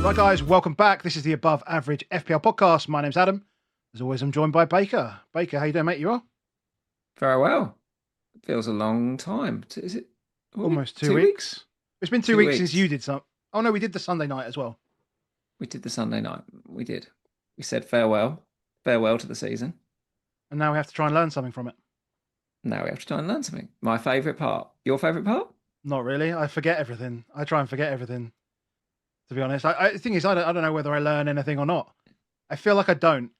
Right, guys, welcome back. This is the Above Average FPL podcast. My name's Adam. As always, I'm joined by Baker. Baker, how you doing, mate? You are? Very well. It feels a long time. Is it Almost two 2 weeks? weeks. It's been two Two weeks since you weeks. did some. Oh no, we did the Sunday night as well. We did the Sunday night. We did. We said farewell. Farewell to the season. And now we have to try and learn something from it. Now we have to try and learn something. My favourite part. Your favourite part? Not really. I forget everything. I try and forget everything, to be honest. The thing is, I don't know whether I learn anything or not. I feel like I don't.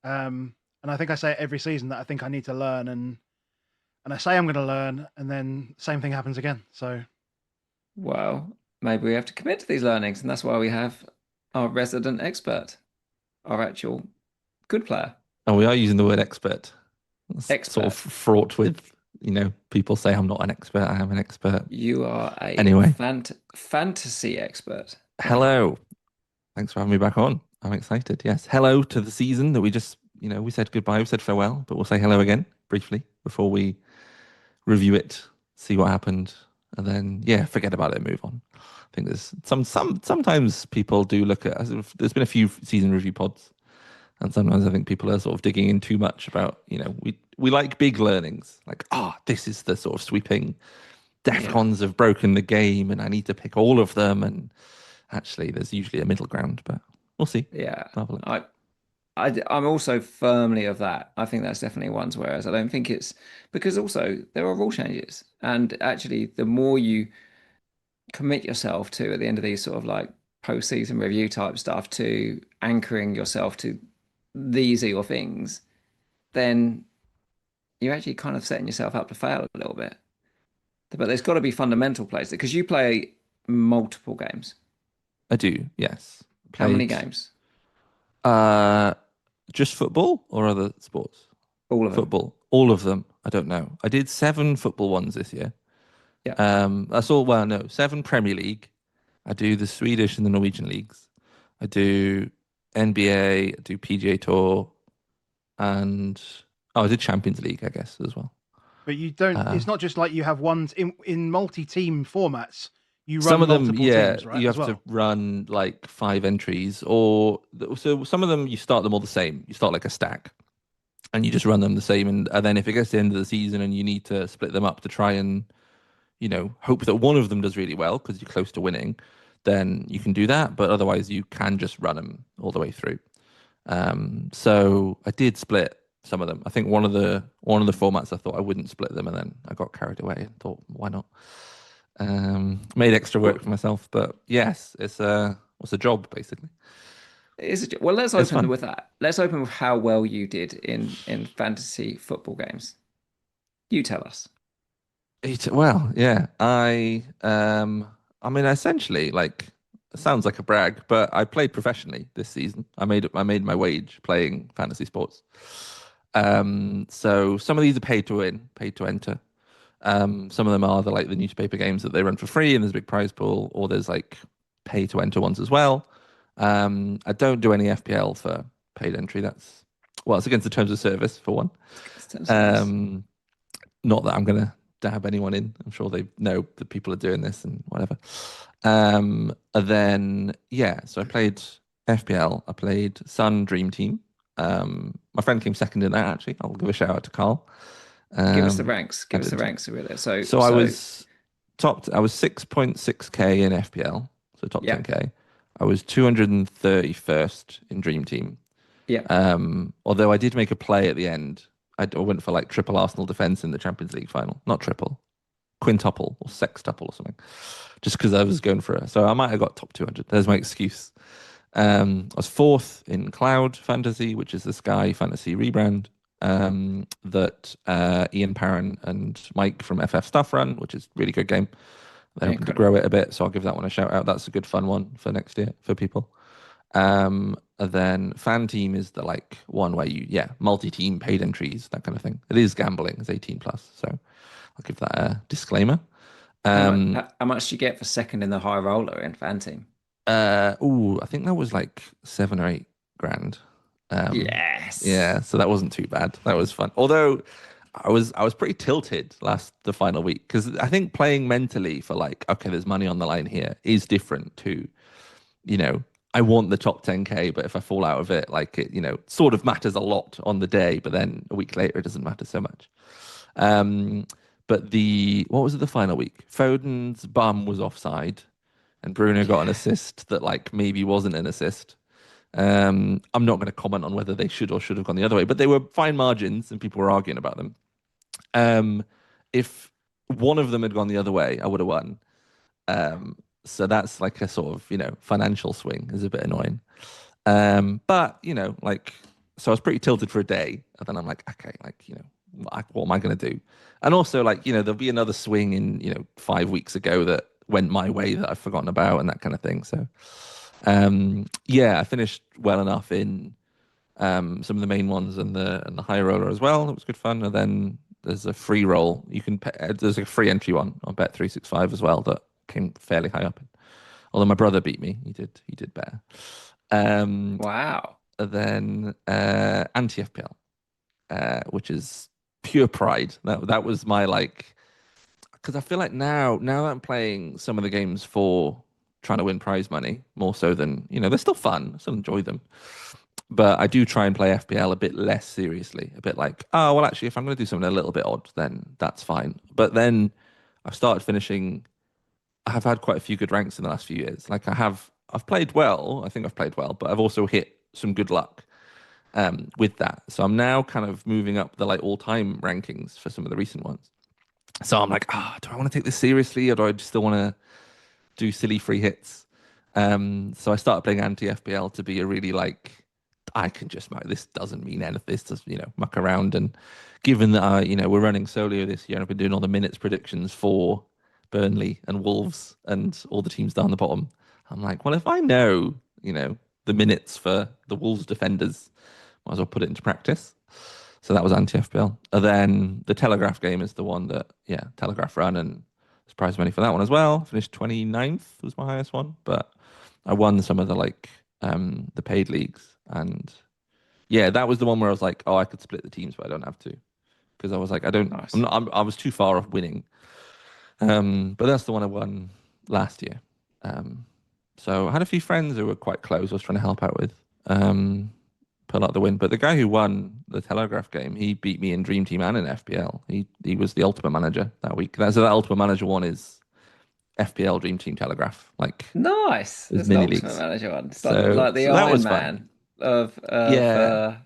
And I think I say it every season that I think I need to learn, and I say I'm going to learn, and then same thing happens again. So Well, maybe we have to commit to these learnings, and that's why we have our resident expert, our actual good player. And we are using the word expert. It's sort of Expert. fraught with, people say I'm not an expert, I am an expert. You are a Anyway, fantasy expert. hello. Thanks for having me back on. I'm excited. Yes. Hello to the season that we just, we said goodbye, we said farewell, but we'll say hello again briefly before we review it, see what happened, and then, yeah, forget about it and move on. I think there's sometimes people do look at, there's been a few season review pods. And sometimes I think people are sort of digging in too much about, we like big learnings, like, this is the sort of sweeping DEFCONs have broken the game and I need to pick all of them. And actually, there's usually a middle ground, but we'll see. Yeah. Have a look. I'm also firmly of that. I think that's definitely ones. Whereas I don't think it's because also there are rule changes, and actually, the more you commit yourself to at the end of these sort of like post-season review type stuff to anchoring yourself to these are your things, then you're actually kind of setting yourself up to fail a little bit. But there's got to be fundamental plays because you play multiple games. I do, yes. How many games? Uh, just football or other sports? All of them. Football, all of them. I don't know. I did 7 football ones this year. Yeah. That's all. Well, no, 7 Premier League. I do the Swedish and the Norwegian leagues. I do NBA, I do PGA Tour, and I did Champions League, I guess, as well. but you don't. It's not just like you have ones in multi-team formats. You Some run of them, multiple yeah, teams, right? you As have to well. run like 5 entries, or so some of them you start them all the same. You start like a stack, and you just run them the same. And then if it gets to the end of the season and you need to split them up to try and hope that one of them does really well because you're close to winning, then you can do that. But otherwise, you can just run them all the way through. So I did split some of them. I think one of the formats I thought I wouldn't split them, and then I got carried away and thought, why not? Made extra work for myself, but yes, it's a job basically. Well, let's It's open fun. with that. Let's open with how well you did in fantasy football games. You tell us. Well, yeah, I mean, essentially, like, it sounds like a brag, but I played professionally this season. I made my wage playing fantasy sports. So some of these are paid to win, paid to enter. Some of them are the newspaper games that they run for free, and there's a big prize pool, or there's like pay to enter ones as well. I don't do any FPL for paid entry. It's against the terms of service for one. Um, Not that I'm gonna dab anyone in. I'm sure they know that people are doing this and whatever. And then yeah, so I played FPL. I played Sun Dream Team. My friend came second in that actually. I'll give a shout out to Carl. Give us the Um, ranks. I Give us the did. ranks really. So So I was topped. I was 6.6k in FPL, so top yeah, 10k. I was 231st in Dream Team. yeah. Although I did make a play at the end. I went for like triple Arsenal defense in the Champions League final. Not triple, quintuple or sextuple or something. Just because I was going for it. So I might have got top 200. There's my excuse. I was 4th in Cloud Fantasy, which is the Sky Fantasy rebrand that Ian Parron and Mike from FF Stuff run, which is a really good game. They're hoping to grow it a bit, so I'll give that one a shout out. That's a good fun one for next year for people. And then Fan Team is the like one where multi-team paid entries, that kind of thing. It is gambling, it's 18 plus, so I'll give that a disclaimer. How much do you get for second in the high roller in fan team? I think that was like 7 or 8 grand. Yes. Yeah, so that wasn't too bad. That was fun. Although I was pretty tilted the final week because I think playing mentally for like, okay, there's money on the line here is different to, you know, I want the top 10k, but if I fall out of it, like it, sort of matters a lot on the day, but then a week later it doesn't matter so much. But what was it the final week? Foden's bum was offside, and Bruno got an assist that like maybe wasn't an assist. I'm not going to comment on whether they should or should have gone the other way, but they were fine margins, and people were arguing about them. If one of them had gone the other way, I would have won. So that's like a sort of, financial swing is a bit annoying. But, like, so I was pretty tilted for a day. And then I'm like, okay, like, what am I going to do? And also, like, there'll be another swing in, 5 weeks ago that went my way that I've forgotten about and that kind of thing. So, I finished well enough in some of the main ones and the high roller as well. It was good fun. And then there's a free roll. You can there's a free entry one on Bet365 as well that came fairly high up. Although my brother beat me, he did better. Wow. Then anti FPL, which is pure pride. That was my like, because I feel like now that I'm playing some of the games for trying to win prize money more so than they're still fun. I still enjoy them. But I do try and play FPL a bit less seriously, a bit like, oh, well, actually, if I'm going to do something a little bit odd, then that's fine. But then I've started finishing. I have had quite a few good ranks in the last few years. Like I've played well. I think I've played well, but I've also hit some good luck with that. So I'm now kind of moving up the like all-time rankings for some of the recent ones. So I'm like, do I want to take this seriously, or do I just still want to do silly free hits? So I started playing anti FPL to be a really like, I can just this doesn't mean anything. This just muck around. And given that we're running Solio this year, and I've been doing all the minutes predictions for Burnley and Wolves and all the teams down the bottom, I'm like, well, if I know the minutes for the Wolves defenders, might as well put it into practice. So that was anti FPL. And then the Telegraph game is the one that Telegraph run, and there's prize money for that one as well. Finished 29th was my highest one, but I won some of the like the paid leagues. And that was the one where I was like, oh, I could split the teams, but I don't have to, because I was like, I don't. Nice. I was too far off winning. But that's the one I won last year. So I had a few friends who were quite close. I was trying to help out with pull out the win. But the guy who won the Telegraph game, he beat me in Dream Team and in FPL. He was the Ultimate Manager that week. So that Ultimate Manager one is FPL Dream Team Telegraph. Like nice. There's It's mini the Ultimate leagues. Manager one. It's So like the that Iron was Man fun. of Yeah.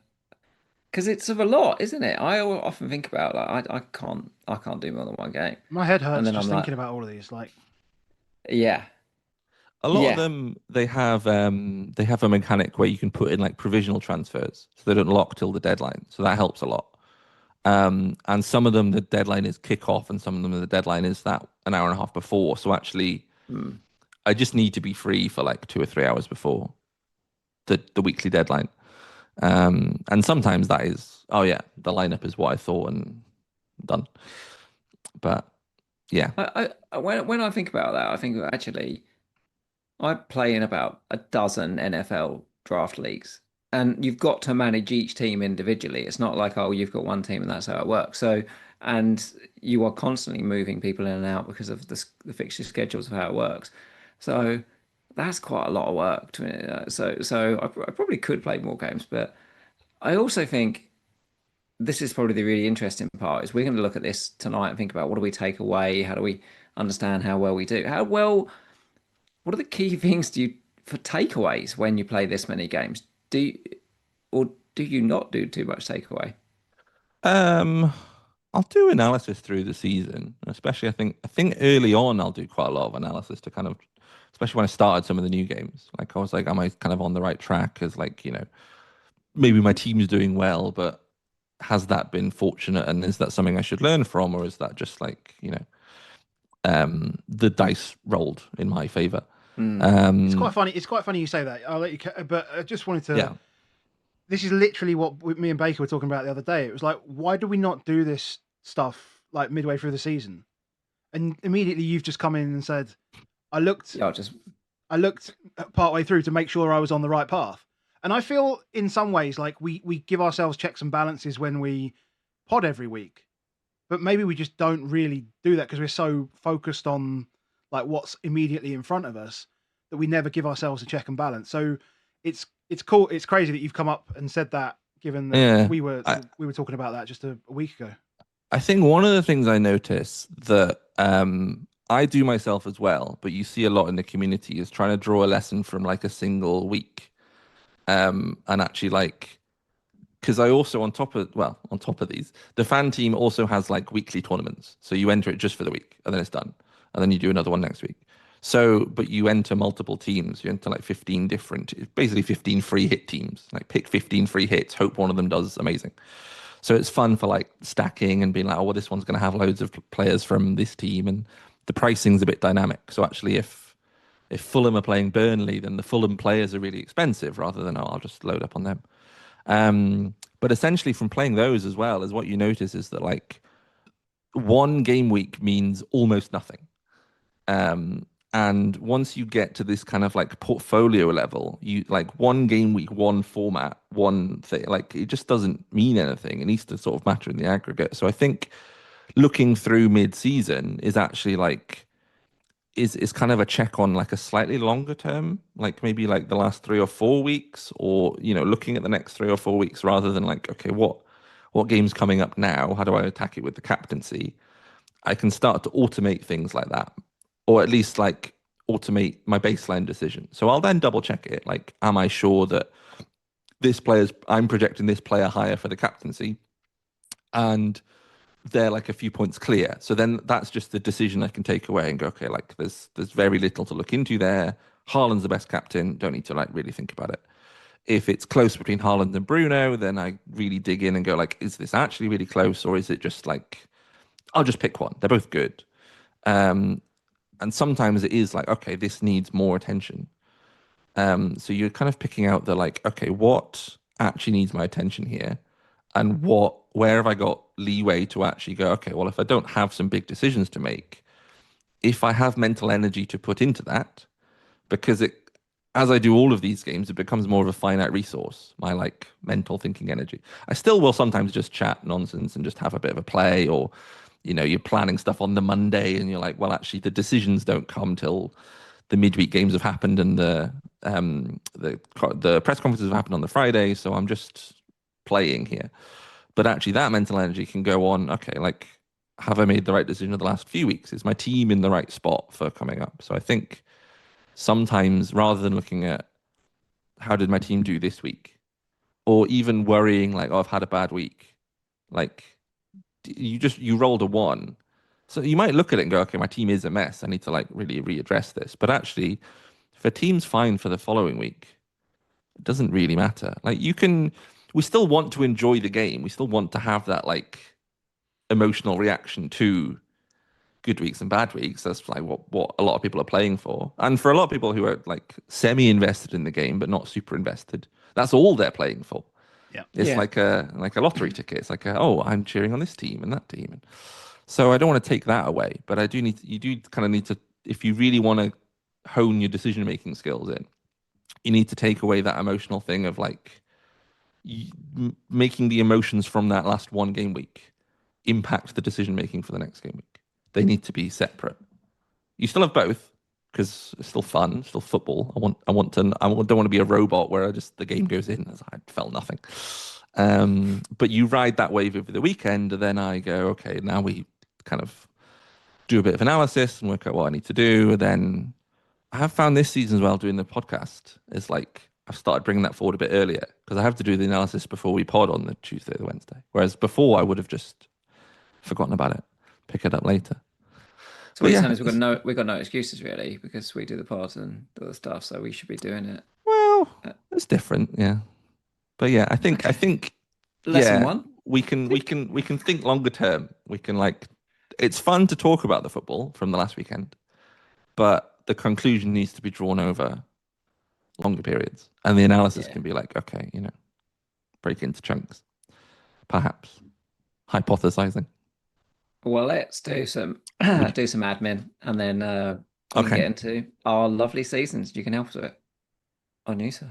because it's of a lot, isn't it? I often think about like I can't do more than one game. My head And hurts then just I'm like, thinking about all of these. Like, yeah, A lot of them they have a mechanic where you can put in like provisional transfers, so they don't lock till the deadline. So that helps a lot. And some of them the deadline is kickoff, and some of them the deadline is that an hour and a half before. So actually, I just need to be free for like 2 or 3 hours before the weekly deadline. And sometimes that is, oh yeah, the lineup is what I thought and done. But yeah, when I think about that, I think actually I play in about a dozen NFL draft leagues, and you've got to manage each team individually. It's not like, oh, you've got one team and that's how it works. So, and you are constantly moving people in and out because of the fixture schedules of how it works. So that's quite a lot of work to me. So I probably could play more games, but I also think this is probably the really interesting part is we're going to look at this tonight and think about what do we take away? How do we understand how well we do? What are the key things for takeaways when you play this many games? Or do you not do too much takeaway? um, I'll do analysis through the season, especially I think early on I'll do quite a lot of analysis to kind of, especially when I started some of the new games. Like I was like, am I kind of on the right track? As like maybe my team's doing well, but has that been fortunate, and is that something I should learn from, or is that just like the dice rolled in my favor? it's quite funny. It's quite funny you say that. I'll let you. But I just wanted to. Yeah. This is literally what me and Baker were talking about the other day. It was like, why do we not do this stuff like midway through the season? And immediately you've just come in and said, I looked partway through to make sure I was on the right path. And I feel in some ways like we give ourselves checks and balances when we pod every week, but maybe we just don't really do that because we're so focused on like what's immediately in front of us that we never give ourselves a check and balance. So it's cool. It's crazy that you've come up and said that, given that Yeah, we were talking about that just a week ago. I think one of the things I notice that I do myself as well, but you see a lot in the community is trying to draw a lesson from like a single week. And actually like, because I also on top of these, the fan team also has like weekly tournaments. So you enter it just for the week and then it's done. And then you do another one next week. So, but you enter multiple teams. You enter like 15 different, basically 15 free hit teams. Like pick 15 free hits, hope one of them does amazing. So it's fun for like stacking and being like, oh, well, this one's going to have loads of players from this team, and the pricing's a bit dynamic. So actually, if Fulham are playing Burnley, then the Fulham players are really expensive rather than, oh, I'll just load up on them. But essentially, from playing those as well, is what you notice is that like one game week means almost nothing. And once you get to this kind of like portfolio level, you like one game week, one format, one thing, like it just doesn't mean anything. It needs to sort of matter in the aggregate. So I think looking through mid-season is actually like is kind of a check on like a slightly longer term, like maybe like the last 3 or 4 weeks, or looking at the next 3 or 4 weeks rather than like, okay, what game's coming up now? How do I attack it with the captaincy? I can start to automate things like that, or at least like automate my baseline decision. So I'll then double check it. Like, am I sure that I'm projecting this player higher for the captaincy, and they're like a few points clear. So then that's just the decision I can take away and go, okay, like there's very little to look into there. Haaland's the best captain. Don't need to like really think about it. If it's close between Haaland and Bruno, then I really dig in and go like, is this actually really close, or is it just like I'll just pick one? They're both good. And sometimes it is like, okay, this needs more attention. So you're kind of picking out the like, okay, what actually needs my attention here, and where have I got leeway to actually go, okay, well, if I don't have some big decisions to make, if I have mental energy to put into that, because as I do all of these games, it becomes more of a finite resource, my like mental thinking energy. I still will sometimes just chat nonsense and just have a bit of a play, or you're planning stuff on the Monday and you're like, well, actually the decisions don't come till the midweek games have happened and the press conferences have happened on the Friday, so I'm just playing here. But actually that mental energy can go on, okay, like, have I made the right decision in the last few weeks? Is my team in the right spot for coming up? So I think sometimes rather than looking at how did my team do this week, or even worrying like, oh, I've had a bad week, like you rolled a 1. So you might look at it and go, okay, my team is a mess. I need to like really readdress this. But actually, if a team's fine for the following week, it doesn't really matter. Like we still want to enjoy the game. We still want to have that like emotional reaction to good weeks and bad weeks. That's like what a lot of people are playing for. And for a lot of people who are like semi-invested in the game but not super invested, that's all they're playing for. Yeah. It's like a lottery ticket. It's like I'm cheering on this team and that team. So I don't want to take that away, but you do kind of need to, if you really want to hone your decision making skills in, you need to take away that emotional thing of like making the emotions from that last one game week impact the decision making for the next game week. They need to be separate. You still have both because it's still fun, still football. I don't want to be a robot where the game goes in as I felt nothing. But you ride that wave over the weekend, and then I go, okay, now we kind of do a bit of analysis and work out what I need to do. And then I have found this season as well, doing the podcast, is like I've started bringing that forward a bit earlier because I have to do the analysis before we pod on the Tuesday or the Wednesday. Whereas before I would have just forgotten about it, pick it up later. So what you're saying is we've got no excuses really, because we do the pod and all the stuff, so we should be doing it. Well, it's different, yeah. But yeah, I think Lesson one. we can think longer term. We can like, it's fun to talk about the football from the last weekend, but the conclusion needs to be drawn over longer periods, and the analysis can be like, okay, break into chunks, perhaps hypothesizing. Well, let's do some admin, and then we can get into our lovely seasons. You can help us with it. On you, sir.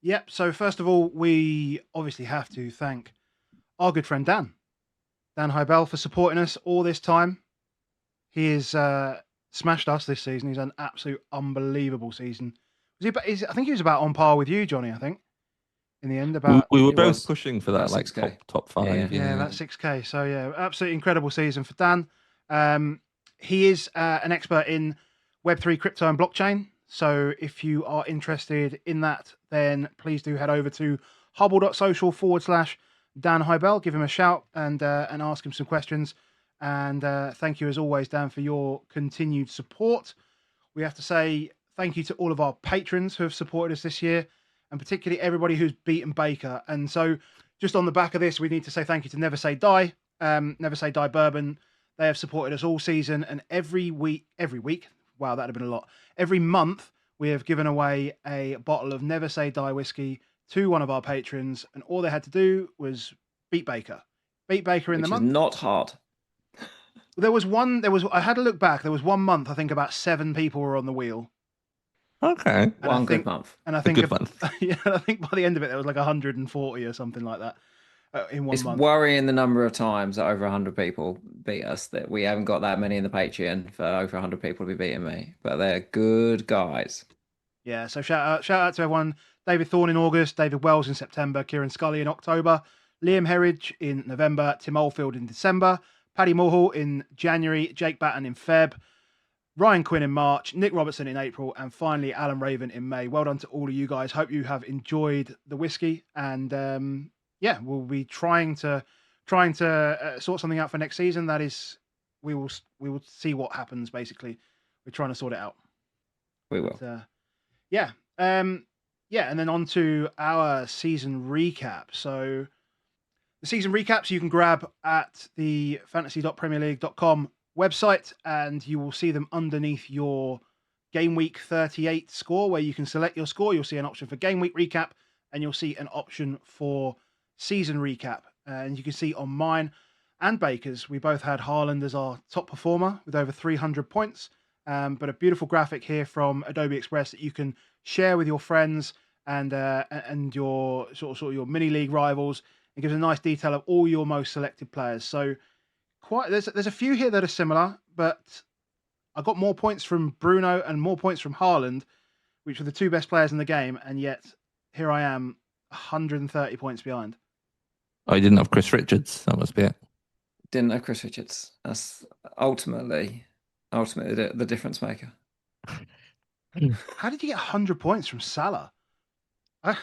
Yep. So first of all, we obviously have to thank our good friend Dan Hybel, for supporting us all this time. He is smashed us this season. He's had an absolute unbelievable season. I think he was about on par with you, Johnny. I think in the end about We were It both was pushing for about that like 6K. top five. yeah, that 6K. So yeah, absolutely incredible season for Dan. He is an expert in Web3 crypto and blockchain. So if you are interested in that, then please do head over to hubble.social/Dan Hybel. Give him a shout and ask him some questions. And thank you as always, Dan, for your continued support. We have to say thank you to all of our patrons who have supported us this year, and particularly everybody who's beaten Baker. And so just on the back of this, we need to say thank you to Never Say Die, Never Say Die Bourbon. They have supported us all season, and every week, wow, that'd have been a lot. Every month, we have given away a bottle of Never Say Die whiskey to one of our patrons, and all they had to do was beat Baker. Beat Baker in the month. Which is not hard. I had to look back. There was 1 month, I think about 7 people were on the wheel. Okay. One good month. And I A think good month. Yeah, I think by the end of it, there was like 140 or something like that in 1 It's month. worrying the number of times that over 100 people beat us, that we haven't got that many in the Patreon for over 100 people to be beating me. But they're good guys. Yeah, so shout out to everyone. David Thorne in August, David Wells in September, Kieran Scully in October, Liam Herridge in November, Tim Oldfield in December, Paddy Morhall in January, Jake Batten in Feb, Ryan Quinn in March, Nick Robertson in April, and finally Alan Raven in May. Well done to all of you guys. Hope you have enjoyed the whiskey, and yeah, we'll be trying to sort something out for next season. That is, we will see what happens. Basically, we're trying to sort it out. We will. But, yeah, yeah, and then on to our season recap. So the season recaps you can grab at the fantasy.premierleague.com website, and you will see them underneath your game week 38 score, where you can select your score. You'll see an option for game week recap, and you'll see an option for season recap. And you can see on mine and Baker's, we both had Haaland as our top performer with over 300 points. But a beautiful graphic here from Adobe Express that you can share with your friends and your sort of your mini league rivals. It gives a nice detail of all your most selected players. So there's a few here that are similar, but I got more points from Bruno and more points from Haaland, which were the 2 best players in the game, and yet here I am 130 points behind. Oh, you didn't have Chris Richards. That must be it. Didn't have Chris Richards. That's ultimately the difference maker. How did you get 100 points from Salah?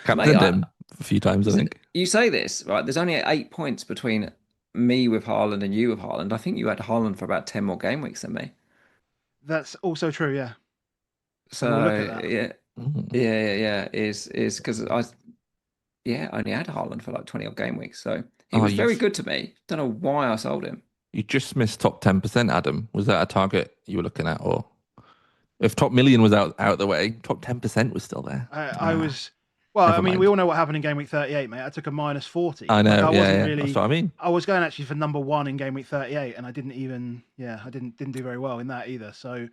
Captained him a few times, I think. You say this, right? There's only 8 points between me with Haaland and you with Haaland. I think you had Haaland for about 10 more game weeks than me. That's also true, yeah. So we'll look at that. yeah. Is because I only had Haaland for like 20 odd game weeks. So he was very good to me. Don't know why I sold him. You just missed top 10%, Adam. Was that a target you were looking at, or if top million was out of the way, top 10% was still there? I was. Well, Never I mean, mind. we all know what happened in game week 38, mate. I took a minus 40. I know. Like, Yeah, really. that's what I mean. I was going actually for number 1 in game week 38, and I didn't even. Yeah, I didn't do very well in that either. So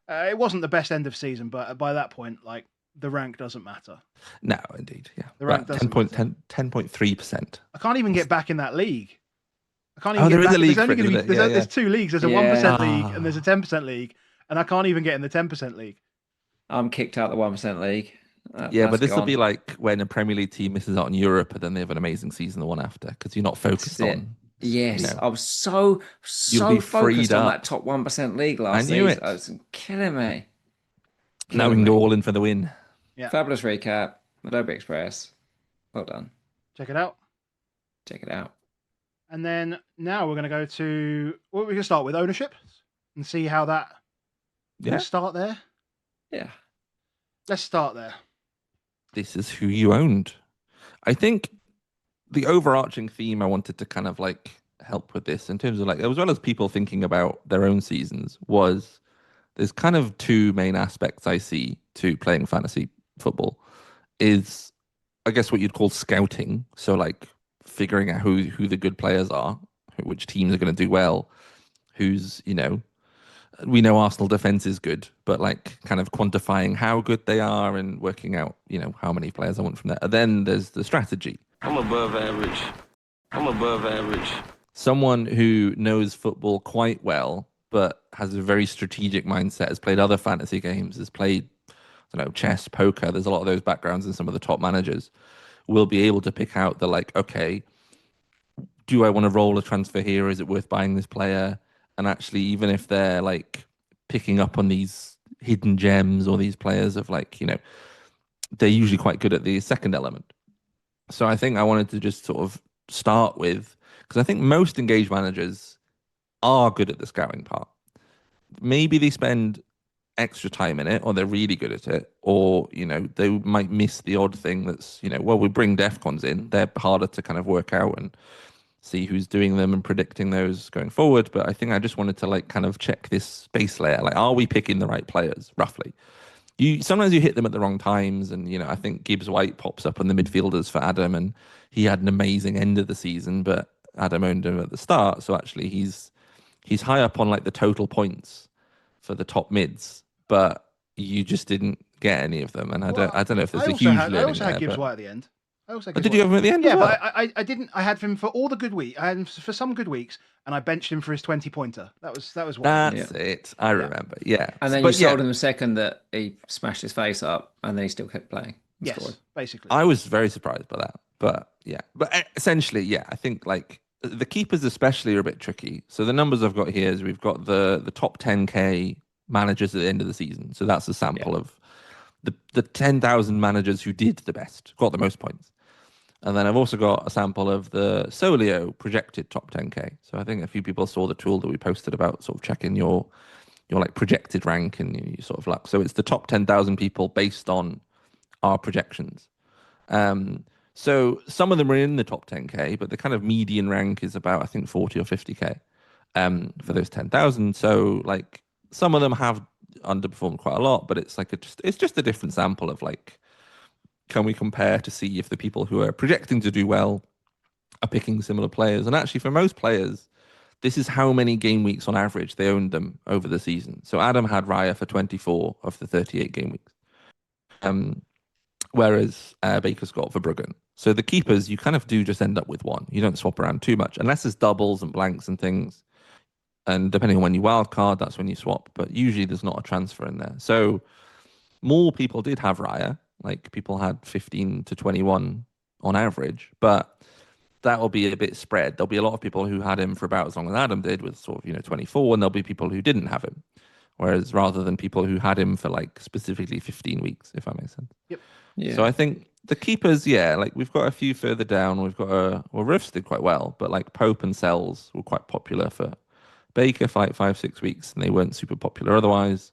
it wasn't the best end of season, but by that point, like the rank doesn't matter. No, indeed, yeah. The rank doesn't matter. 10.3%. I can't even get back in that league. I can't Oh, even there get is back. a league There's only for it, going to be isn't it? there's 2 leagues. There's a Yeah. 1% league and there's a 10% league, and I can't even get in the 10% league. I'm kicked out the 1% league. Yeah, but That's this will gone. be like when a Premier League team misses out on Europe, and then they have an amazing season the one after, because you're not focused That's it. on. Yes, you know, I was so be focused freed on up. that top 1% league last I knew season. it. It was killing me. now we can go all in for the win. Yeah. Fabulous recap. Adobe Express. Well done. Check it out. Check it out. And then now we're going to go to what we can start with ownership and see how that. Yeah. Let's start there. Yeah. Let's start there. This is who you owned. I think the overarching theme I wanted to kind of like help with this in terms of like, as well as people thinking about their own seasons, was there's kind of 2 main aspects I see to playing fantasy football. Is I guess what you'd call scouting. So like figuring out who the good players are, which teams are going to do well, who's, we know Arsenal defense is good, but like kind of quantifying how good they are and working out, how many players I want from there. And then there's the strategy. I'm above average. Someone who knows football quite well but has a very strategic mindset, has played other fantasy games, has played, I don't know, chess, poker. There's a lot of those backgrounds in some of the top managers. Will be able to pick out the like, okay, do I want to roll a transfer here? Is it worth buying this player? And actually, even if they're like picking up on these hidden gems or these players of like, they're usually quite good at the second element. So I think I wanted to just sort of start with, because I think most engaged managers are good at the scouting part. Maybe they spend extra time in it, or they're really good at it, or they might miss the odd thing that's well, we bring defcons in, they're harder to kind of work out and see who's doing them and predicting those going forward. But I think I just wanted to like kind of check this base layer, like, are we picking the right players roughly? You sometimes you hit them at the wrong times, and I think Gibbs White pops up on the midfielders for Adam, and he had an amazing end of the season, but Adam owned him at the start, so actually he's high up on like the total points for the top mids, but you just didn't get any of them, and I don't know if there's a huge learning I also had there. Gibbs But White at the end. I also had but Gibbs did you White. have him at the end Yeah, as well? but I didn't. I had him for all the good weeks. I had him for some good weeks, and I benched him for his 20-pointer. That was what I did. That's it. I remember. Yeah. And then But you sold him the second that he smashed his face up, and then he still kept playing. And Yes, scored. basically. I was very surprised by that. But yeah. But essentially, yeah, I think like the keepers especially are a bit tricky. So the numbers I've got here is we've got the top 10K managers at the end of the season. So that's a sample of the 10,000 managers who did the best, got the most points. And then I've also got a sample of the Solio projected top 10K. So I think a few people saw the tool that we posted about sort of checking your like projected rank and your sort of luck. So it's the top 10,000 people based on our projections. So some of them are in the top 10K, but the kind of median rank is about, I think, 40 or 50K for those 10,000. So like some of them have underperformed quite a lot, but it's like it's just a different sample of like, can we compare to see if the people who are projecting to do well are picking similar players? And actually, for most players, this is how many game weeks on average they owned them over the season. So Adam had Raya for 24 of the 38 game weeks, whereas Baker's got Verbruggen. So the keepers, you kind of do just end up with one. You don't swap around too much, unless it's doubles and blanks and things. And depending on when you wildcard, that's when you swap. But usually there's not a transfer in there. So more people did have Raya. Like people had 15 to 21 on average, but that will be a bit spread. There'll be a lot of people who had him for about as long as Adam did, with sort of 24, and there'll be people who didn't have him. Whereas rather than people who had him for like specifically 15 weeks, if that makes sense. Yep. Yeah. So I think the keepers, yeah, like we've got a few further down. We've got well, Riffs did quite well, but like Pope and Cells were quite popular for Baker for like 5-6 weeks, and they weren't super popular otherwise.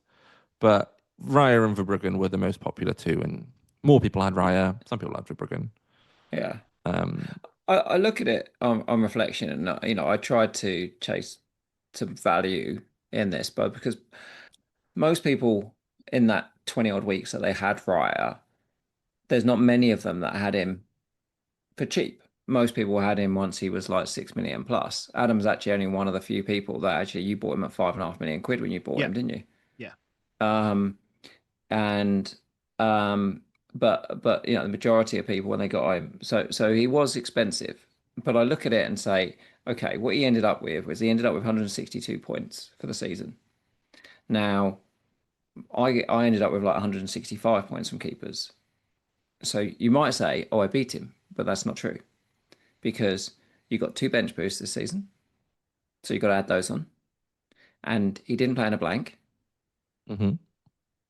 But Raya and Verbruggen were the most popular too, and more people had Raya. Some people had Verbruggen. Yeah. Um, I look at it on reflection, and I tried to chase some value in this, but because most people in that 20 odd weeks that they had Raya, there's not many of them that had him for cheap. Most people had him once he was like 6 million plus. Adam's actually only one of the few people that actually you bought him at 5.5 million quid when you bought him, didn't you? Yeah. And but the majority of people when they got him, so he was expensive. But I look at it and say, okay, what he ended up with was he ended up with 162 points for the season. Now, I ended up with like 165 points from keepers. So you might say, oh, I beat him, but that's not true because you got 2 bench boosts this season, so you got to add those on. And he didn't play in a blank, mhm.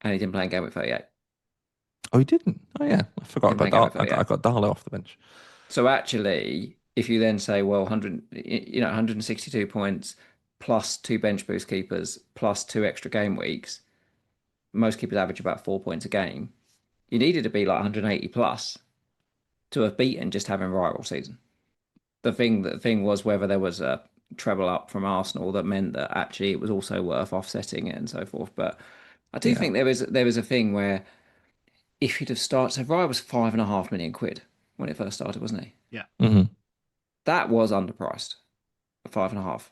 and he didn't play in game week 38. Oh, he didn't. Oh, yeah, I forgot. Didn't play in game week I 38. got Darlow off the bench. So actually, if you then say, well, 162 points plus 2 bench boost keepers plus 2 extra game weeks, most keepers average about 4 points a game. You needed to be like 180 plus to have beaten just having Raya all season. The thing was whether there was a treble up from Arsenal that meant that actually it was also worth offsetting it and so forth. But I do think there was a thing where if he'd have started, so Raya was 5.5 million quid when it first started, wasn't he? Yeah. Mm-hmm. That was underpriced. 5.5.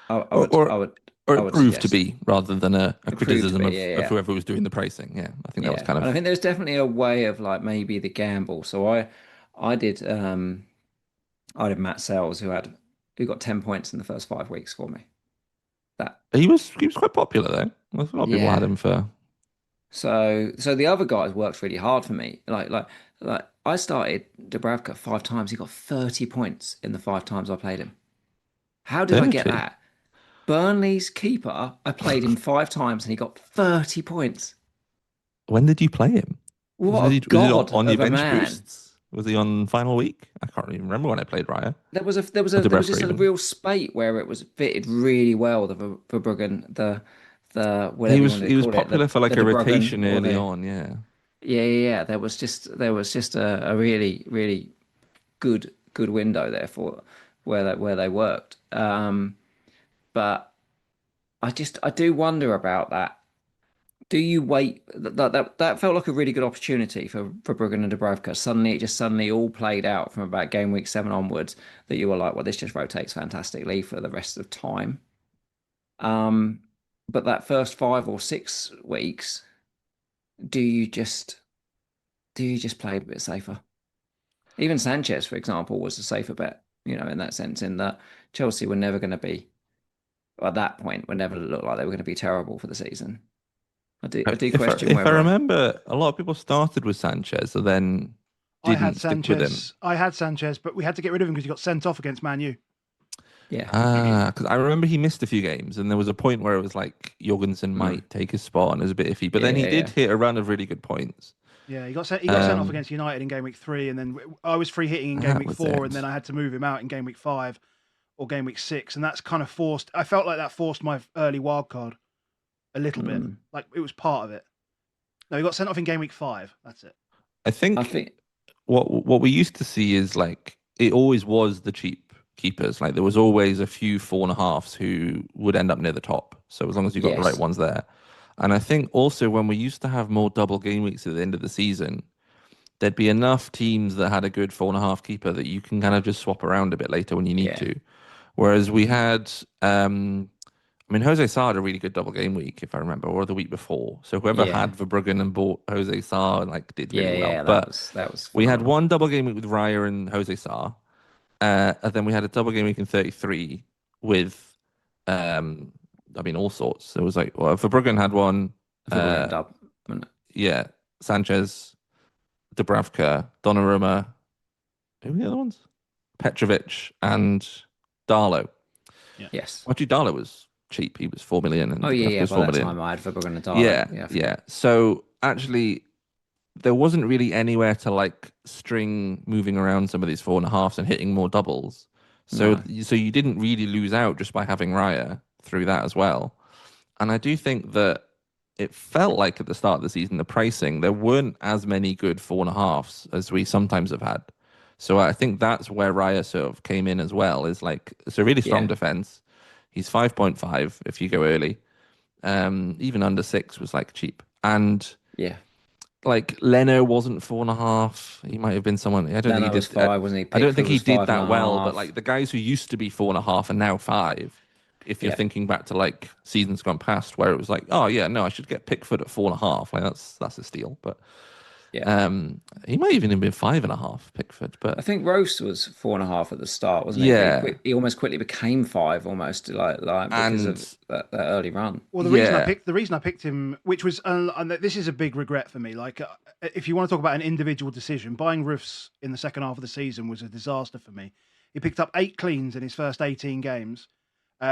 I It would proved to suggest. be rather than a criticism be, of whoever was doing the pricing. Yeah, I think that was kind And I of. think there's definitely a way of like maybe the gamble. So I did Matt Sells who got 10 points in the first 5 weeks for me. That He was quite popular though. A lot of people had yeah. him for. So the other guys worked really hard for me. Like I started Dubravka 5 times. He got 30 points in the 5 times I played him. How did I get 30. that? Burnley's keeper, I played him 5 times and he got 30 points. When did you play him? What a Was it god on your of a bench man. boosts? Was he on final week? I can't even remember when I played Raya. There was Dubravka just a even. real spate where it was fitted really well, the Verbruggen, the He whatever you was want to he was call it, popular for like the a De Bruggen rotation or early the on, yeah. yeah. There was just a really, really good window there for where they worked. But I do wonder about that. Do you wait? That felt like a really good opportunity for Bruggen and Dubravka. Suddenly, it just suddenly all played out from about game week 7 onwards. That you were like, well, this just rotates fantastically for the rest of time. Um, but that first 5 or 6 weeks, do you just do you just play a bit safer? Even Sanchez, for example, was a safer bet. In that sense, in that Chelsea were never going to be at that point, were never looked like they were going to be terrible for the season. I do If question if I whether remember, a lot of people started with Sanchez and then didn't stick with him. I had Sanchez, but we had to get rid of him because he got sent off against Man U. yeah, Because I remember he missed a few games, and there was a point where it was like Jorgensen mm, might take his spot, and it was a bit iffy. But yeah, then he yeah, did yeah, hit a run of really good points. Yeah, he got sent off Um, against United in game week 3, and then I was free hitting in game that week was 4, and it. then I had to move him out in game week 5 or game week 6, and that's kind of forced. I felt like that forced my early wild card a little bit. mm. Like it was part of it. No, he got sent off in game week 5. That's it. I I think think what we used to see is like it always was the cheap keepers. Like there was always a few 4.5s who would end up near the top. So as long as you got the right yes, ones there. And I think also when we used to have more double game weeks at the end of the season, there'd be enough teams that had a good 4.5 keeper that you can kind of just swap around a bit later when you need yeah, to. Whereas we had, I mean, Jose Sa had a really good double game week, if I remember, or the week before. So whoever yeah, had Verbruggen and bought Jose Sa like did really yeah, well. yeah. That But was that was we had phenomenal. one double game week with Raya and Jose Sa, and then we had a double game week in 33 with, um, I mean, all sorts. It was like, well, Verbruggen had one, For Bruggen uh, dub, wasn't it? yeah, Sanchez, Dubravka, Donnarumma, who were the other ones? Petrovic and Darlow. Yeah. Yes. Actually, Darlow was cheap. He was 4 million and Oh yeah, Dubravka yeah. was By 4 that million. time, I had for Bruggen and Darlow. Yeah, Yeah, I yeah. forgot. So actually, there wasn't really anywhere to like string moving around some of these 4.5s and hitting more doubles. So No. so you didn't really lose out just by having Raya through that as well. And I do think that it felt like at the start of the season, the pricing, there weren't as many good 4.5s as we sometimes have had. So I think that's where Raya sort of came in as well, is like it's a really strong Yeah, defense. He's 5.5 if you go early. Even under 6 was like cheap. And yeah. like Leno wasn't 4.5. He might have been someone. I don't think he Leno was did. 5, wasn't he? I don't Pickford think he was did five and that a well. But half. like the guys who used to be 4.5 and now 5, if you're Yeah, thinking back to like seasons gone past where it was like, oh yeah, no, I should get Pickford at 4.5. Like that's a steal. But yeah. he might even have been 5.5 Pickford. I But think Roast was 4 and a half at the start, wasn't he? But yeah, he almost quickly became 5, almost like because of and that early run. Well, yeah, the reason I picked him, which was, and this is a big regret for me. Like, if you want to talk about an individual decision, buying Roofs in the second half of the season was a disaster for me. He picked up 8 cleans in his first 18 games.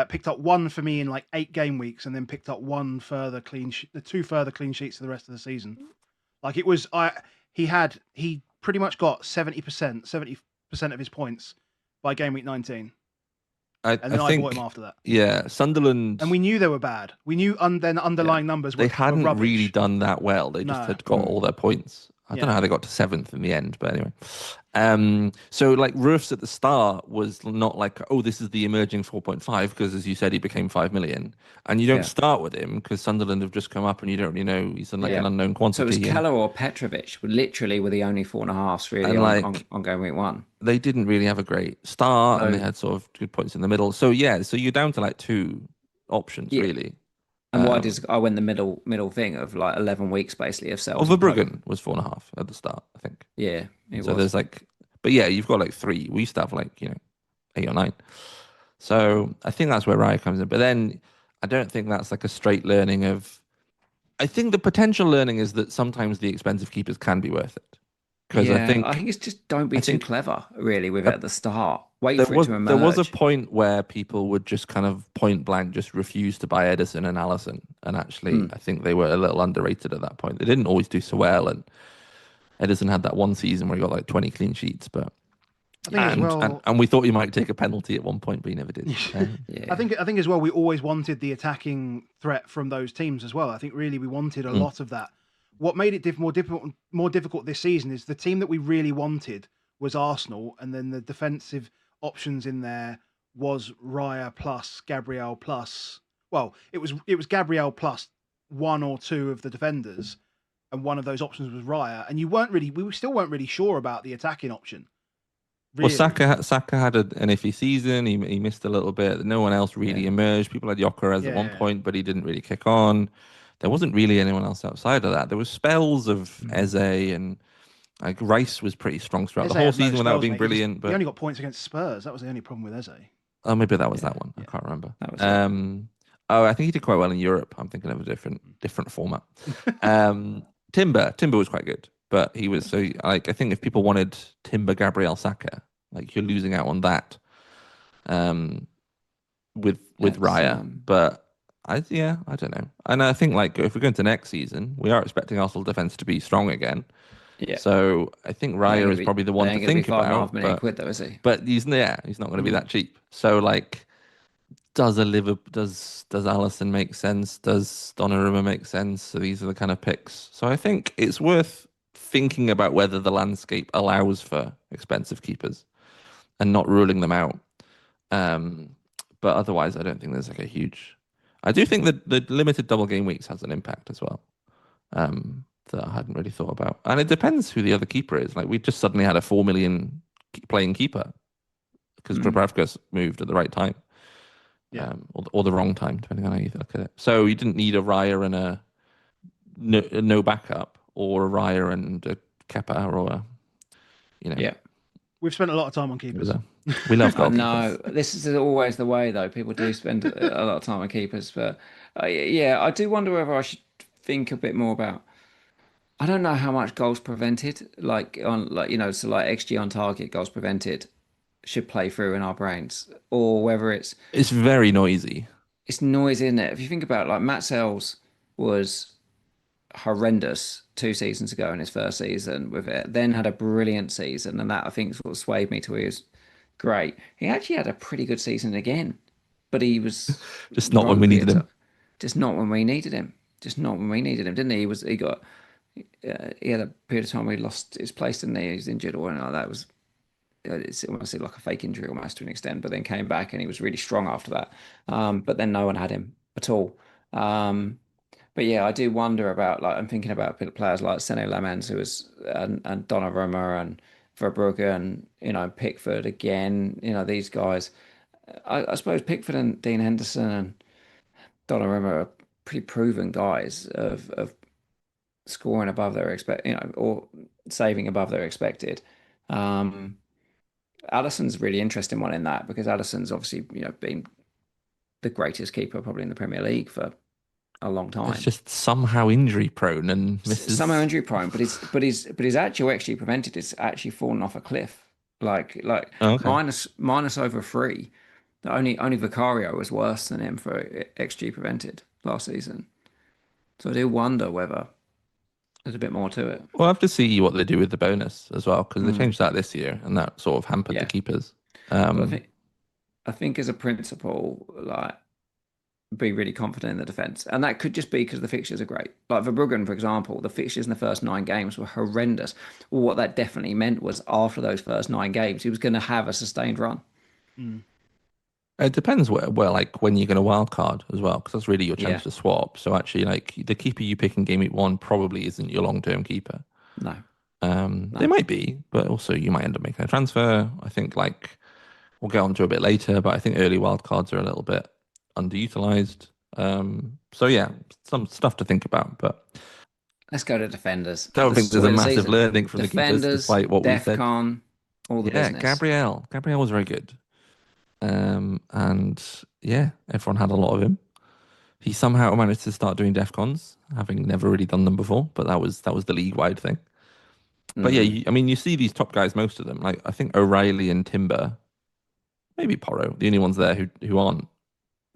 Picked up 1 for me in like 8 game weeks, and then picked up the 2 further clean sheets for the rest of the season. Like it was, he pretty much got 70% of his points by game week 19, and I then I bought him think after that. yeah, And Sunderland. we knew they were bad. We knew then Yeah. underlying numbers They were hadn't really rubbish. done that well. They just No, had got Mm. all their points. I don't know yeah, how they got to 7th in the end, but anyway. So like Roofs at the start was not like, oh, this is the emerging 4.5, because as you said, he became 5 million. And you don't Yeah, start with him because Sunderland have just come up and you don't really know he's like an yeah. unknown So it was quantity. Keller or Petrovic, literally were the only 4 and a halves really And like on game week 1. they didn't really have a great start and they So had sort of good points in the middle. So yeah, so you're down to like 2 options yeah, really. and why Um, did I went the middle thing of like 11 weeks basically of sales Oliver and pro? Bruggen was 4.5 at the start, I think. Yeah, it So was. there's like, but yeah, you've got like 3. We used to have like, 8 or 9. So I think that's where Raya comes in. But then I don't think that's like a straight learning of. I think the potential learning is that sometimes the expensive keepers can be worth it. Because I Yeah, I think think it's just don't be I too think clever, really, with it uh, at the start. Wait there for it was to there was a emerge. point where people would just kind of point blank just refuse to buy Edison and Allison, and actually Mm. I think they were a little underrated at that point. They didn't always do so well, and Edison had that one season where he got like 20 clean sheets, but I think as well. and we thought he might take a penalty at one point, but he never did. Yeah. I think as well we always wanted the attacking threat from those teams as well. I think really we wanted a Mm. lot of that. What made it more difficult this season is the team that we really wanted was Arsenal, and then the defensive options in there was Raya plus Gabriel plus. Well, it was Gabriel plus one or two of the defenders, and one of those options was Raya. And we still weren't really sure about the attacking option. Well, Really, Saka had an iffy season. He missed a little bit. No one else really Yeah. emerged. People had Jokeres at one yeah. point, but he didn't really kick on. There wasn't really anyone else outside of that. There was spells of Eze, and like Rice was pretty strong throughout Eze the whole had no season without spells, being mate. brilliant. He But only got points against Spurs. That was the only problem with Eze. oh, maybe that was Yeah. that one. I can't remember. That was it. Oh, I think he did quite well in Europe. I'm thinking of a different format. Um, Timber was quite good, but he was so like I think if people wanted Timber Gabriel Saka, like you're losing out on that. With That's, Raya, but I don't know. And I think like if we go into next season, we are expecting Arsenal defense to be strong again. Yeah. So I think Raya is probably the one to think about. Quid though, is he? But he's not going to be that cheap. So like, does Allison make sense? Does Donnarumma make sense? So these are the kind of picks. So I think it's worth thinking about whether the landscape allows for expensive keepers and not ruling them out. But otherwise, I don't think there's like a huge. I do think that the limited double game weeks has an impact as well. That I hadn't really thought about, and it depends who the other keeper is. Like we just suddenly had a 4 million playing keeper because Grabravkas moved at the right time, or the wrong time, depending on how you look at it. So you didn't need a Raya and a no backup, or a Raya and a Kepa, or a, Yeah. We've spent a lot of time on keepers. We love I goalkeepers. know this is always the way, though. People do spend a lot of time on keepers, but yeah, I do wonder whether I should think a bit more about. I don't know how much goals prevented, like so like XG on target, goals prevented, should play through in our brains, or whether it's very noisy. It's noise, isn't it? If you think about it, like Matt Sells was horrendous 2 seasons ago in his first season with it, then had a brilliant season, and that I think sort of swayed me to he was great. He actually had a pretty good season again, but he was just not when we needed him. Just not when we needed him. Just not when we needed him, didn't he? He had a period of time where he lost his place, didn't he? He was injured or anything like that. It was it's almost like a fake injury almost to an extent, but then came back and he was really strong after that. But then no one had him at all. But yeah, I do wonder about I'm thinking about players like Sene Lammens, who was and Donnarumma and Verbrugge and Pickford again. These guys. I suppose Pickford and Dean Henderson and Donnarumma are pretty proven guys of scoring above their or saving above their expected. Alisson's a really interesting one in that because Alisson's obviously been the greatest keeper probably in the Premier League for a long time. It's just somehow injury prone and misses. Somehow injury prone, but his actual XG prevented is actually fallen off a cliff. Minus over 3. Only Vicario was worse than him for XG prevented last season. So I do wonder whether there's a bit more to it. We'll have to see what they do with the bonus as well, because they changed that this year, and that sort of hampered the keepers. I think as a principle, be really confident in the defence, and that could just be because the fixtures are great. Like Verbruggen, for example, the fixtures in the first 9 games were horrendous. Well, what that definitely meant was after those first 9 games, he was going to have a sustained run. It depends when you're going to wild card as well, because that's really your chance to swap. So actually, the keeper you pick in game week 1 probably isn't your long-term keeper. No. They might be, but also you might end up making a transfer. I think we'll get onto a bit later, but I think early wild cards are a little bit underutilized. So yeah, some stuff to think about. But let's go to defenders. I don't think there's a massive learning from defenders, the keepers, despite what we said. All the business. Gabriel was very good. And yeah, everyone had a lot of him. he somehow managed to start doing DEFCONs, having never really done them before. But that was the league-wide thing. But yeah, Mm. I mean, you see these top guys, most of them. Like I think O'Reilly and Timber, maybe Porro, the only ones there who aren't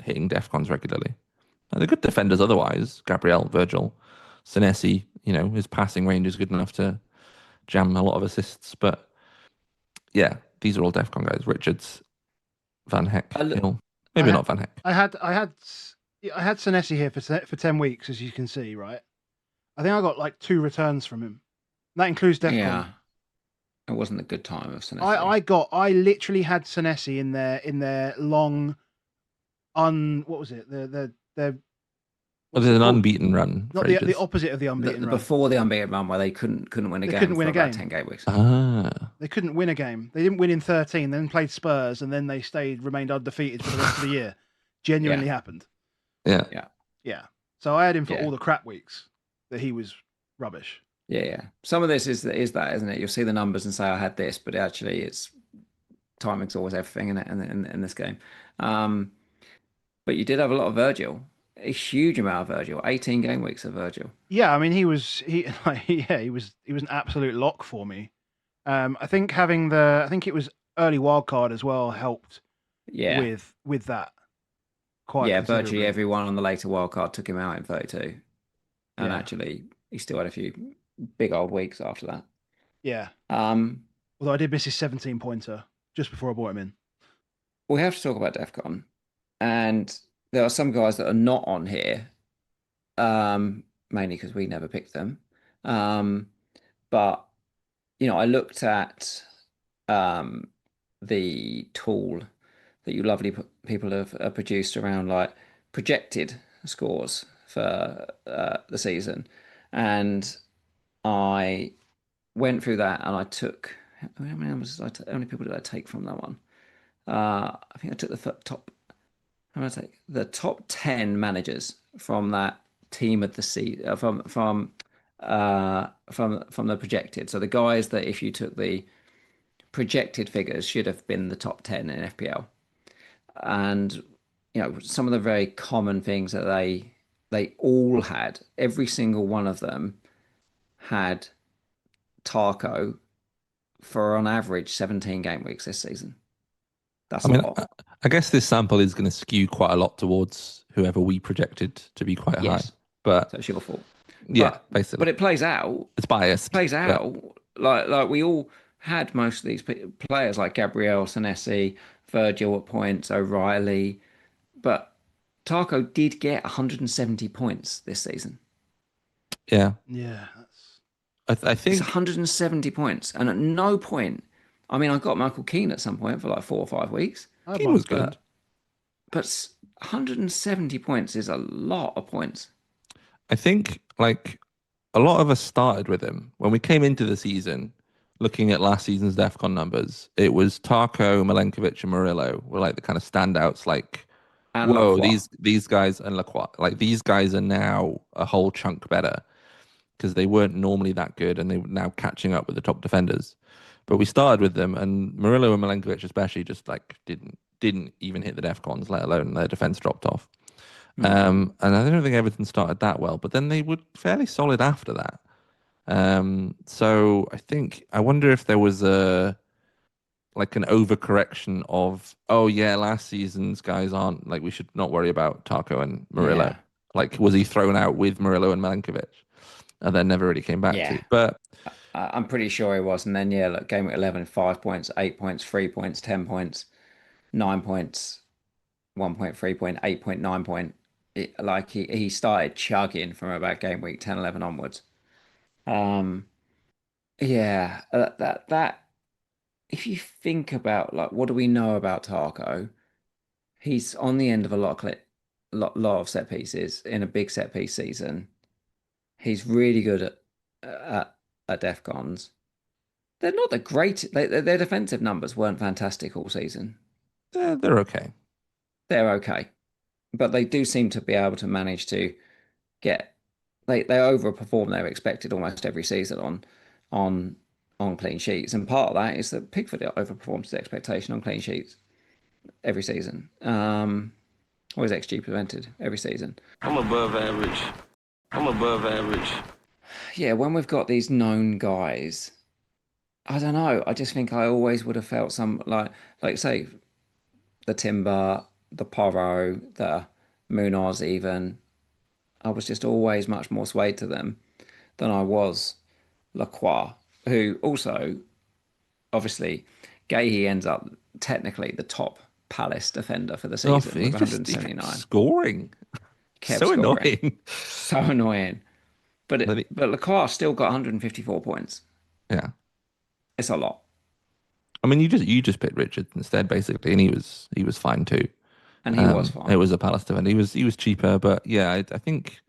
hitting DEFCONs regularly. And they're good defenders otherwise. Gabriel, Virgil, Senesi, his passing range is good enough to jam a lot of assists. But yeah, these are all DEFCON guys. Richards, Van Heck, I look, Hill. I Maybe had, not Van Heck. I had Senesi here for 10 weeks, as you can see, right? I think I got like 2 returns from him. That includes DEFCON. yeah, it wasn't a good time of Senesi. I literally had Senesi in their long what was it? What's There's it an called? unbeaten run Not for the ages. opposite of the unbeaten run. Before the unbeaten run, where they couldn't win a They game couldn't win for a about game. 10 game weeks. They couldn't win a game. They didn't win in 13, then played Spurs, and then they remained undefeated for the rest of the year. Genuinely happened. Yeah. Yeah. So I had him for Yeah. all the crap weeks that he was rubbish. Yeah. Some of this is that, isn't it? You'll see the numbers and say I had this, but actually it's timing's always everything in this game. But you did have a lot of Virgil, a huge amount of Virgil, 18 game weeks of Virgil. Yeah, I mean he was an absolute lock for me. I think I think it was early wildcard as well helped Yeah. with that quite Yeah, considerably. virtually everyone on the later wildcard took him out in 32. And Yeah. actually he still had a few big old weeks after that. Yeah. Um Although I did miss his 17-pointer just before I brought him in. we have to talk about DEFCON. And there are some guys that are not on here, mainly because we never picked them. But I looked at the tool that you lovely people have produced around like projected scores for the season, and I went through that and I took how many numbers how many people did I take from that one? I think I took the top. How many I take the top 10 managers from that team of the season from the projected. So the guys that if you took the projected figures should have been the top 10 in FPL. And some of the very common things that they all had, every single one of them had Tarko for on average 17 game weeks this season. That's a lot. I guess this sample is going to skew quite a lot towards whoever we projected to be quite high. But so it's your fault. Yeah, basically. But it plays out. It's biased. It plays out. Like we all had most of these players like Gabriel, Senesi, Virgil at points, O'Reilly. But Tarko did get 170 points this season. Yeah. Yeah. I think it's 170 points. And at no point, I mean, I got Michael Keane at some point for like 4 or 5 weeks. Keane was good. But 170 points is a lot of points. I think like a lot of us started with him when we came into the season. Looking at last season's DEFCON numbers, it was Tarko, Milenkovic, and Murillo were like the kind of standouts. Like, and whoa, Lacroix. these guys and Lacroix, like these guys are now a whole chunk better because they weren't normally that good and they were now catching up with the top defenders. But we started with them, and Murillo and Milenkovic especially just like didn't even hit the DEFCONs, let alone their defense dropped off. And I don't think Everton started that well, but then they were fairly solid after that. So I wonder if there was an overcorrection of, oh yeah, last season's guys aren't like, we should not worry about Tarko and Murillo. Yeah. Like, was he thrown out with Murillo and Milenkovic and then never really came back to? But I'm pretty sure he was. And then look, game week 11, 5 points, 8 points, 3 points, 10 points, 9 points, 1.3 point, 8.9 point. He started chugging from about game week 10, 11 onwards. That if you think about like what do we know about Tarko, he's on the end of a lot of set pieces in a big set piece season. He's really good at DEFCONs. They're not the great. Their defensive numbers weren't fantastic all season. they're okay. They're okay, but they do seem to be able to manage to get. They overperform their expected almost every season on clean sheets, and part of that is that Pickford overperforms the expectation on clean sheets every season. Or What is XG prevented every season? I'm above average. Yeah, when we've got these known guys, I don't know. I just think I always would have felt some like say the Timber, the Porro, the Munoz even. I was just always much more swayed to them than I was Lacroix, who also obviously Gahey ends up technically the top Palace defender for the season with He just 179. kept scoring. Kept So scoring. annoying. So annoying. But Lacroix still got 154 points. Yeah. It's a lot. I mean, you just picked Richards instead, basically, and he was fine too. And he was fine. It was a Palace defender. He was cheaper, but yeah, I think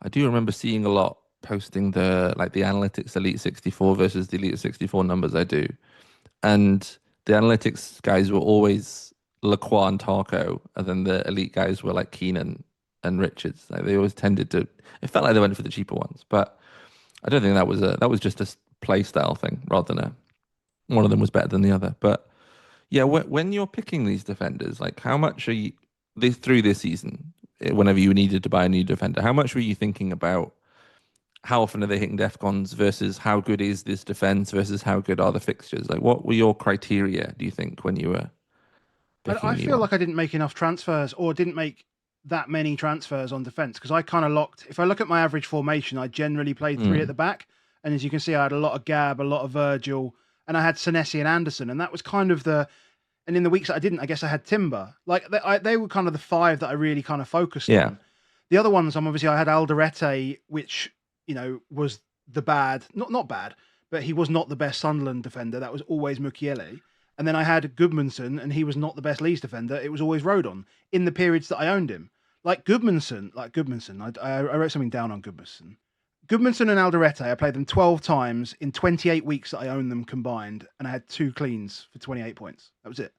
I do remember seeing a lot posting the analytics Elite 64 versus the Elite 64 numbers I do. And the analytics guys were always Lacroix and Tarko, and then the elite guys were like Keenan and Richards. Like they always tended to. It felt like they went for the cheaper ones, but I don't think that was just a play style thing rather than one of them was better than the other. But yeah, when you're picking these defenders, like how much are you through this season? Whenever you needed to buy a new defender, how much were you thinking about? How often are they hitting DEFCONs versus how good is this defense versus how good are the fixtures? Like, what were your criteria, do you think, when you were picking I feel like I didn't make enough transfers or didn't make that many transfers on defense because I kind of locked. If I look at my average formation, I generally played three at the back. And as you can see, I had a lot of Gab, a lot of Virgil, and I had Senesi and Anderson. And that was kind of and in the weeks that I didn't, I guess I had Timber. Like they were kind of the five that I really kind of focused on. The other ones, I had Alderete, which, was the bad, not bad, but he was not the best Sunderland defender. That was always Mukiele. And then I had Goodmanson, and he was not the best Leeds defender. It was always Rodon in the periods that I owned him. Like Goodmanson, I wrote something down on Goodmanson. Goodmanson and Alderete, I played them 12 times in 28 weeks that I owned them combined, and I had 2 cleans for 28 points. That was it.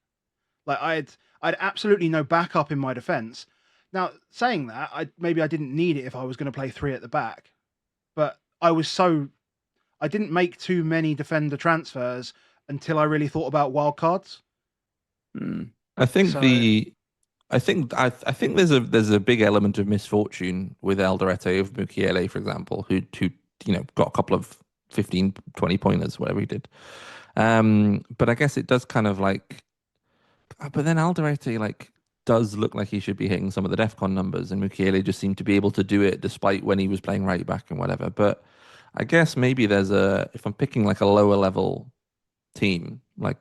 Like I had absolutely no backup in my defense. Now, saying that, maybe I didn't need it if I was going to play 3 at the back. But I didn't make too many defender transfers until I really thought about wildcards. I think there's a big element of misfortune with Alderete of Mukiele, for example, who got a couple of 15, 20 pointers, whatever he did. But I guess it does kind of but then Alderete does look like he should be hitting some of the DEFCON numbers, and Mukiele just seemed to be able to do it despite when he was playing right back and whatever. But I guess maybe if I'm picking a lower level team, I'm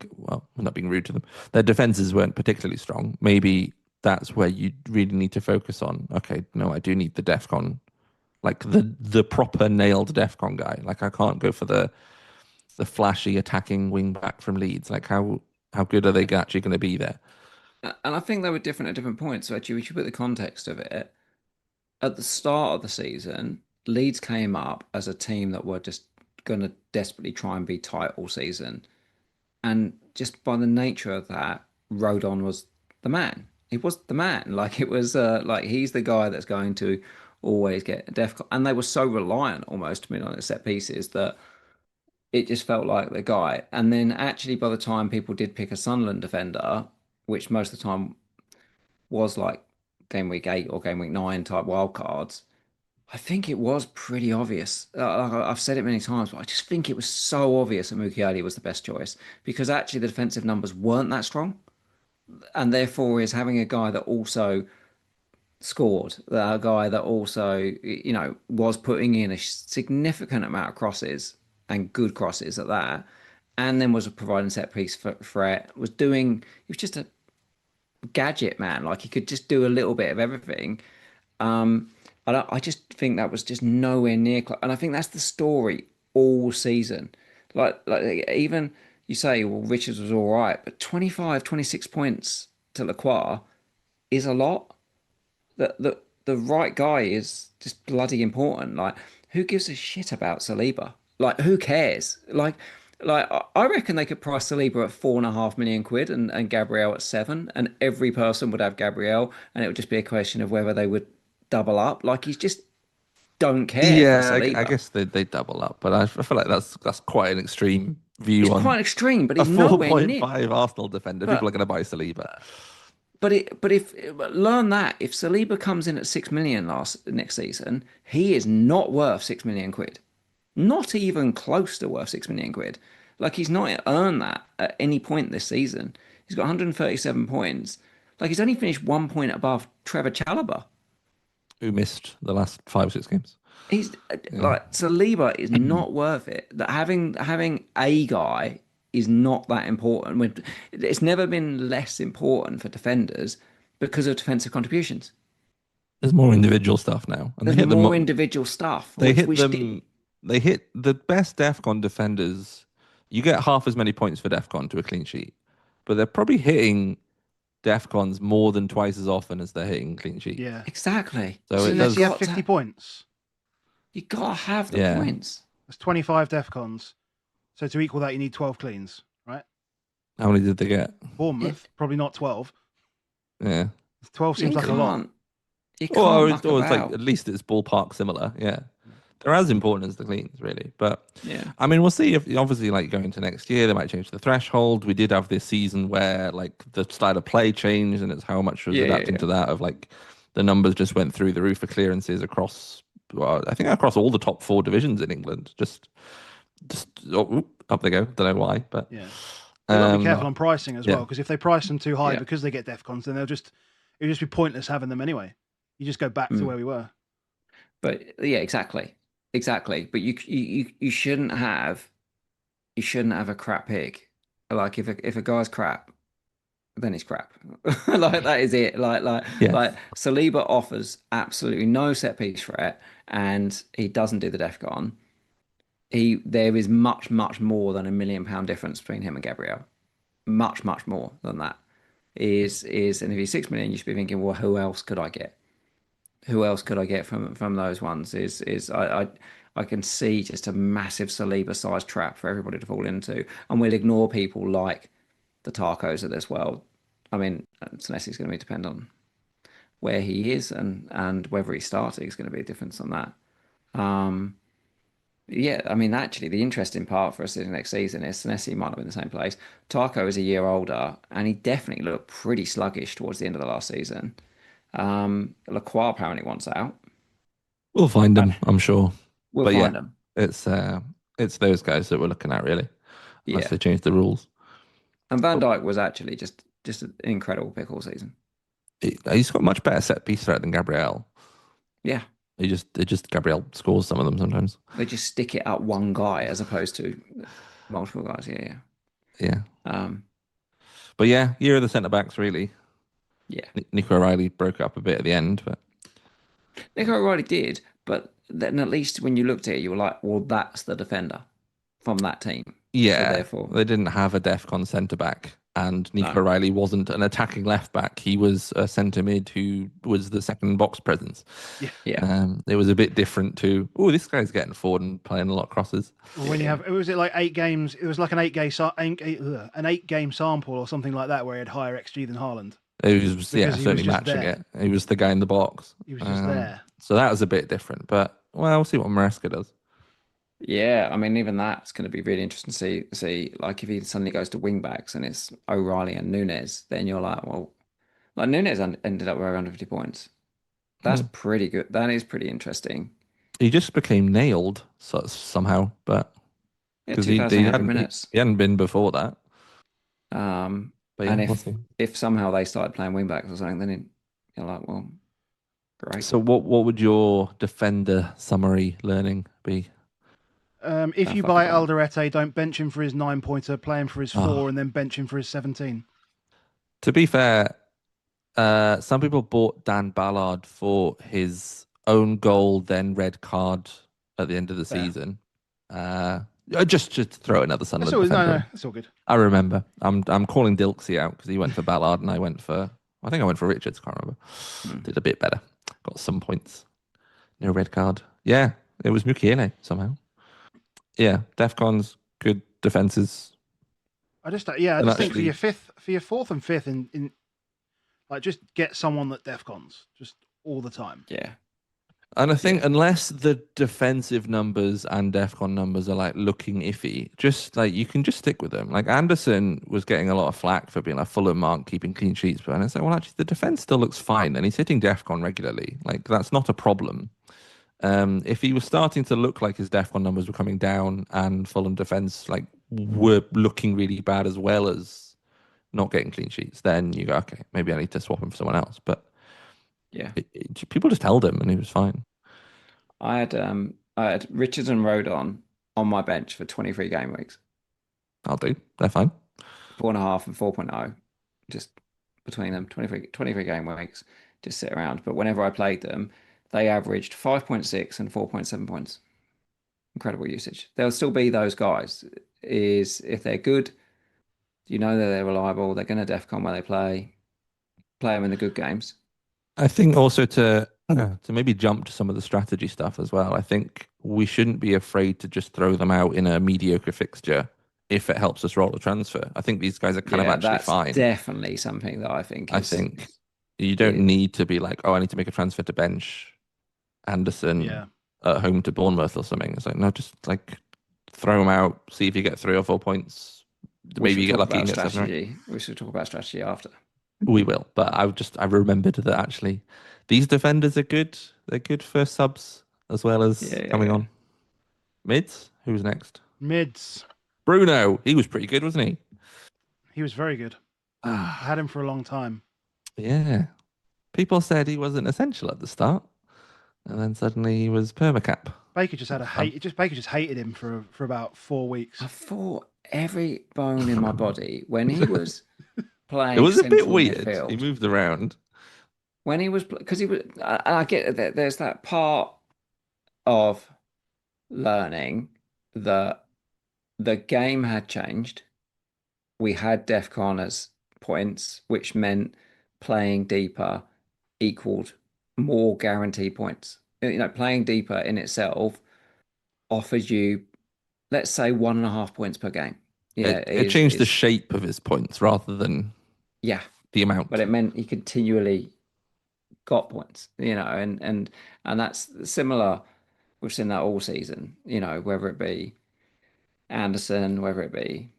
not being rude to them, their defenses weren't particularly strong. Maybe that's where you really need to focus on. Okay, no, I do need the DEFCON, the proper nailed DEFCON guy. I can't go for the flashy attacking wing back from Leeds. How good are they actually going to be there? And I think they were different at different points. So actually, we should put the context of it. At the start of the season, Leeds came up as a team that were just going to desperately try and be tight all season. And just by the nature of that, Rodon was the man. He was the man. It was he's the guy that's going to always get a DEFCON. And they were so reliant almost on his set pieces that it just felt like the guy. And then actually by the time people did pick a Sunderland defender, which most of the time was game week 8 or game week 9 type wildcards, I think it was pretty obvious. I've said it many times, but I just think it was so obvious that Mukiele was the best choice because actually the defensive numbers weren't that strong. And therefore is having a guy that also scored, a guy that also, was putting in a significant amount of crosses and good crosses at that, and then was providing set piece threat, he was just a gadget, man. He could just do a little bit of everything. I just think that was just nowhere near and I think that's the story all season. Even you say, well, Richards was all right, but 25, 26 points to Lacroix is a lot. The right guy is just bloody important. Who gives a shit about Saliba? Who cares? I reckon they could price Saliba at £4.5 million and Gabriel at 7, and every person would have Gabriel, and it would just be a question of whether they would double up. He's just don't care. Yeah, I guess they double up, but I feel like that's quite an extreme view. It's quite extreme, but he's nowhere near 4.5 Arsenal defender. People are going to buy Saliba. learn that if Saliba comes in at 6 million next season, he is not worth 6 million quid. Not even close to worth 6 million quid. Like he's not earned that at any point this season. He's got 137 points. Like he's only finished 1 point above Trevor Chalobah. Who missed the last 5 or 6 games? He's like Saliba is not worth it. That having a guy is not that important. It's never been less important for defenders because of defensive contributions. There's more individual stuff now, and There's they hit more them. individual stuff. They hit them. They hit the best DEFCON defenders. You get half as many points for DEFCON to a clean sheet, but they're probably hitting DEFCONs more than twice as often as they're hitting clean sheet. Yeah, Exactly. So it unless does. you have 50 points. You gotta have the Yeah. points. That's 25 DEFCONs. So to equal that, you need 12 cleans, right? How many did they get? Bournemouth, probably not 12. Yeah. 12 seems like a lot. You can't Or muck it's like about. at least it's ballpark similar. Yeah. They're as important as the cleans, really. But Yeah. I mean, we'll see if obviously like going into next year, they might change the threshold. We did have this season where like the style of play changed, and it's how much was adapting to that. Of like the numbers just went through the roof for clearances across. Well, I think across all the top 4 divisions in England. Just up they go. Don't know why, but Yeah. They've got to be um, careful on pricing as well, because if they price them too high Yeah. because they get DEFCONs, then it'll just be pointless having them anyway. You just go back to where we were. But yeah, exactly. But you shouldn't have a crap pick. Like if a guy's crap, then he's crap. Like that is it. Like Saliba offers absolutely no set piece threat, and he doesn't do the DEFCON. There is much more than £1 million difference between him and Gabriel. Much more than that is and if he's 6 million, you should be thinking, well, who else could I get? Who else could I get from those ones? I can see just a massive Saliba sized trap for everybody to fall into, and we'll ignore people like the Tarkos of this world. I mean, Senesi's going to depend on where he is and whether he's starting is going to be a difference on that. Yeah, I mean, actually, the interesting part for us in the next season is Senesi might not be in the same place. Tarko is a year older, and he definitely looked pretty sluggish towards the end of the last season. Lacroix apparently wants out. we'll find them, I'm sure. We'll But find him. It's those guys that we're looking at really, unless Yeah. they change the rules. And Van Dijk was actually just an incredible pick all season. He's got much better set piece threat than Gabriel. Yeah. Gabriel scores some of them sometimes. They just stick it at one guy as opposed to multiple guys. Yeah. Um, But yeah, year of the centre backs really. yeah. Nico O'Reilly broke up a bit at the end, but Nico O'Reilly did, but then at least when you looked at it, you were like, well, that's the defender from that team. yeah, So therefore, they didn't have a DEFCON centre back, and Nico No. O'Reilly wasn't an attacking left back. He was a centre mid who was the second box presence. yeah. It was a bit different to, oh, this guy's getting forward and playing a lot of crosses. Well, when you have, was it like 8 games? It was like an 8-game sample or something like that, where he had higher XG than Haaland. It was Because he was certainly just matching there. it. He was the guy in the box. He was just there. So that was a bit different, but well, we'll see what Maresca does. Yeah, I mean, even that's going to be really interesting to see. Like, if he suddenly goes to wing backs and it's O'Reilly and Nunes, then you're like, well, like Nunes ended up with around 50 points. That's pretty good. That is pretty interesting. He just became nailed somehow, but Yeah, because 2,800 minutes. he hadn't been before that. But yeah, And we'll see. if somehow they started playing wing backs or something, then you're like, well, great. So what would your defender summary learning be? If you buy Alderete, don't bench him for his 9-pointer, play him for his 4, and then bench him for his 17. To be fair, some people bought Dan Ballard for his own goal, then red card at the end of the season. Just to throw another Sunderland defender. No, it's all good. I remember. I'm calling Dilksy out because he went for Ballard and I went for Richards. Can't remember. Did a bit better. Got some points. No red card. Yeah, it was Mukiele somehow. Yeah, DEFCON's good defenses. I just think for your 4th and 5th in like just get someone that DEFCONs just all the time. Yeah. And I think Yeah. unless the defensive numbers and DEFCON numbers are like looking iffy, just like you can just stick with them. Like Anderson was getting a lot of flack for being like Fulham aren't keeping clean sheets, but it's like, well, actually the defense still looks fine, and he's hitting DEFCON regularly. Like that's not a problem. If he was starting to look like his DEFCON numbers were coming down and Fulham defense like were looking really bad as well as not getting clean sheets, then you go, okay, maybe I need to swap him for someone else. But Yeah. people just held him and he was fine. I had Richards and Rodon on my bench for 23 game weeks, I'll do. They're fine. 4.5 and 4.0, just between them, 23 game weeks, just sit around. But whenever I played them, they averaged 5.6 and 4.7 points. Incredible usage. There'll still be those guys. Is if they're good, you know that they're reliable. They're going to DEFCON where they play them in the good games. I think also to maybe jump to some of the strategy stuff as well. I think we shouldn't be afraid to just throw them out in a mediocre fixture if it helps us roll a transfer. I think these guys are kind of Yeah, actually that's fine. definitely something that I think I is think you don't yeah, need to be like, oh, I need to make a transfer to bench Anderson Yeah. at home to Bournemouth or something. It's like, no, just like throw them out, see if you get 3 or 4 points. we Maybe should you get talk lucky and about get 7 or 8. strategy. We should talk about strategy after. We will. But I remembered that actually these defenders are good. They're good for subs as well as Yeah, yeah, coming yeah. on. Mids? Who's next? Mids. Bruno. He was pretty good, wasn't he? He was very good. I had him for a long time. Yeah. People said he wasn't essential at the start, and then suddenly he was permacap. Baker just had a Fun. hate. Baker just hated him for about 4 weeks. I fought every bone in my body when he was It playing was a bit central weird. He midfield. moved around. When he was because he was, I get that there's that part of learning that the game had changed. We had DEFCON as points, which meant playing deeper equaled more guaranteed points. You know, playing deeper in itself offers you, let's say, 1.5 points per game. Yeah, It changed the is shape of his points rather than yeah, the but amount. it meant he continually got points. You know, and that's similar. We've seen that all season. You know, whether it be Anderson, whether it be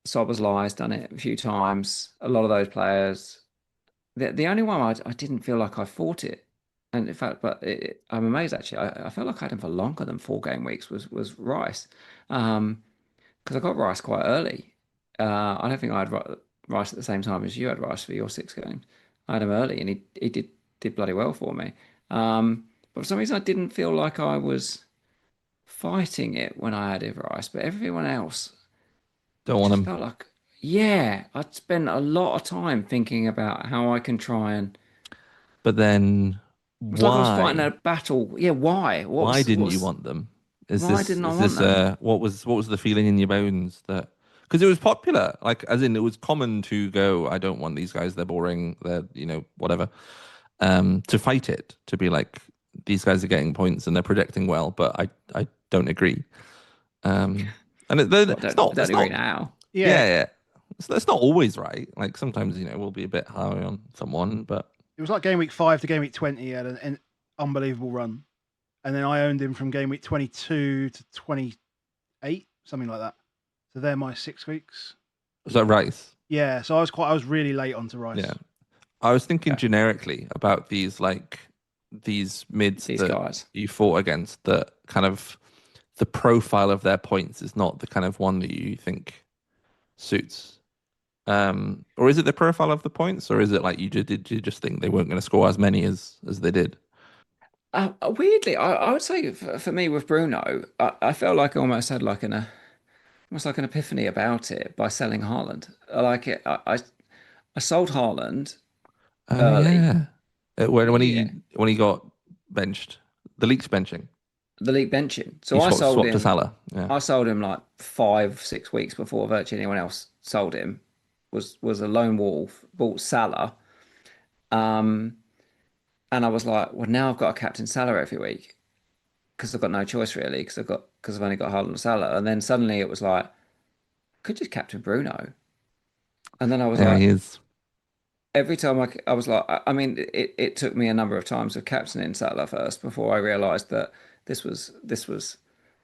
Soberslai's done it a few times. A lot of those players. The only one I didn't feel like I fought it, and in fact, I'm amazed actually. I felt like I had him for longer than 4 game weeks. Was Rice, because I got Rice quite early. I don't think I had Rice at the same time as you had Rice for your 6 games. I had him early, and he did bloody well for me. But for some reason, I didn't feel like I was fighting it when I had Rice, but everyone else Don't want just him. felt like, yeah, I'd spent a lot of time thinking about how I can try and. But then It was like I was fighting a why? battle. Yeah, why? Why didn't you want them? Why didn't I Is want this them? what was the feeling in your bones that because it was popular, like as in it was common to go, I don't want these guys, they're boring, they're whatever. To fight it, to be like these guys are getting points and they're projecting well, but I don't agree. And Well, don't it's agree not now. Yeah, yeah. It's not always right. Like sometimes we'll be a bit high on someone, but it was like game week 5 to game week 20. He had an unbelievable run, and then I owned him from game week 22 to 28, something like that. So they're my 6 weeks. was that Rice? Yeah, so I was really late onto Rice. Yeah. I was thinking Yeah, generically about these mids these that guys. you fought against that kind of the profile of their points is not the kind of one that you think suits. Or is it the profile of the points, or is it like did you just think they weren't going to score as many as they did? Weirdly, I would say for me with Bruno, I felt like I almost had like almost like an epiphany about it by selling Haaland. I like it. I sold Haaland Oh early. yeah. Yeah, When he got benched, the leaks benching, the league benching. he So swapped to Salah. Yeah. I sold him like 5, 6 weeks before virtually anyone else sold him. Was a lone wolf. Bought Salah. Um, and I was like, well, now I've got a captain Salah every week because I've got no choice really because I've only got Haaland and Salah. And then suddenly it was like, I could just captain Bruno. And then I was Yeah, like, he is. every time I was like, I mean, it took me a number of times of captaining Salah first before I realised that this was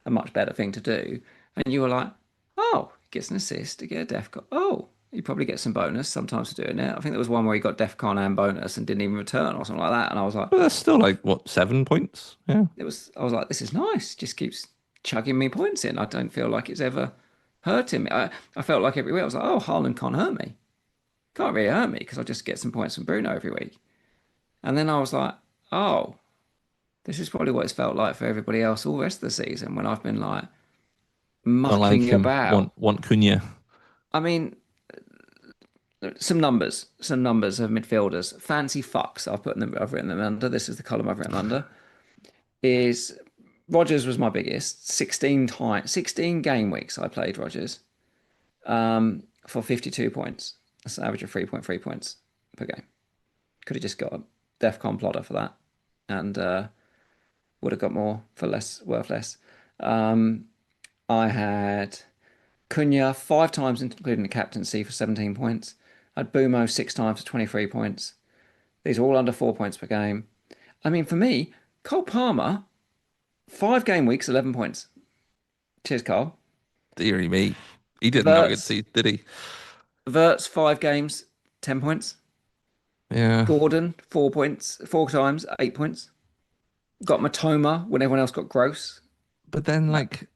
a much better thing to do. And you were like, oh, he gets an assist to get a DEFCON. Oh, you probably get some bonus sometimes for doing it. I think there was one where he got DEFCON and bonus and didn't even return or something like that. And I was like, But that's still like what, 7 points? Yeah. I was like, this is nice. Just keeps chugging me points in. I don't feel like it's ever hurting me. I felt like every week I was like, oh, Haaland can't hurt me. Can't really hurt me because I just get some points from Bruno every week. And then I was like, oh, this is probably what it's felt like for everybody else all the rest of the season when I've been like Don't like mucking him. about. Want Cunha. I mean, some numbers of midfielders. Fancy fucks. I've written them under. This is the column I've written under. Is Rogers was my biggest. 16 game weeks I played Rogers for 52 points. That's an average of 3.3 points per game. Could have just got a DEFCON plotter for that and would have got more for less, worth less. I had Cunha 5 times, including the captaincy, for 17 points. I had Bumo 6 times for 23 points. These are all under 4 points per game. I mean, for me, Cole Palmer, 5 game weeks, 11 points. Cheers, Cole. Deary me. He didn't have a good season, did he? Verts, 5 games, 10 points. Yeah. Gordon, 4 points, 4 times, 8 points. Got Matoma when everyone else got Gross. But then, like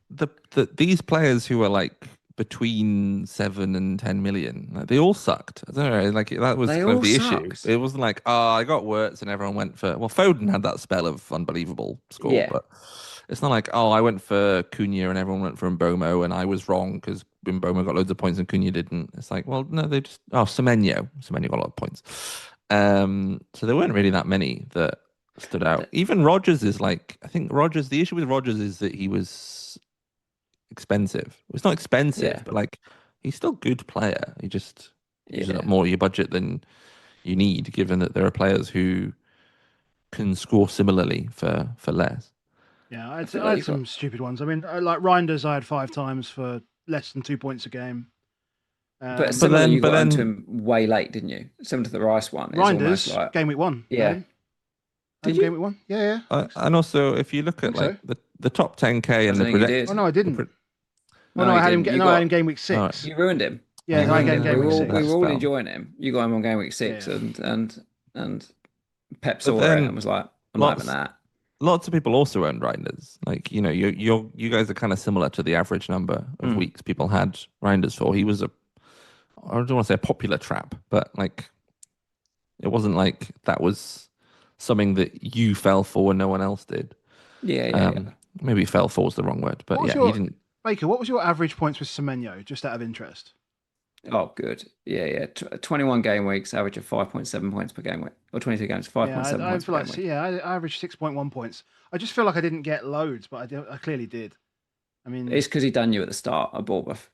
these players who are like between 7 and 10 million, like, they all sucked. I don't know. Like that was They kind of all the sucked. issue. It wasn't like, oh, I got Wirtz and everyone went for. Well, Foden had that spell of unbelievable score, Yeah. but it's not like, oh, I went for Cunha and everyone went for Mbomo and I was wrong because Mbomo got loads of points and Cunha didn't. It's like, well, no, they just Semenyo got a lot of points. So there weren't really that many that stood out. Even Rogers is like, I think Rogers. The issue with Rogers is that he was expensive. It's not expensive, but like he's still a good player. He just uses up more of your budget than you need, given that there are players who can score similarly for less. Yeah, I had some stupid ones. I mean, like Reinders, I had 5 times for less than 2 points a game. But similarly, you got onto him way late, didn't you? Similar to the Rice one. Reinders, like, game week 1. Yeah. Did you? Game week 1? Yeah. And also, if you look at like the top 10K and the prediction. Oh no, I didn't. I had him. I had him game week 6. Right. You ruined him. Yeah, I had him game week 6. We were all enjoying him. You got him on game week 6, and Pep saw it and was like, "I'm not having that." Lots of people also own Reinders. Like, you know, you guys are kind of similar to the average number of weeks people had Reinders for. He was I don't want to say a popular trap, but like, it wasn't like that was something that you fell for and no one else did. Yeah. Maybe fell for was the wrong word, but he didn't. Baker, what was your average points with Semenyo, just out of interest? Oh, good. Yeah. 21 game weeks, average of 5.7 points per game week, or 22 games, 5.7 points per game week. Yeah, I averaged 6.1 points. I just feel like I didn't get loads, but I clearly did. I mean, it's because he done you at the start at Bournemouth.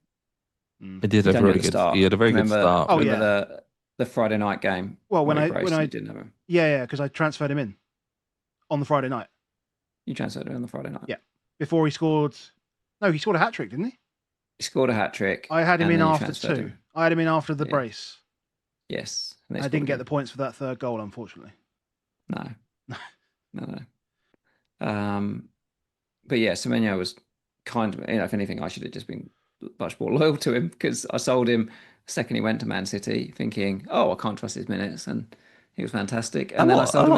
He did have a really good start. He had a very good start. Oh, yeah. The Friday night game. Well, when I didn't have him. Yeah, because I transferred him in on the Friday night. You transferred him on the Friday night. Yeah, before he scored. No, he scored a hat trick, didn't he? He scored a hat trick. I had him in after 2. I had him in after the brace. Yes, I didn't get the points for that 3rd goal, unfortunately. No. But yeah, Semenyo was kind of, if anything, I should have just been much more loyal to him because I sold him the second he went to Man City, thinking, "Oh, I can't trust his minutes," and he was fantastic. And then I sold him.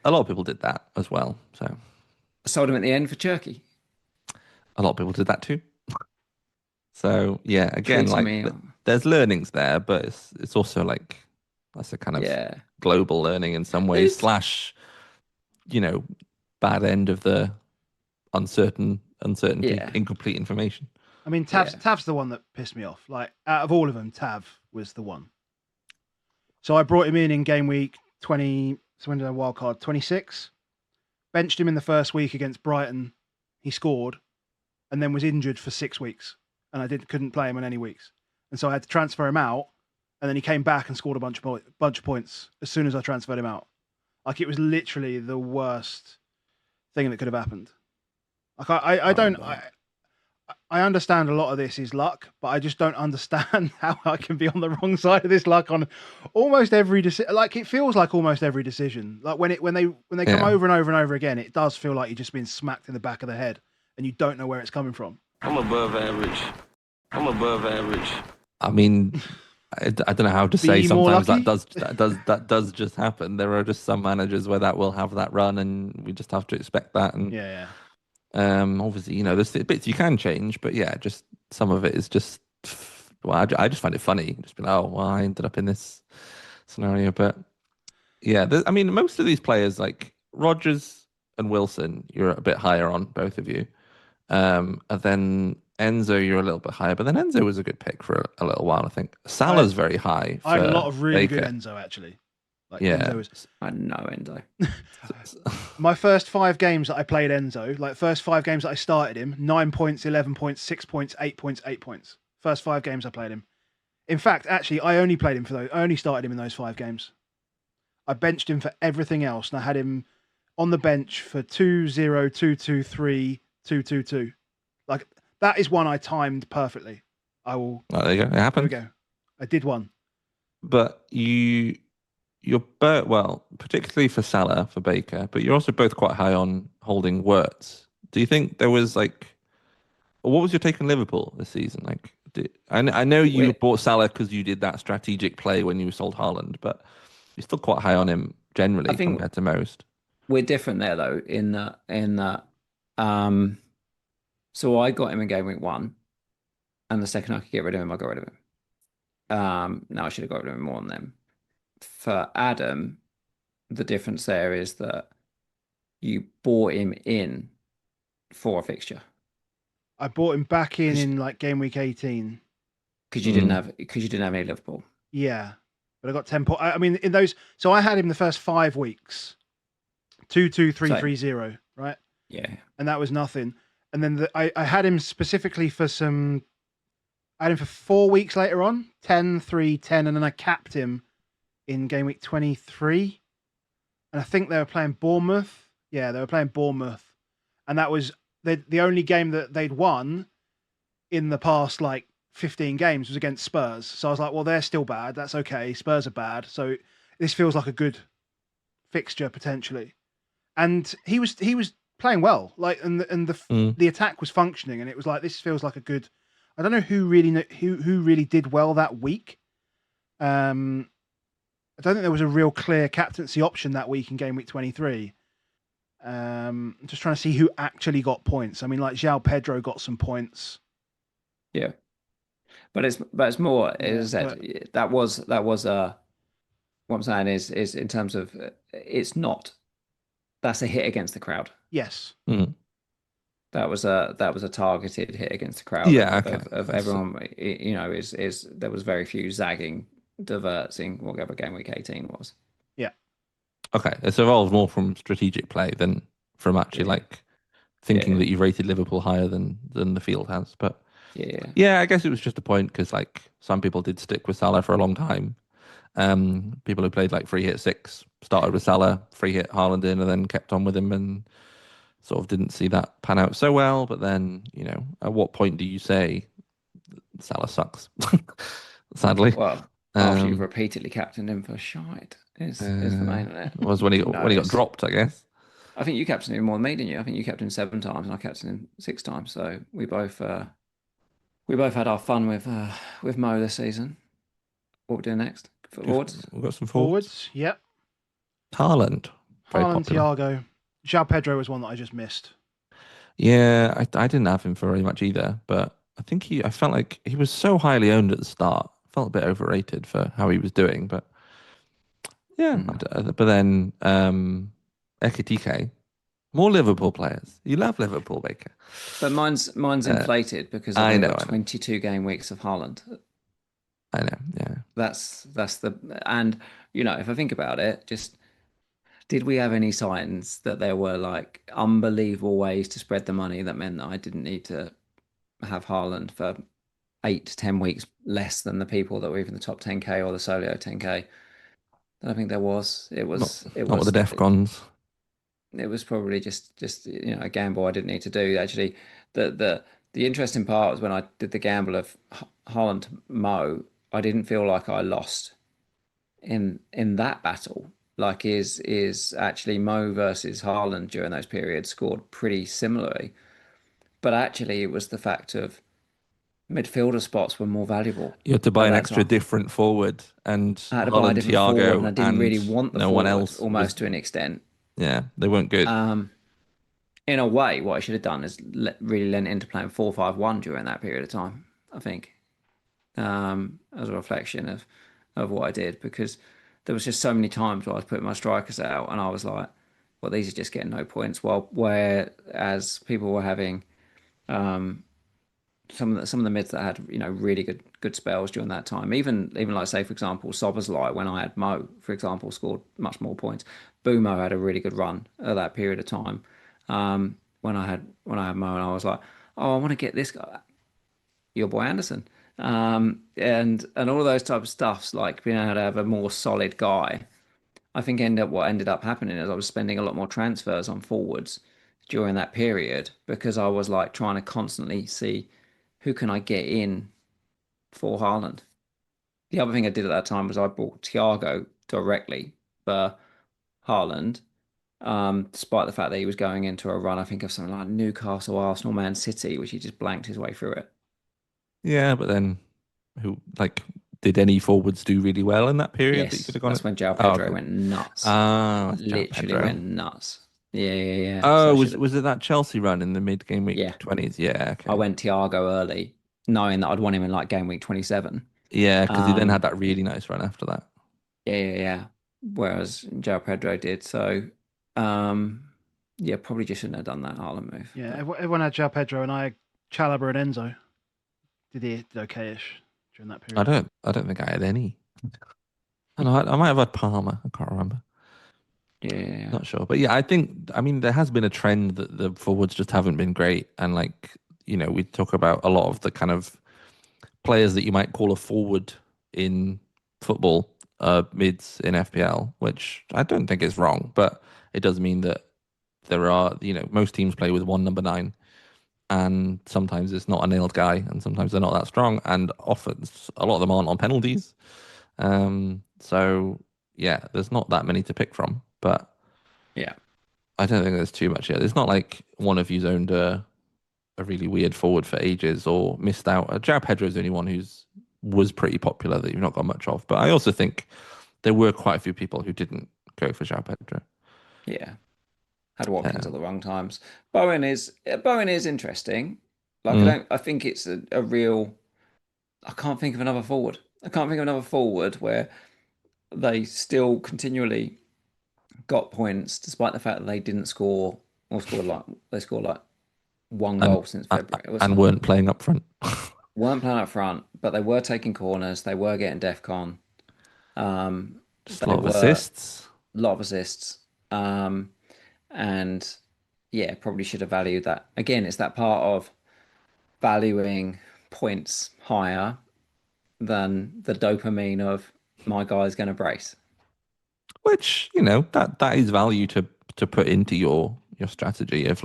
A lot of people did that as well. So I sold him at the end for Turkey. A lot of people did that too. So yeah, again, there's learnings there, but it's also like that's a kind of global learning in some ways. Slash, you know, bad end of the uncertainty, incomplete information. I mean, Tav's the one that pissed me off. Like, out of all of them, Tav was the one. So I brought him in game week 20. So when did I wildcard? 26. Benched him in the first week against Brighton. He scored, and then was injured for 6 weeks, and I couldn't play him in any weeks, and so I had to transfer him out. And then he came back and scored a bunch of points as soon as I transferred him out. Like, it was literally the worst thing that could have happened. Like, I understand a lot of this is luck, but I just don't understand how I can be on the wrong side of this luck on almost every decision. Like it feels like almost every decision. Like when they come Yeah. over and over and over again, it does feel like you're just being smacked in the back of the head and you don't know where it's coming from. I'm above average. I'm above average. I mean, I don't know how to say. Be more Sometimes lucky? that does just happen. There are just some managers where that will have that run, and we just have to expect that. And Yeah. obviously, you know, there's bits you can change, but yeah, just some of it is just. Well, I just find it funny. Just be like, oh, well, I ended up in this scenario, but yeah, I mean, most of these players like Rodgers and Wilson, you're a bit higher on, both of you. And then Enzo, you're a little bit higher, but then Enzo was a good pick for a little while, I think. Salah's very high I had a for lot of really good Baker. Enzo actually. Like Yeah. Enzo was I know Endo. my first 5 games that I played Enzo, like first 5 games that I started him, 9 points, 11 points, 6 points, 8 points, 8 points. First 5 games I played him. In fact, actually, I only played him for those. I only started him in those 5 games. I benched him for everything else, and I had him on the bench for 2-0, 2-2-3, 2-2-2. Like that is one I timed perfectly. I will. Oh, there you go. It There we happened. go. I did one. But you're both, well, particularly for Salah, for Baker, but you're also both quite high on holding Wirtz. Do you think there was like, what was your take on Liverpool this season? Like, I know you We're- bought Salah because you did that strategic play when you sold Haaland, but you're still quite high on him generally I think- compared to most. We're different there though, in that so I got him in game week 1, and the second I could get rid of him, I got rid of him. No, I should have got rid of him more than them. For Adam, the difference there is that you bought him in for a fixture I bought him back in 'Cause- like game week 18. because you didn't have any Liverpool. Yeah, but I got 10 points. I mean, in those, so I had him the first 5 weeks, 2-2-3-3-0, right? Yeah. And that was nothing. And then I had him specifically for some. I had him for 4 weeks later on, 10-3-10, and then I capped him in game week 23. And I think they were playing Bournemouth. Yeah, they were playing Bournemouth, and that was the only game that they'd won in the past like 15 games was against Spurs. So I was like, well, they're still bad. That's okay. Spurs are bad. So this feels like a good fixture potentially. And he was playing well, like, and the attack was functioning, and it was like this feels like a good. I don't know who really did well that week. I don't think there was a real clear captaincy option that week in game week 23. I'm just trying to see who actually got points. I mean, like João Pedro got some points. Yeah. But it's more, Yeah, as I said, that was what I'm saying is in terms of it's not, that's a hit against the crowd. Yes. That was a targeted hit against the crowd. Yeah, of, okay. of everyone. You know, is there was very few zagging, diverting, whatever game week 18 was. Yeah. Okay, it's evolved more from strategic play than from actually like thinking that you rated Liverpool higher than the field has. But yeah, I guess it was just a point because like some people did stick with Salah for a long time. People who played like free hit 6 started with Salah, free hit Haaland in, and then kept on with him and sort of didn't see that pan out so well. But then, you know, at what point do you say Salah sucks? Sadly, Well, after you've repeatedly captained him for shite is the main of it. Was when he got dropped, I guess. I think you captained him more than me, didn't you? I think you captained him 7 times and I captained him 6 times. So we both had our fun with Mo this season. What we're doing next? Forwards? We've got some forwards. Yep. Haaland. Very Haaland, popular. Thiago. João Pedro was one that I just missed. Yeah, I didn't have him for very much either, but I felt like he was so highly owned at the start. Felt a bit overrated for how he was doing, but yeah. But then Ekitike, more Liverpool players. You love Liverpool, Baker. But mine's inflated because I've got 22 game weeks of Haaland. I know, yeah. That's and you know, if I think about it, just did we have any signs that there were like unbelievable ways to spread the money that meant that I didn't need to have Haaland for 8 to 10 weeks less than the people that were even the top 10k or the solo 10k? I don't think there was. It was not with the DEFCONs. It was probably just you know a gamble I didn't need to do. Actually, the The interesting part was when I did the gamble of Haaland to Mo, I didn't feel like I lost in that battle. Like is actually Mo versus Haaland during those periods scored pretty similarly, but actually it was the fact of midfielder spots were more valuable You had to buy at an that extra time. different forward, and I had to buy a Holland, different forward, and I Thiago, didn't and really want the no one forward, else was. almost to an extent. Yeah, they weren't good. In a way, what I should have done is really lent into playing 4-5-1 during that period of time, I think, as a reflection of what I did, because there was just so many times where I was putting my strikers out and I was like, well, these are just getting no points. Well, whereas people were having some of the mids that had really good spells during that time. Even like say for example, Soberslai when I had Mo, for example, scored much more points. Bumo had a really good run at that period of time. When I had Mo, and I was like, oh, I want to get this guy, your boy Anderson, and all those type of stuffs, like being able to have a more solid guy. I think what ended up happening is I was spending a lot more transfers on forwards during that period because I was like trying to constantly see who can I get in for Haaland. The other thing I did at that time was I bought Thiago directly for Haaland, despite the fact that he was going into a run, I think, of something like Newcastle, Arsenal, Man City, which he just blanked his way through it. Yeah, but then did any forwards do really well in that period that you could Yes, have gone that's at? when João Oh, Pedro okay. went nuts. Ah, that's João Literally Pedro. went nuts. Yeah, yeah, yeah. So Oh, I was should, was it that Chelsea run in the mid-game week yeah, 20s? Yeah, I okay. went Thiago early, knowing that I'd want him in like game week 27. Yeah, because he then had Um, that really nice run after that. yeah, yeah, yeah. Whereas João Pedro did. So, um, yeah, probably just shouldn't have done that Haaland move. Yeah, But everyone had João Pedro and I had Chalobah and Enzo. Did okay-ish during that I period. don't think I had any. I know I might have had Palmer. I can't remember. yeah, yeah, yeah. Not sure, but yeah, I mean, there has been a trend that the forwards just haven't been great, and we talk about a lot of the kind of players that you might call a forward in football, mids in FPL, which I don't think is wrong, but it does mean that there are, most teams play with one number 9, and sometimes it's not a nailed guy, and sometimes they're not that strong, and often a lot of them aren't on penalties. So yeah, there's not that many to pick from, but Yeah. I don't think there's too much yet. It's not like one of you's owned a really weird forward for ages or missed out. João Pedro is the only one was pretty popular that you've not got much of. But I also think there were quite a few people who didn't go for João Pedro. Yeah. Had Watkins at the wrong times. Bowen is interesting. Like I think it's a real. I can't think of another forward. I can't think of another forward where they still continually got points despite the fact that they didn't score or scored like they scored like one and goal since February. It was and like, weren't playing up front. weren't playing up front, but they were taking corners. They were getting DEFCON. Just a They lot of were assists. a lot of assists. And yeah, probably should have valued that. Again, it's that part of valuing points higher than the dopamine of my guy's going to brace. Which, that is value to put into your strategy of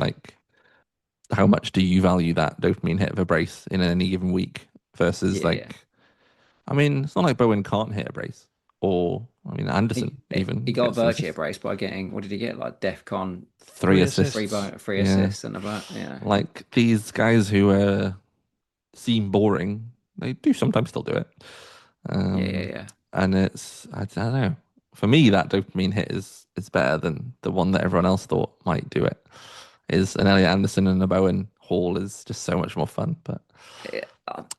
how much do you value that dopamine hit of a brace in any given week versus Yeah. I mean, it's not like Bowen can't hit a brace, or I mean Anderson even He got gets virtually a assists. brace by getting, what did he get? Like DEFCON 3 assists. assists. three Yeah. assists and about, yeah. Like these guys who seem boring, they do sometimes still do it. Yeah. And I don't know. For me, that dopamine hit is better than the one that everyone else thought might do it. Is an Elliot Anderson and a Bowen Hall is just so much more fun. But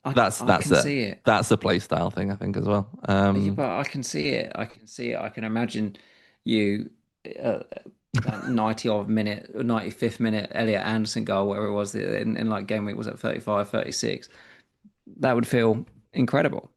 I can see it. That's a play style thing, I think, as well. Yeah, but I can see it. I can see it. I can imagine you that 90 odd minute, 95th minute Elliot Anderson goal, whatever it was in like game week, was at 35, 36. That would feel incredible.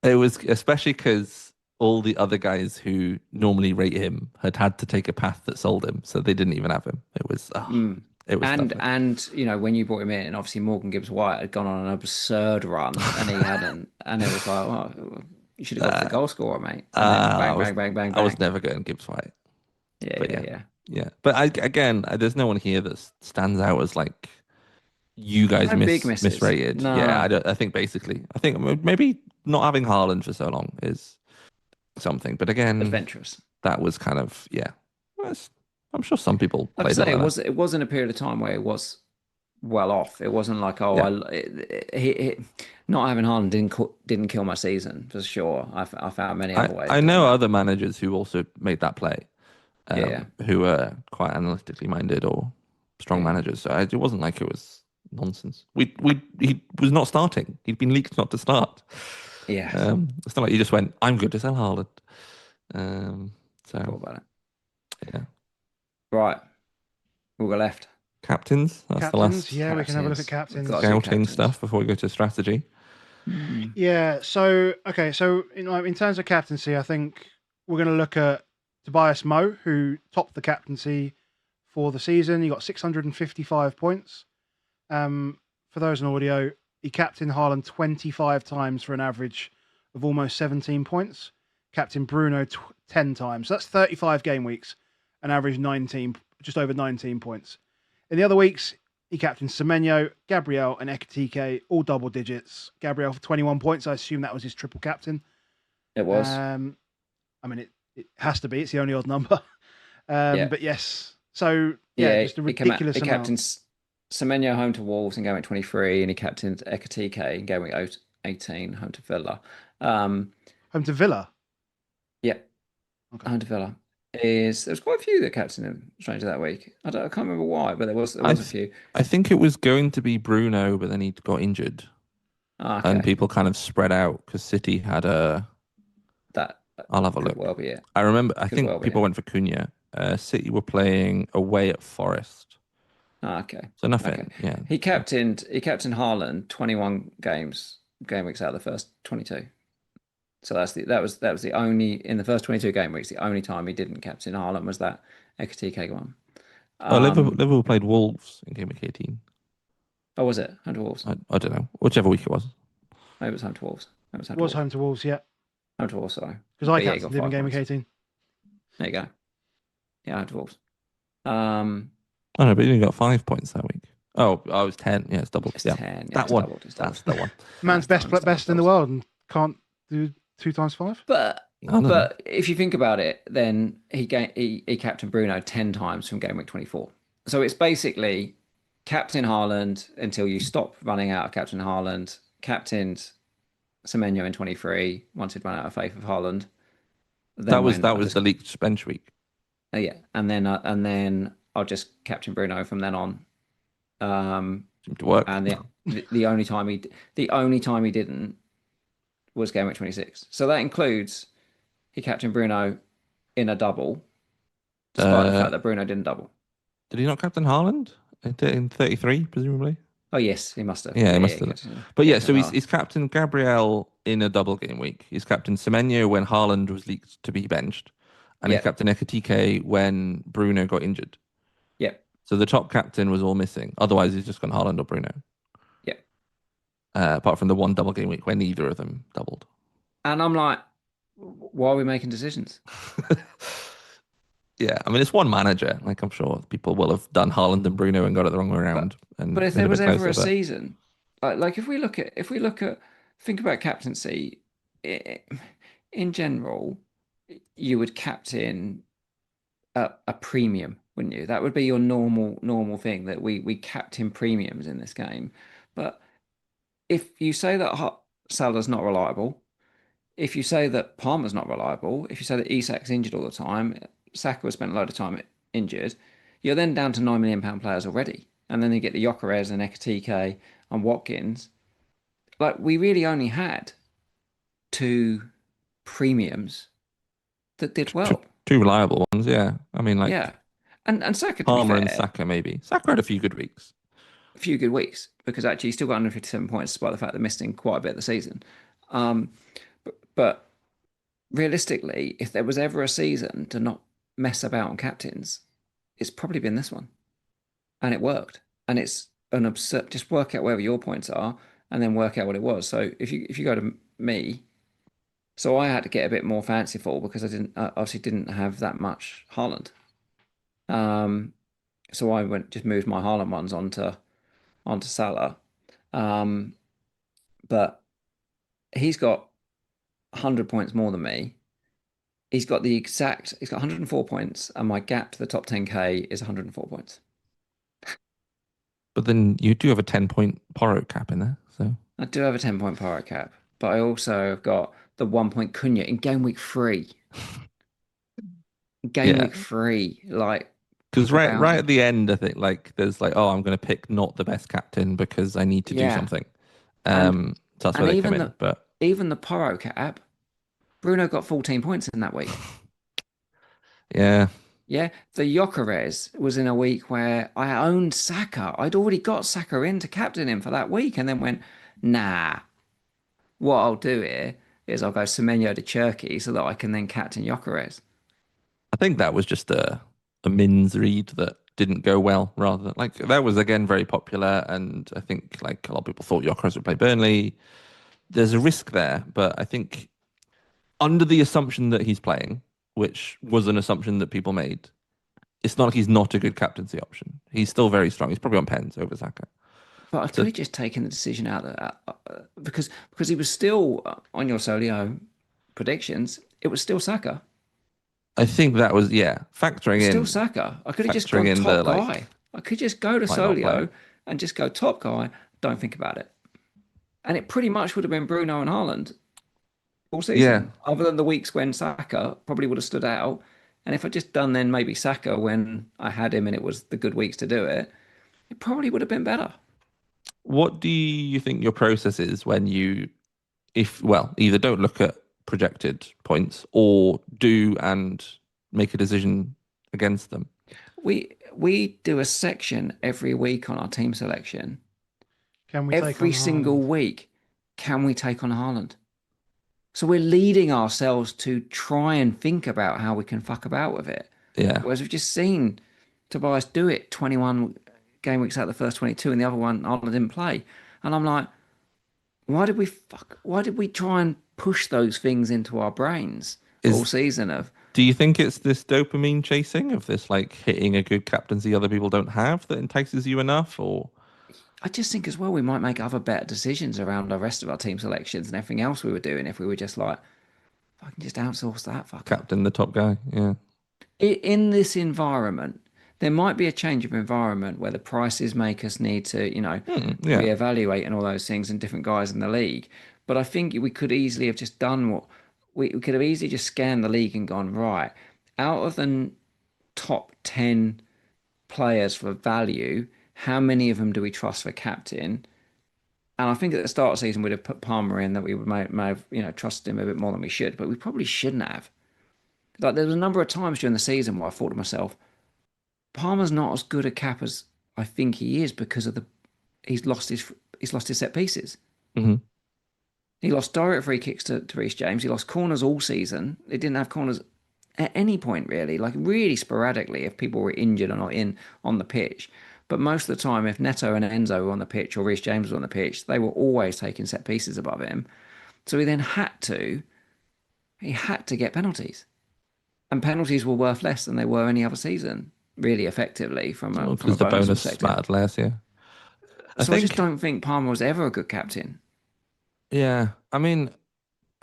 It was especially because all the other guys who normally rate him had to take a path that sold him, so they didn't even have him. It was And tough. when you brought him in, obviously Morgan Gibbs White had gone on an absurd run and he hadn't, and it was like, well, you should have gone for the goal scorer, mate. And then bang, bang, bang, bang, I was bang. never going Gibbs White. Yeah, But yeah. yeah. But again, there's no one here that stands out as you guys No big misses. misrated. No. Yeah, I think basically, I think maybe not having Haaland for so long is something. But again, Adventurous. that was kind of I'm sure some people Like I played say, it. it wasn't a period of time where it was well off. It wasn't like not having Haaland didn't kill my season for sure. I found many other ways. I of doing know that. other managers who also made that play, Yeah. who were quite analytically minded or strong Yeah. managers. So it wasn't like it was nonsense. He was not starting. He'd been leaked not to start. Yeah. It's not like you just went, I'm good to sell Haaland. Thought So about it. yeah, Right. We'll go left. captains. That's the Captains, last yeah, we can have a look at Captains. We've captains. got to do scouting captains. stuff before we go to strategy. Mm. Yeah, so okay, so in terms of captaincy, I think we're going to look at Tobias Moe, who topped the captaincy for the season. He got 655 points. For those in audio, he captained Haaland 25 times for an average of almost 17 points. Captain Bruno 10 times. So that's 35 game weeks, an average 19, just over 19 points. In the other weeks, he captained Semenyo, Gabriel, and Ekatike, all double digits. Gabriel for 21 points. I assume that was his triple captain. It was. I mean, it has to be. It's the only odd number. Yeah. But yes. So, yeah, just a ridiculous he amount. captained Semenyo home to Wolves in game week 23, and he captained Ekatike in game week 18 home to Villa. Home to Villa? Yeah. Okay. Home to Villa. There was quite a few that captained him, strangely, that week. I can't remember why, but there was a few. I think it was going to be Bruno, but then he got injured. Okay. And people kind of spread out because City had I'll have a look. Well be it. I remember. I Could think well be people it. went for Cunha. City were playing away at Forest, Okay. so nothing. Okay. Yeah, He captained Haaland 21 game weeks out of the first 22. So that was the only in the first 22 game weeks. The only time he didn't captain Haaland was that Ekatike one. Liverpool played Wolves in game week 18. Oh, was it home to Wolves? I don't know, whichever week it was. Maybe it was home to Wolves. It was home to Wolves, yeah. Home to Wolves, sorry. Because I captained him in game week 18. There you go. Yeah, home to Wolves. I know, but he only got 5 points that week. Oh, I was 10. Yeah, it's doubled. It's yeah, 10. Yeah, that it's one. doubled, it's That's the one. Man's best in the world and can't do 2 times 5. But if you think about it, then he captained Bruno 10 times from game week 24. So it's basically captain Haaland until you stop running out of captain Haaland, captained Semenyo in 23 once he'd run out of faith of Haaland. That was the leaked bench week. Yeah, and then I'll just captain Bruno from then on. Seemed to work. And the only time he didn't was game week 26. So that includes he captained Bruno in a double, despite the fact that Bruno didn't double. Did he not captain Haaland in 33, presumably? Oh yes, he must have. Yeah, he must have. But yeah, so he's captain Gabriel in a double game week. He's captain Semenyo when Haaland was leaked to be benched, and he's captain Ekatike when Bruno got injured. Yeah. So the top captain was all missing. Otherwise, he's just gone Haaland or Bruno. Yeah. Apart from the one double game week where neither of them doubled. And I'm like, why are we making decisions? Yeah, I mean, it's one manager. Like, I'm sure people will have done Haaland and Bruno and got it the wrong way around. But if there was ever a season, like if we look at, think about captaincy, in general, you would captain a premium, wouldn't you? That would be your normal thing, that we captain premiums in this game. But if you say that Salah's not reliable, if you say that Palmer's not reliable, if you say that Isak's injured all the time, Saka has spent a load of time injured, you're then down to £9 million players already. And then you get the Gyökeres and Ekatike and Watkins. Like, we really only had 2 premiums that did well. Two reliable ones, yeah. I mean, like, yeah. And Saka, Palmer and Saka, maybe. Saka had a few good weeks. A few good weeks, because actually he still got 157 points despite the fact that missing quite a bit of the season. But realistically, if there was ever a season to not mess about on captains, it's probably been this one. And it worked. And it's an absurd, just work out wherever your points are and then work out what it was. So if you go to me, so I had to get a bit more fanciful because I obviously didn't have that much Haaland. So I just moved my Haaland ones onto onto Salah. But he's got 100 points more than me. He's got 104 points, and my gap to the top 10k is 104 points. But then you do have a 10-point Porro cap in there, so I do have a 10-point power cap, but I also have got the 1-point Cunha in game week 3. Game yeah. week 3, like Because people right bounty. at the end, I think like there's like, oh, I'm going to pick not the best captain because I need to do Yeah, something. and So that's where and they come in. But even the Porro cap, Bruno got 14 points in that week. yeah, Yeah, the Gyökeres was in a week where I owned Saka. I'd already got Saka in to captain him for that week, and then went, nah. What I'll do here is I'll go Semenyo to Turkey so that I can then captain Gyökeres. I think that was just a Mins read that didn't go well. Rather, like that was again very popular, and I think like a lot of people thought Gyökeres would play Burnley. There's a risk there, but I think under the assumption that he's playing, which was an assumption that people made, it's not like he's not a good captaincy option. He's still very strong. He's probably on pens over Saka. But I could So have just taken the decision out because he was still on your Solio predictions. It was still Saka. I think that was It was still Saka. I could have just factoring gone in the top like guy. I could just go to might not play. Solio and just go top guy. Don't think about it. And it pretty much would have been Bruno and Haaland all Yeah, season, other than the weeks when Saka probably would have stood out. And if I'd just done then maybe Saka when I had him and it was the good weeks to do it, it probably would have been better. what do you think your process is when you, if, well, either don't look at projected points or do and make a decision against them? We do a section every week on our team selection. Can we take Every on single Haaland? week, can we take on Haaland? So we're leading ourselves to try and think about how we can fuck about with it. Yeah. Whereas we've just seen Tobias do it 21 game weeks out of the first 22, and the other one Haaland didn't play. And I'm like, why did we try and push those things into our brains all Is season of Do you think it's this dopamine chasing of this like hitting a good captaincy other people don't have that entices you enough, or I just think as well we might make other better decisions around the rest of our team selections and everything else we were doing if we were just like, if I can just outsource that fucker. captain the top guy? Yeah. In this environment, there might be a change of environment where the prices make us need to, Yeah. reevaluate and all those things and different guys in the league. But I think we could easily have just done what we could have easily just scanned the league and gone, right, out of the top 10 players for value, how many of them do we trust for captain? And I think at the start of the season we'd have put Palmer in that we may have, trusted him a bit more than we should, but we probably shouldn't have. Like there was a number of times during the season where I thought to myself, Palmer's not as good a cap as I think he is because of he's lost his set pieces. Hmm. He lost direct free kicks to Reece James. He lost corners all season. They didn't have corners at any point really, like really sporadically if people were injured or not in on the pitch. But most of the time, if Neto and Enzo were on the pitch or Reece James was on the pitch, they were always taking set pieces above him. So he then he had to get penalties, and penalties were worth less than they were any other season, really effectively from a Because the bonus bonus perspective. mattered less, yeah. So I just don't think Palmer was ever a good captain. Yeah. I mean,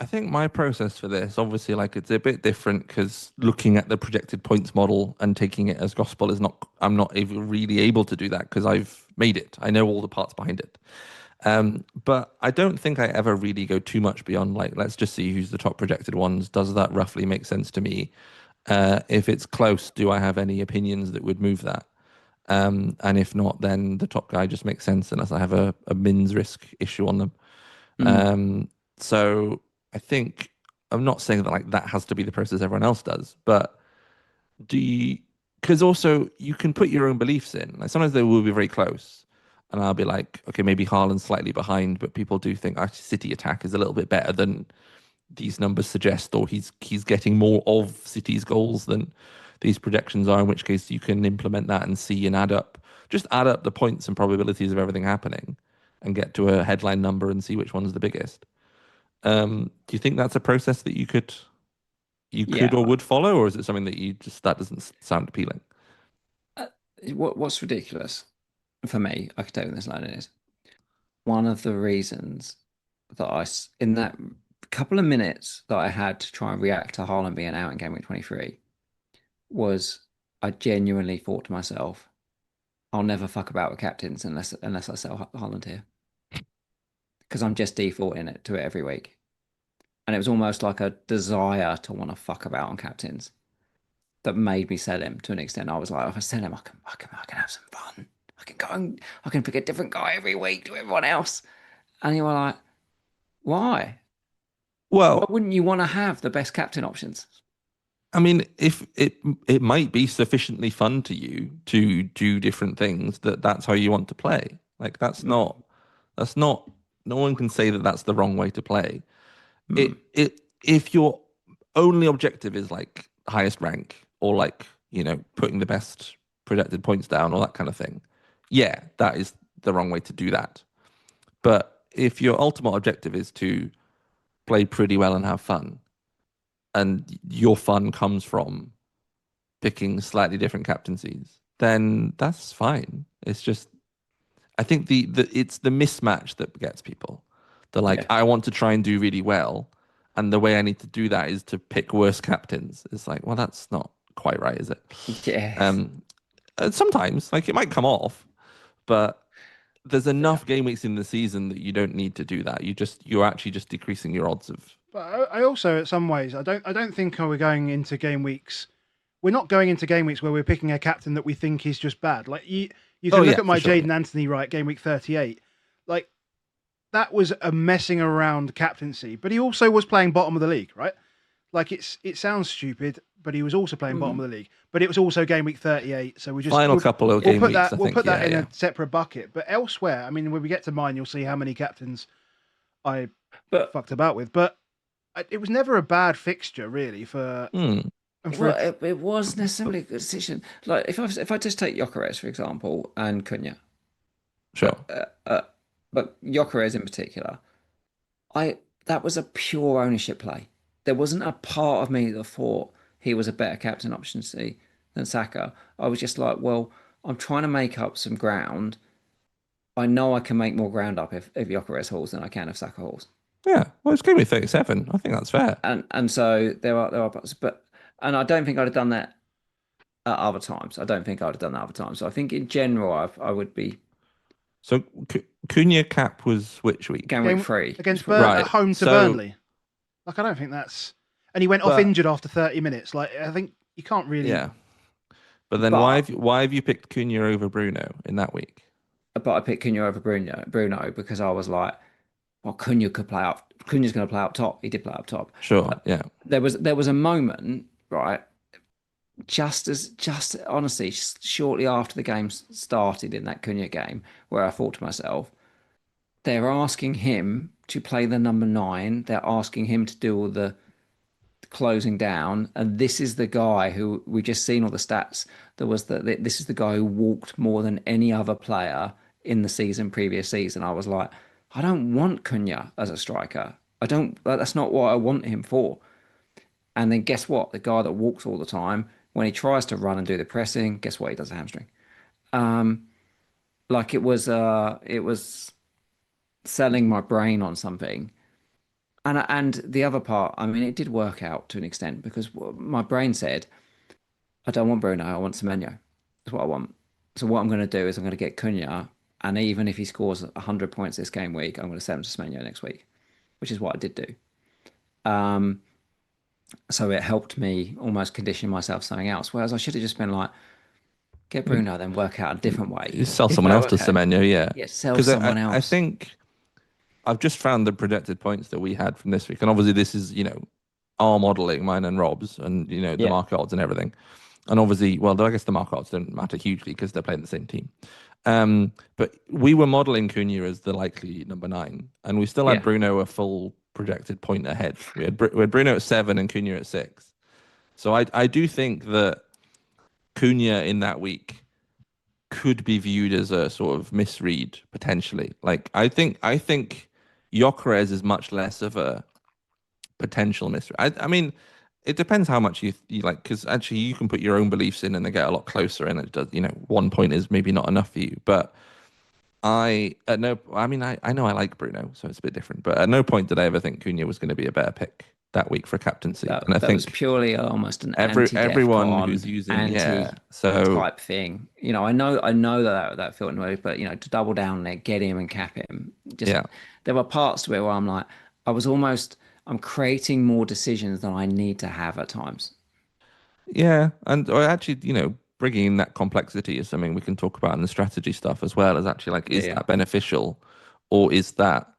I think my process for this, obviously, like it's a bit different because looking at the projected points model and taking it as gospel is not, I'm not even really able to do that because I've made it. I know all the parts behind it. But I don't think I ever really go too much beyond like, let's just see who's the top projected ones. Does that roughly make sense to me? If it's close, do I have any opinions that would move that? And if not, then the top guy just makes sense unless I have a mins risk issue on them. So I think I'm not saying that like that has to be the process everyone else does, but because also you can put your own beliefs in. Like sometimes they will be very close, and I'll be like, okay, maybe Haaland's slightly behind, but people do think actually City attack is a little bit better than these numbers suggest, or he's getting more of City's goals than these projections are. In which case, you can implement that and see and add up the points and probabilities of everything happening, and get to a headline number and see which one's the biggest. Do you think that's a process that you could or would follow, or is it something that that doesn't sound appealing? What's ridiculous? for me, I can tell you what this line is. One of the reasons that in that couple of minutes that I had to try and react to Haaland being out in game week 23, was I genuinely thought to myself, I'll never fuck about with captains unless I sell Haaland here, because I'm just defaulting to it every week, and it was almost like a desire to want to fuck about on captains that made me sell him to an extent. I was like, if I sell him, I can have some fun. I can pick a different guy every week to everyone else. And you were like, why? Why Well, wouldn't you want to have the best captain options? I mean, if it might be sufficiently fun to you to do different things that's how you want to play. Like that's not no one can say that that's the wrong way to play. It if your only objective is like highest rank or like, putting the best projected points down or that kind of thing, yeah, that is the wrong way to do that. But if your ultimate objective is to play pretty well and have fun, and your fun comes from picking slightly different captaincies, then that's fine. It's just, I think it's the mismatch that gets people. They're like, Yeah. I want to try and do really well, and the way I need to do that is to pick worse captains. It's like, well, that's not quite right, is it? Yeah. Sometimes, like, it might come off, but there's enough game weeks in the season that you don't need to do that. You're actually just decreasing your odds of. But I also, in some ways, I don't think we're going into game weeks. We're not going into game weeks where we're picking a captain that we think is just bad. Like you can look at my for sure. Jaden Anthony, right, game week 38. Like that was a messing around captaincy, but he also was playing bottom of the league, right? Like it sounds stupid, but he was also playing bottom of the league. But it was also game week 38, so Couple of game weeks. We'll put that in a separate bucket. But elsewhere, I mean, when we get to mine, you'll see how many captains I fucked about with. But it was never a bad fixture, really. It was necessarily a good decision. Like if I just take Gyökeres, for example, and Cunha, Sure. but Gyökeres in particular, that was a pure ownership play. There wasn't a part of me that thought he was a better captain option than Saka. I was just like, well, I'm trying to make up some ground. I know I can make more ground up if Gyökeres hauls than I can if Saka hauls. Yeah, well, it's game week 37. I think that's fair. And so there are parts, and I don't think I'd have done that at other times. So I think in general, I would be. So Cunha cap was which week? Game week 3 against Right. at home to Burnley. Like I don't think that's, and he went off injured after 30 minutes. Like I think you can't really. Yeah. But then why have you picked Cunha over Bruno in that week? But I picked Cunha over Bruno because I was like, well, Cunha could play up. Cunha's going to play up top. He did play up top. Sure. Yeah. There was a moment, right? Just honestly, shortly after the game started in that Cunha game, where I thought to myself, they're asking him to play the number 9. They're asking him to do all the closing down, and this is the guy who we just seen all the stats. This is the guy who walked more than any other player in the previous season. I was like, I don't want Cunha as a striker. That's not what I want him for. And then guess what? The guy that walks all the time, when he tries to run and do the pressing, guess what? He does a hamstring. Like it was selling my brain on something. And the other part, I mean, it did work out to an extent because my brain said, I don't want Bruno, I want Semenyo. That's what I want. So what I'm going to do is I'm going to get Cunha, and even if he scores 100 points this game week, I'm going to send him to Semenyo next week, which is what I did do. So it helped me almost condition myself something else, whereas I should have just been like, get Bruno, then work out a different way. You sell someone else to Semenyo, yeah. Yeah, sell someone else. I think I've just found the projected points that we had from this week, and obviously this is, our modelling, mine and Rob's, and the market odds and everything. And obviously, well, I guess the market odds don't matter hugely because they're playing the same team. But we were modelling Cunha as the likely number 9, and we still had Bruno a full projected point ahead. We had Bruno at 7 and Cunha at 6. So I do think that Cunha in that week could be viewed as a sort of misread potentially. Like I think Gyökeres is much less of a potential misread. I mean, it depends how much you like, because actually you can put your own beliefs in and they get a lot closer, and it does, 1 point is maybe not enough for you. But I mean, I know I like Bruno, so it's a bit different. But at no point did I ever think Cunha was going to be a better pick that week for captaincy. And I That think was purely almost an everyone who's anti-DEFCON, using, anti so type thing. I know that felt annoying, but to double down there, get him and cap him. Just yeah, there were parts to it where I'm like, I'm creating more decisions than I need to have at times. yeah, and or actually, bringing in that complexity is something we can talk about in the strategy stuff as well. As actually like, is Yeah. that beneficial, or is that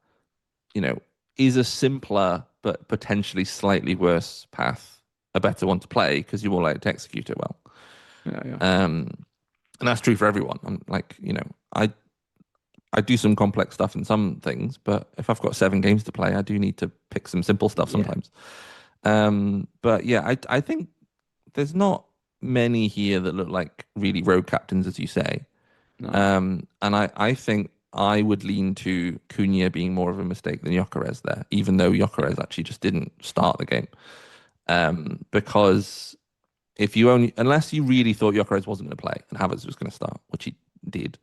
you know, is a simpler but potentially slightly worse path a better one to play because you're more likely to execute it well. Yeah. And that's true for everyone. I'm like, I do some complex stuff in some things, but if I've got 7 games to play, I do need to pick some simple stuff sometimes. But yeah, I think there's not many here that look like really rogue captains, as you say. No. And I think I would lean to Cunha being more of a mistake than Gyökeres there, even though Gyökeres actually just didn't start the game. Because unless you really thought Gyökeres wasn't going to play and Havertz was going to start, which he did,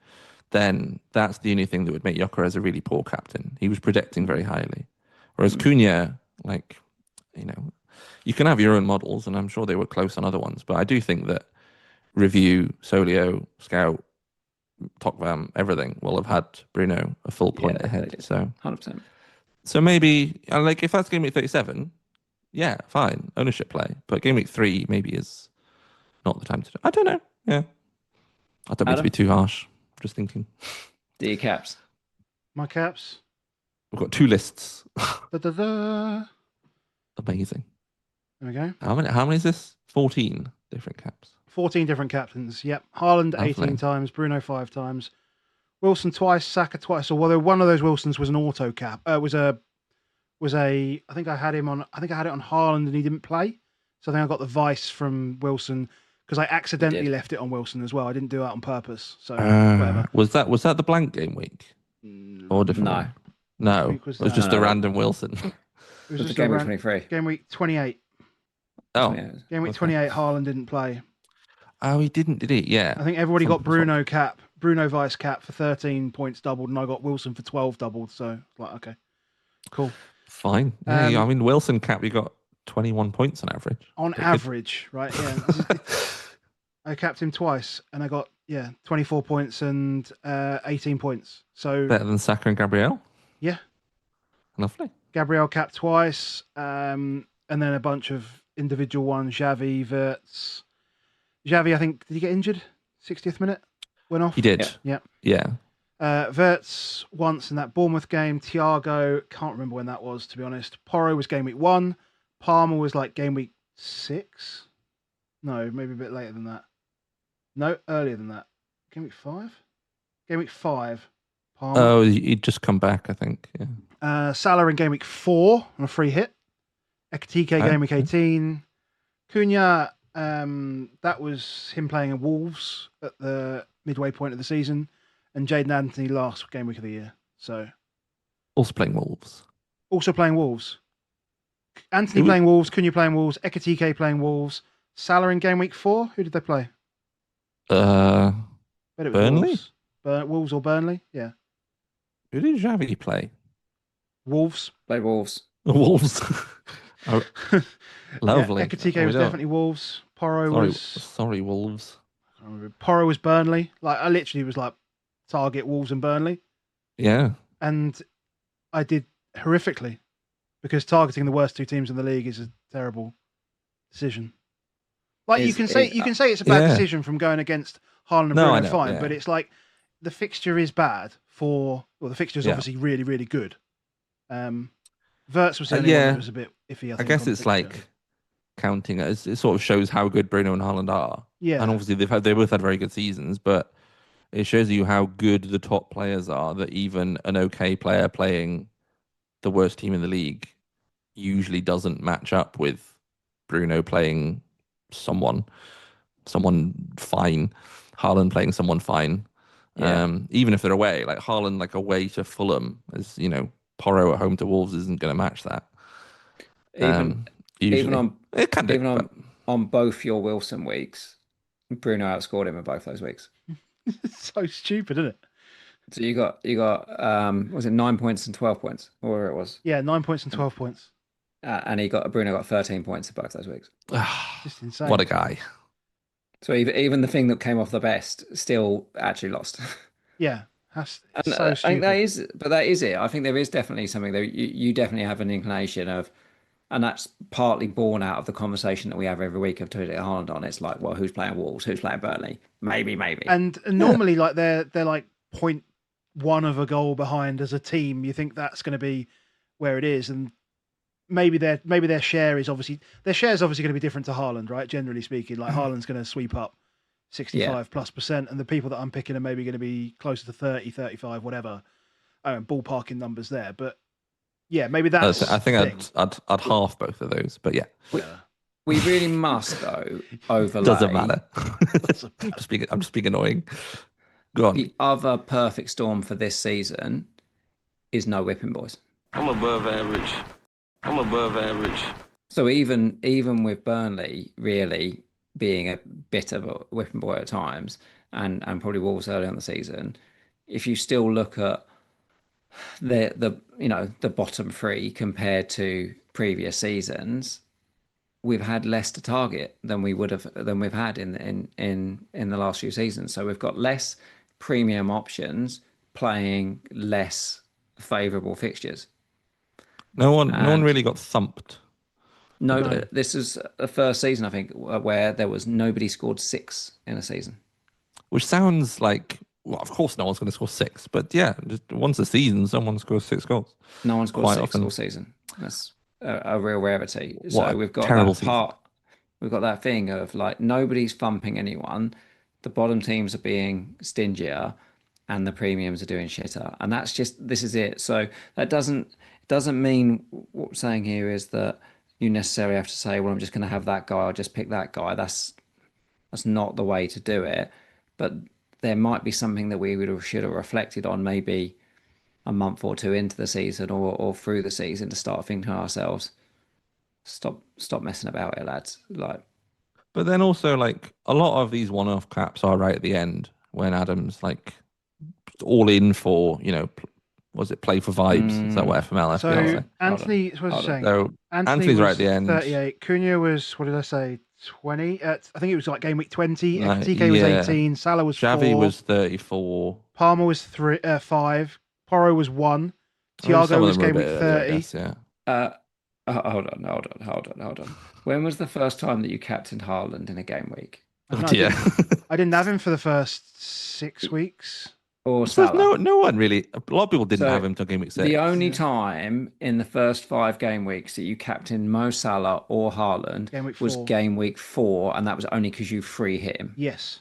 then that's the only thing that would make Gyökeres a really poor captain. He was projecting very highly. Whereas Cunha, like, you can have your own models, and I'm sure they were close on other ones, but I do think that Review, Solio, Scout, Tokvam, everything will have had Bruno a full point ahead. So 100%. So maybe like if that's game week 37, yeah, fine, ownership play. But game week 3 maybe is not the time to do. I don't know. Yeah, I don't mean to be too harsh. Just thinking. Do your caps? My caps. We've got 2 lists. Da-da-da. Amazing. There we go. How many is this? 14 different caps. 14 different captains. Yep. Haaland 18 times, Bruno 5 times, Wilson twice, Saka twice. Or whether one of those Wilsons was an auto cap. I think I had it on Haaland and he didn't play. So I think I got the vice from Wilson because I accidentally left it on Wilson as well. I didn't do that on purpose. So whatever. Was that the blank game week? Or different? No. No. It was just a random Wilson. It was just game week 23. Game week 28. Oh. Game week 28, Haaland didn't play. Oh, he didn't, did he? Yeah. I think everybody got Bruno vice cap for 13 points doubled, and I got Wilson for 12 doubled. So, like, okay, cool. Fine. Yeah, I mean, Wilson cap, you got 21 points on average. On average, right? Yeah. I capped him twice, and I got 24 points and 18 points. So better than Saka and Gabriel. Yeah. Lovely. Gabriel capped twice, and then a bunch of individual ones. Xavi, Wirtz. Xavi, I think, did he get injured? 60th minute? Went off? He did. Yeah. Wirtz once in that Bournemouth game. Thiago, can't remember when that was, to be honest. Porro was game week 1. Palmer was like game week 6. No, maybe a bit later than that. No, earlier than that. Game week 5? Game week 5. Palmer. Oh, he'd just come back, I think. Yeah. Salah in game week 4 on a free hit. Ekitike game week 18. Cunha, that was him playing in Wolves at the midway point of the season. And Jaden Anthony last game week of the year. So also playing Wolves. Anthony playing Wolves, Cunha playing Wolves, Ekitike playing Wolves. Salah in game week 4. Who did they play? Burnley? Wolves or Burnley? Yeah. Who did Xavi play? Wolves. Play Wolves. Wolves. Oh, lovely. Ekitike was definitely Wolves. Porro was... Sorry, Wolves. Porro was Burnley. Like, I literally was like, target Wolves and Burnley. Yeah. And I did horrifically because targeting the worst 2 teams in the league is a terrible decision. Like, you can say it's a bad decision from going against Haaland and Bruno, fine, but it's like the fixture is bad the fixture is obviously really, really good. Wirtz was the only one that was a bit iffy. I guess it's like counting it sort of shows how good Bruno and Haaland are. Yeah, and obviously they both had very good seasons, but it shows you how good the top players are. That even an okay player playing the worst team in the league usually doesn't match up with Bruno playing someone fine, Haaland playing someone fine. Even if they're away, like Haaland, like away to Fulham, as Porro at home to Wolves isn't going to match that. Even It can do. Even But on both your Wilson weeks, Bruno outscored him in both those weeks. It's so stupid, isn't it? So you got was it 9 points and 12 points, or where it was? Yeah, 9 points and 12 points. And Bruno got 13 points in both those weeks. Just insane. what a guy. So even the thing that came off the best still actually lost. Yeah, that's And so I stupid. think that is it. I think there is definitely something that you definitely have an inclination of, and that's partly born out of the conversation that we have every week of putting Haaland on. It's like, well, who's playing Wolves? Who's playing Burnley? Maybe. And normally, like they're like 0.1 of a goal behind as a team. You think that's going to be where it is, and maybe their share is obviously going to be different to Haaland, right? Generally speaking, like Haaland's going to sweep up 65+%, and the people that I'm picking are maybe going to be closer to 30, 35, whatever. Ballparking numbers there, but yeah, maybe that's. I think I'd half both of those, but yeah. We really must though overlay. Doesn't matter. I'm just being annoying. Go on. The other perfect storm for this season is no whipping boys. I'm above average. So even with Burnley really being a bit of a whipping boy at times, and probably Wolves early on the season, if you still look at the bottom three compared to previous seasons, we've had less to target than we've had in the last few seasons. So we've got less premium options playing less favourable fixtures. No one really got thumped. No, this is the first season I think where there was nobody scored 6 in a season. Which sounds like, well, of course no one's going to score 6, but yeah, just once a season someone scores 6 goals. No one scores Quite 6 often. all season. That's a real rarity. What So a we've got terrible that part. We've got that thing of like nobody's thumping anyone. The bottom teams are being stingier, and the premiums are doing shitter. And this is it. So that doesn't mean what we're saying here is that you necessarily have to say, well, I'm just going to have that guy. I'll just pick that guy. That's not the way to do it. But there might be something that we should have reflected on maybe a month or two into the season or through the season to start thinking to ourselves, stop messing about it, lads. Like, but then also like a lot of these one-off caps are right at the end when Adam's like all in for, was it play for vibes? Is that what FML So FPL say? Anthony, what was I saying? So Anthony's right at the end. 38. Cunha was, what did I say? 20. I think it was like game week 20. Right, TK was yeah. 18. Salah was Xavi 4. was 34. Palmer was 5. Porro was 1. I mean, Thiago some of was them were a game bit week earlier, 30. I guess, yeah. hold on. When was the first time that you captained Haaland in a game week? I don't know, Yeah. I didn't have him for the first 6 weeks. Or So Salah? no one really. A lot of people didn't So, have him till game week 6. The only time in the first 5 game weeks that you captained Mo Salah or Haaland Game week was 4. game week 4, and that was only because you free hit him. Yes.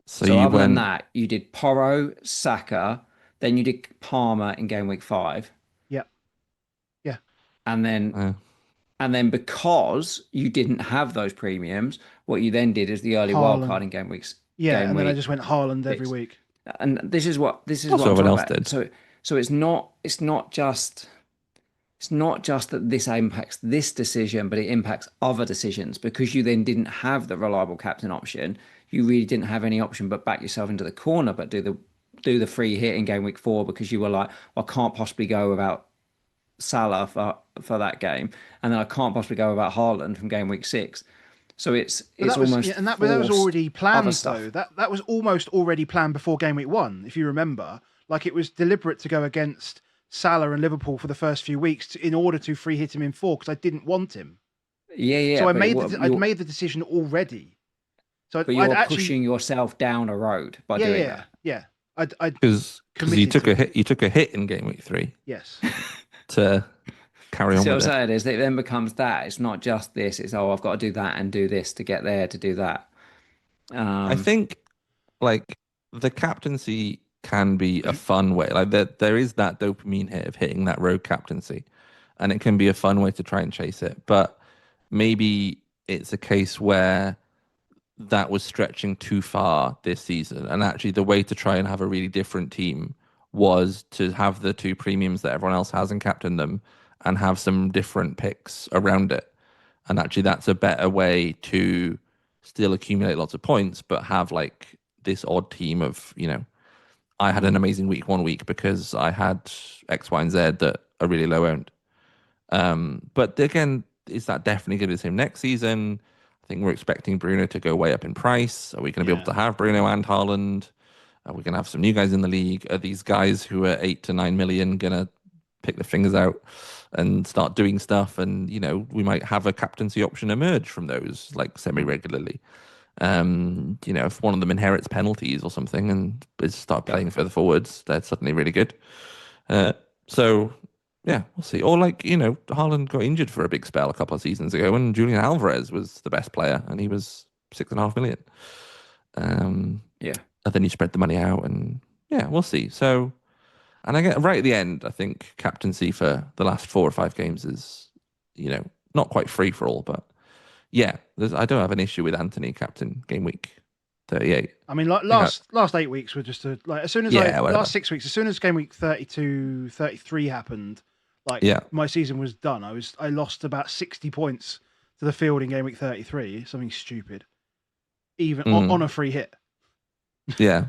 So So you other than went. that, you did Porro, Saka, then you did Palmer in game week 5. Yep. Yeah. And then because you didn't have those premiums, what you then did is the early Haaland. wildcard in game weeks. Yeah, game and then I week just went Haaland every 6. week. And this is what That's I'm what everyone talking else about. did. So it's not just that this impacts this decision, but it impacts other decisions because you then didn't have the reliable captain option. You really didn't have any option but back yourself into the corner, but do the free hit in game week 4 because you were like, I can't possibly go without Salah for that game, and then I can't possibly go without Haaland from game week 6. So it's almost and that was already planned stuff. though. That was almost already planned before game week 1, if you remember. Like it was deliberate to go against Salah and Liverpool for the first few weeks in order to free hit him in 4 because I didn't want him. Yeah. So I'd made the decision already. So but you're pushing yourself down a road by doing that. Yeah. Because you took a hit. You took a hit in game week 3. Yes. To carry on See what I'm with it. saying is that it then becomes that. It's not just this. It's, I've got to do that and do this to get there to do that. I think like the captaincy can be a fun way. Like there is that dopamine hit of hitting that rogue captaincy, and it can be a fun way to try and chase it. But maybe it's a case where that was stretching too far this season, and actually the way to try and have a really different team was to have the 2 premiums that everyone else has and captain them, and have some different picks around it. And actually, that's a better way to still accumulate lots of points, but have like this odd team of, I had an amazing week one week because I had X, Y, and Z that are really low owned. But again, is that definitely going to be the same next season? I think we're expecting Bruno to go way up in price. Are we going to be able to have Bruno and Haaland? Are we going to have some new guys in the league? Are these guys who are 8 to 9 million going to pick their fingers out and start doing stuff? And, we might have a captaincy option emerge from those like semi-regularly. If one of them inherits penalties or something and is start playing further forwards, they're suddenly really good. So yeah, we'll see. Or Haaland got injured for a big spell a couple of seasons ago, and Julian Alvarez was the best player, and he was 6.5 million. And then you spread the money out, and yeah, we'll see. So, and I get right at the end, I think captaincy for the last 4 or 5 games is, not quite free for all, but yeah, I don't have an issue with Anthony captain game week 38. I mean, like last 8 weeks were just as soon as last 6 weeks, as soon as game week 32, 33 happened, my season was done. I lost about 60 points to the field in game week 33, something stupid, even on a free hit. Yeah.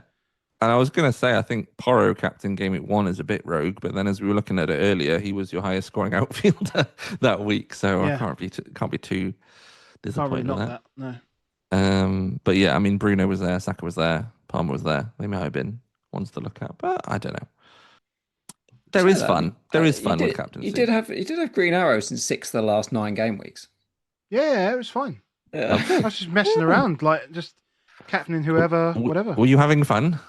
And I was going to say, I think Porro captain game week 1 is a bit rogue, but then as we were looking at it earlier, he was your highest scoring outfielder that week. So I can't be too disappointed with that. No. But yeah, I mean, Bruno was there, Saka was there, Palmer was there. They might have been ones to look at, but I don't know. There is fun. There is fun with captaincy. You did have green arrows in 6 of the last 9 game weeks. Yeah, it was fine. Yeah. I was just messing around, just captaining whoever, whatever. Were you having fun?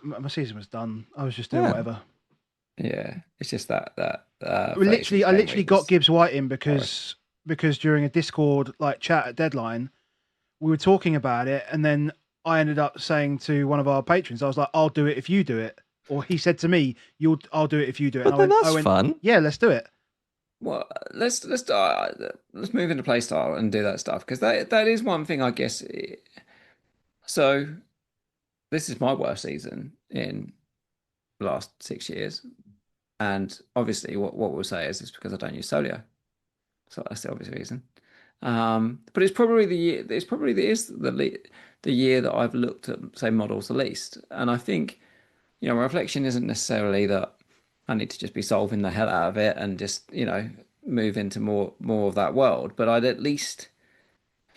My season was done. I was just doing whatever. Yeah, it's just that. I literally got Gibbs White in because during a Discord chat at deadline, we were talking about it, and then I ended up saying to one of our patrons, I was like, "I'll do it if you do it," or he said to me, "I'll do it if you do it." But and that's fun. Yeah, let's do it. Well, let's move into playstyle and do that stuff, because that is one thing, I guess. So this is my worst season in the last 6 years, and obviously what we'll say is it's because I don't use Solio, so that's the obvious reason. But it's probably the year. It's probably the year that I've looked at, say, models the least, and I think my reflection isn't necessarily that I need to just be solving the hell out of it and just move into more of that world, but I'd at least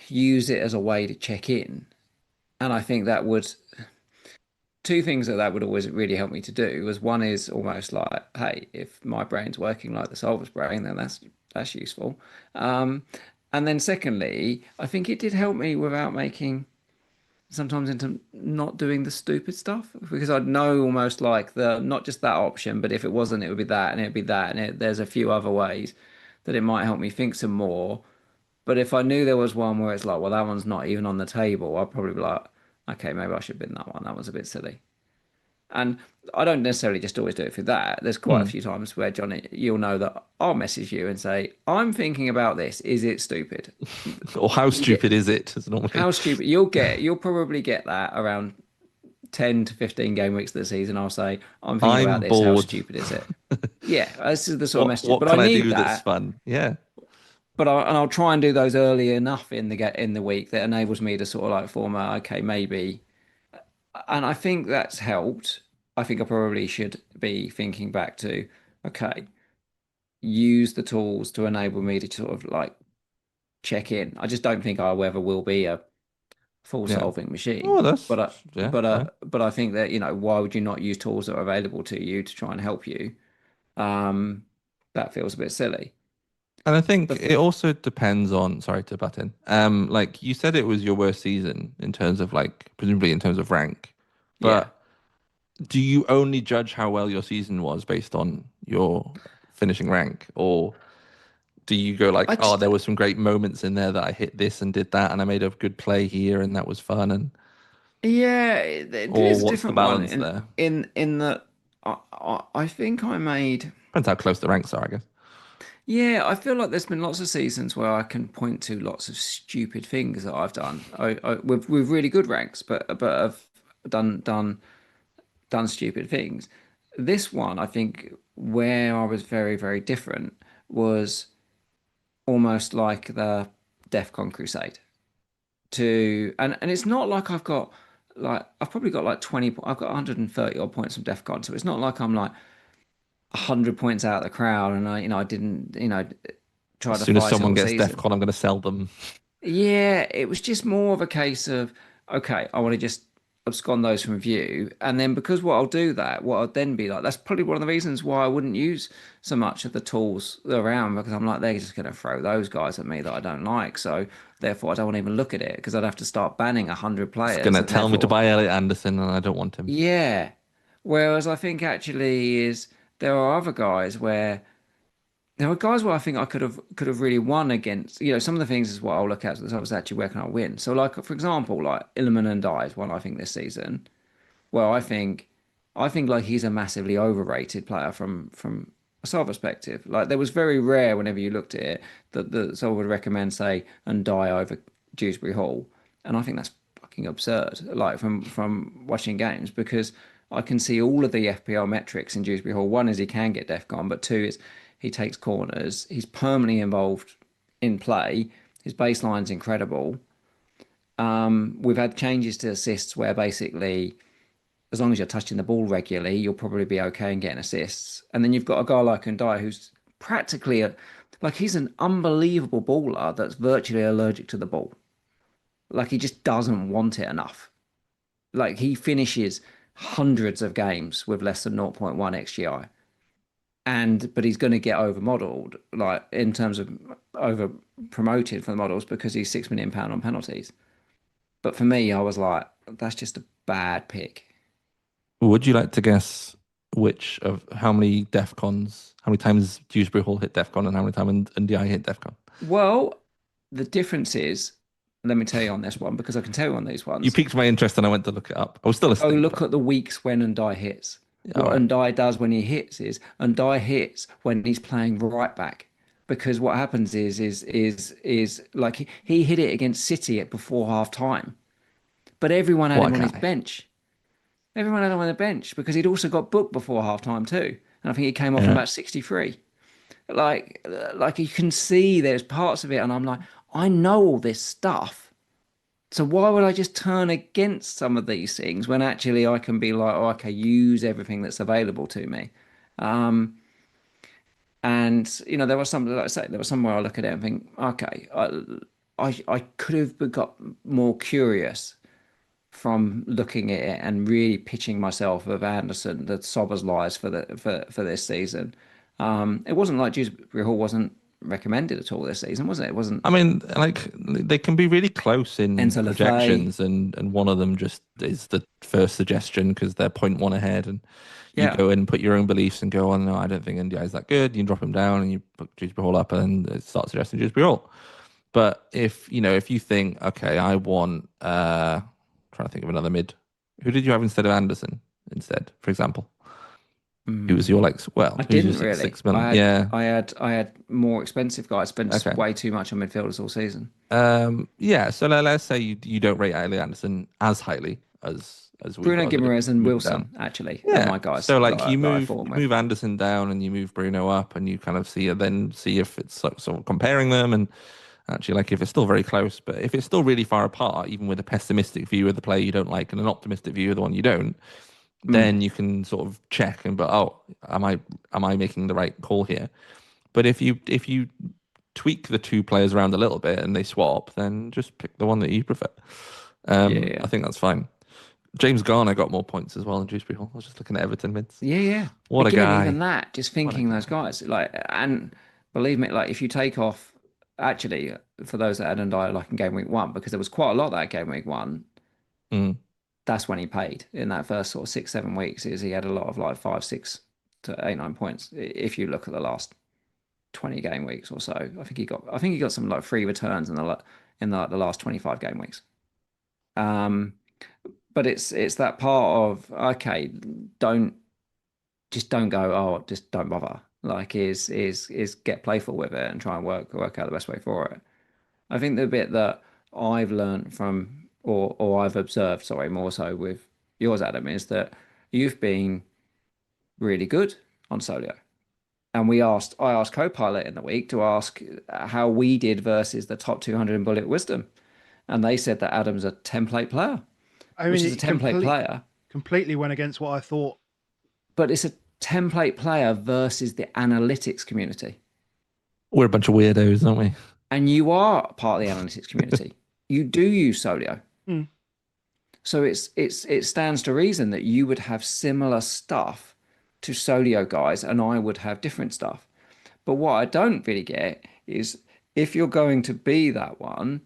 use it as a way to check in. And I think that would, 2 things that would always really help me to do was, one is almost like, hey, if my brain's working like the solver's brain, then that's useful. And then secondly, I think it did help me without making sometimes into not doing the stupid stuff, because I'd know almost like not just that option, but if it wasn't, it would be that, and it'd be that, and there's a few other ways that it might help me think some more. But if I knew there was one where it's like, well, that one's not even on the table, I'd probably be like, okay, maybe I should bin that one. That was a bit silly. And I don't necessarily just always do it for that. There's quite a few times where, Johnny, you'll know that I'll message you and say, I'm thinking about this. Is it stupid? Or how stupid is it? How stupid? You'll probably get that around 10 to 15 game weeks of the season. I'll say, I'm thinking about this. Bored. How stupid is it? Yeah, this is the sort of message. What but can I need do that. That's fun? Yeah. But I'll try and do those early enough in the week that enables me to sort of form okay, maybe. And I think that's helped. I think I probably should be thinking back to, okay, use the tools to enable me to sort of check in. I just don't think I ever will be a full solving machine. Oh, but I think that, why would you not use tools that are available to you to try and help you? That feels a bit silly. And I think it also depends on, sorry to butt in, like you said, it was your worst season in terms of presumably in terms of rank, but do you only judge how well your season was based on your finishing rank, or do you go there were some great moments in there that I hit this and did that, and I made a good play here and that was fun, and it or is a what's different the balance one there? In that I think I made, depends how close the ranks are, I guess. Yeah, I feel like there's been lots of seasons where I can point to lots of stupid things that I've done with really good ranks, but I've done stupid things. This one, I think, where I was very, very different was almost like the DEFCON Crusade. And it's not like I've probably got like 20. I've got 130 odd points from DEFCON, so it's not like I'm like 100 points out of the crowd, and I didn't try As to soon as fight someone all gets season. DEFCON, I'm going to sell them. Yeah, it was just more of a case of, okay, I want to just abscond those from view. And then because what I'd then be like, that's probably one of the reasons why I wouldn't use so much of the tools around, because I'm like, they're just going to throw those guys at me that I don't like. So therefore, I don't want to even look at it because I'd have to start banning 100 It's going players. to And tell me to therefore, buy Elliot Anderson, and I don't want him. yeah. Whereas I think actually is there are other guys where there were guys where I think I could have really won against. Some of the things is what I'll look at. So was actually where can I win? So like for example, like Illiman and Dies won I think this season. Well, I think like he's a massively overrated player from a sort perspective. Like there was very rare whenever you looked at it that someone would recommend say and die over Dewsbury Hall, and I think that's fucking absurd. Like from watching games because I can see all of the FPL metrics in Dewsbury Hall. One is he can get DEFCON, but two is he takes corners. He's permanently involved in play. His baseline's incredible. We've had changes to assists where basically as long as you're touching the ball regularly, you'll probably be okay and getting assists. And then you've got a guy like Undai who's practically like he's an unbelievable baller that's virtually allergic to the ball. Like he just doesn't want it enough. Like he finishes hundreds of games with less than zero point 0.1 XGI. But he's going to get over modeled, like in terms of over promoted for the models because he's £6 million on penalties. But for me, I was like, that's just a bad pick. Would you like to guess which of how many DEFCONs, how many times Dewsbury Hall hit DEFCON and how many times NDI hit DEFCON? Well, the difference is, let me tell you on this one, because I can tell you on these You ones. piqued my interest and I went to look it up. I was still Go listening. look at the weeks when Undai hits. All What right. Undai does when he hits is Undai hits when he's playing right back. Because what happens is like he hit it against City at before half time, but everyone had What him a on his guy. bench. Everyone had him on the bench because he'd also got booked before half time too. And I think he came off in Yeah. about 63. Like you can see there's parts of it, and I'm like, I know all this stuff. So why would I just turn against some of these things when actually I can be like, oh, okay, use everything that's available to me. Um, and there was some, like I say, there was somewhere I look at it and think, okay, I could have got more curious from looking at it and really pitching myself of Anderson, the Sobbers lies for this season. It wasn't like Dewsbury Hall wasn't recommended at all this season, was it? It wasn't I mean, like they can be really close in Enzo Lafay. projections, and one of them just is the first suggestion because they're point one ahead, and you Yeah. go in and put your own beliefs and go, oh no, I don't think NDI is that good. You drop him down and you put Dewsbury Hall up, and it starts suggesting Dewsbury Hall. But if you think, okay, I want trying to think of another mid. Who did you have instead of Anderson instead, for example? Who was your Mm, like well, I who's your didn't six really. six million? Yeah. I had more expensive guys. Spent Okay. way too much on midfielders all season. Yeah, so let's say you don't rate Elliot Anderson as highly as we've Bruno got other Guimaraes and moving down. Wilson actually are Yeah. my guys So that like I fought you with. move Anderson down and you move Bruno up and you kind of see if it's sort of comparing them and actually like if it's still very close, but if it's still really far apart, even with a pessimistic view of the player you don't like and an optimistic view of the one you don't, Mm, then you can sort of check and but oh, am I making the right call here? But if you tweak the two players around a little bit and they swap, then just pick the one that you prefer. yeah. I think that's fine. James Garner got more points as well than Dewsbury Hall. I was just looking at Everton mids. Yeah, yeah. What a Again, even guy. that, just What a thinking those guy. guys, like, and believe me, like, if you take off, actually, for those that hadn't died, like in game week one, because there was quite a lot that game week one, Mm. that's when he paid in that first sort of 6, 7 weeks. Is he had a lot of like 5, 6 to 8, 9 points. If you look at the last 20 game weeks or so, I think he got some like free returns in the last 25 game weeks. Um, but it's that part of okay, don't don't go, oh, just don't bother. Like is get playful with it and try and work out the best way for it. I think the bit that I've learned from or I've observed, sorry, more so with yours, Adam, is that you've been really good on solo. And I asked Copilot in the week to ask how we did versus the top 200 in Bullet Wisdom. And they said that Adam's a template player, I which mean, is a it template player, completely went against what I thought. but it's a template player versus the analytics community. We're a bunch of weirdos, aren't we? And you are part of the analytics community. You do use Solio. Hmm. So it stands to reason that you would have similar stuff to Solio guys, and I would have different stuff. But what I don't really get is if you're going to be that one,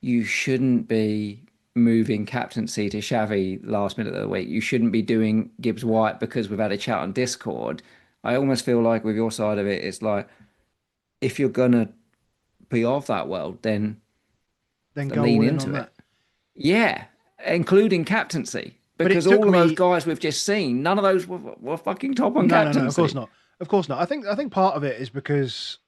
you shouldn't be moving captaincy to Xavi last minute of the week. You shouldn't be doing Gibbs White because we've had a chat on Discord. I almost feel like with your side of it, it's like if you're gonna be of that world, then Go lean all in into on it. that. Yeah, including captaincy. But it Because took all of those me- guys we've just seen, none of those were fucking top on No, captaincy. of course not. Of course not. I think part of it is because,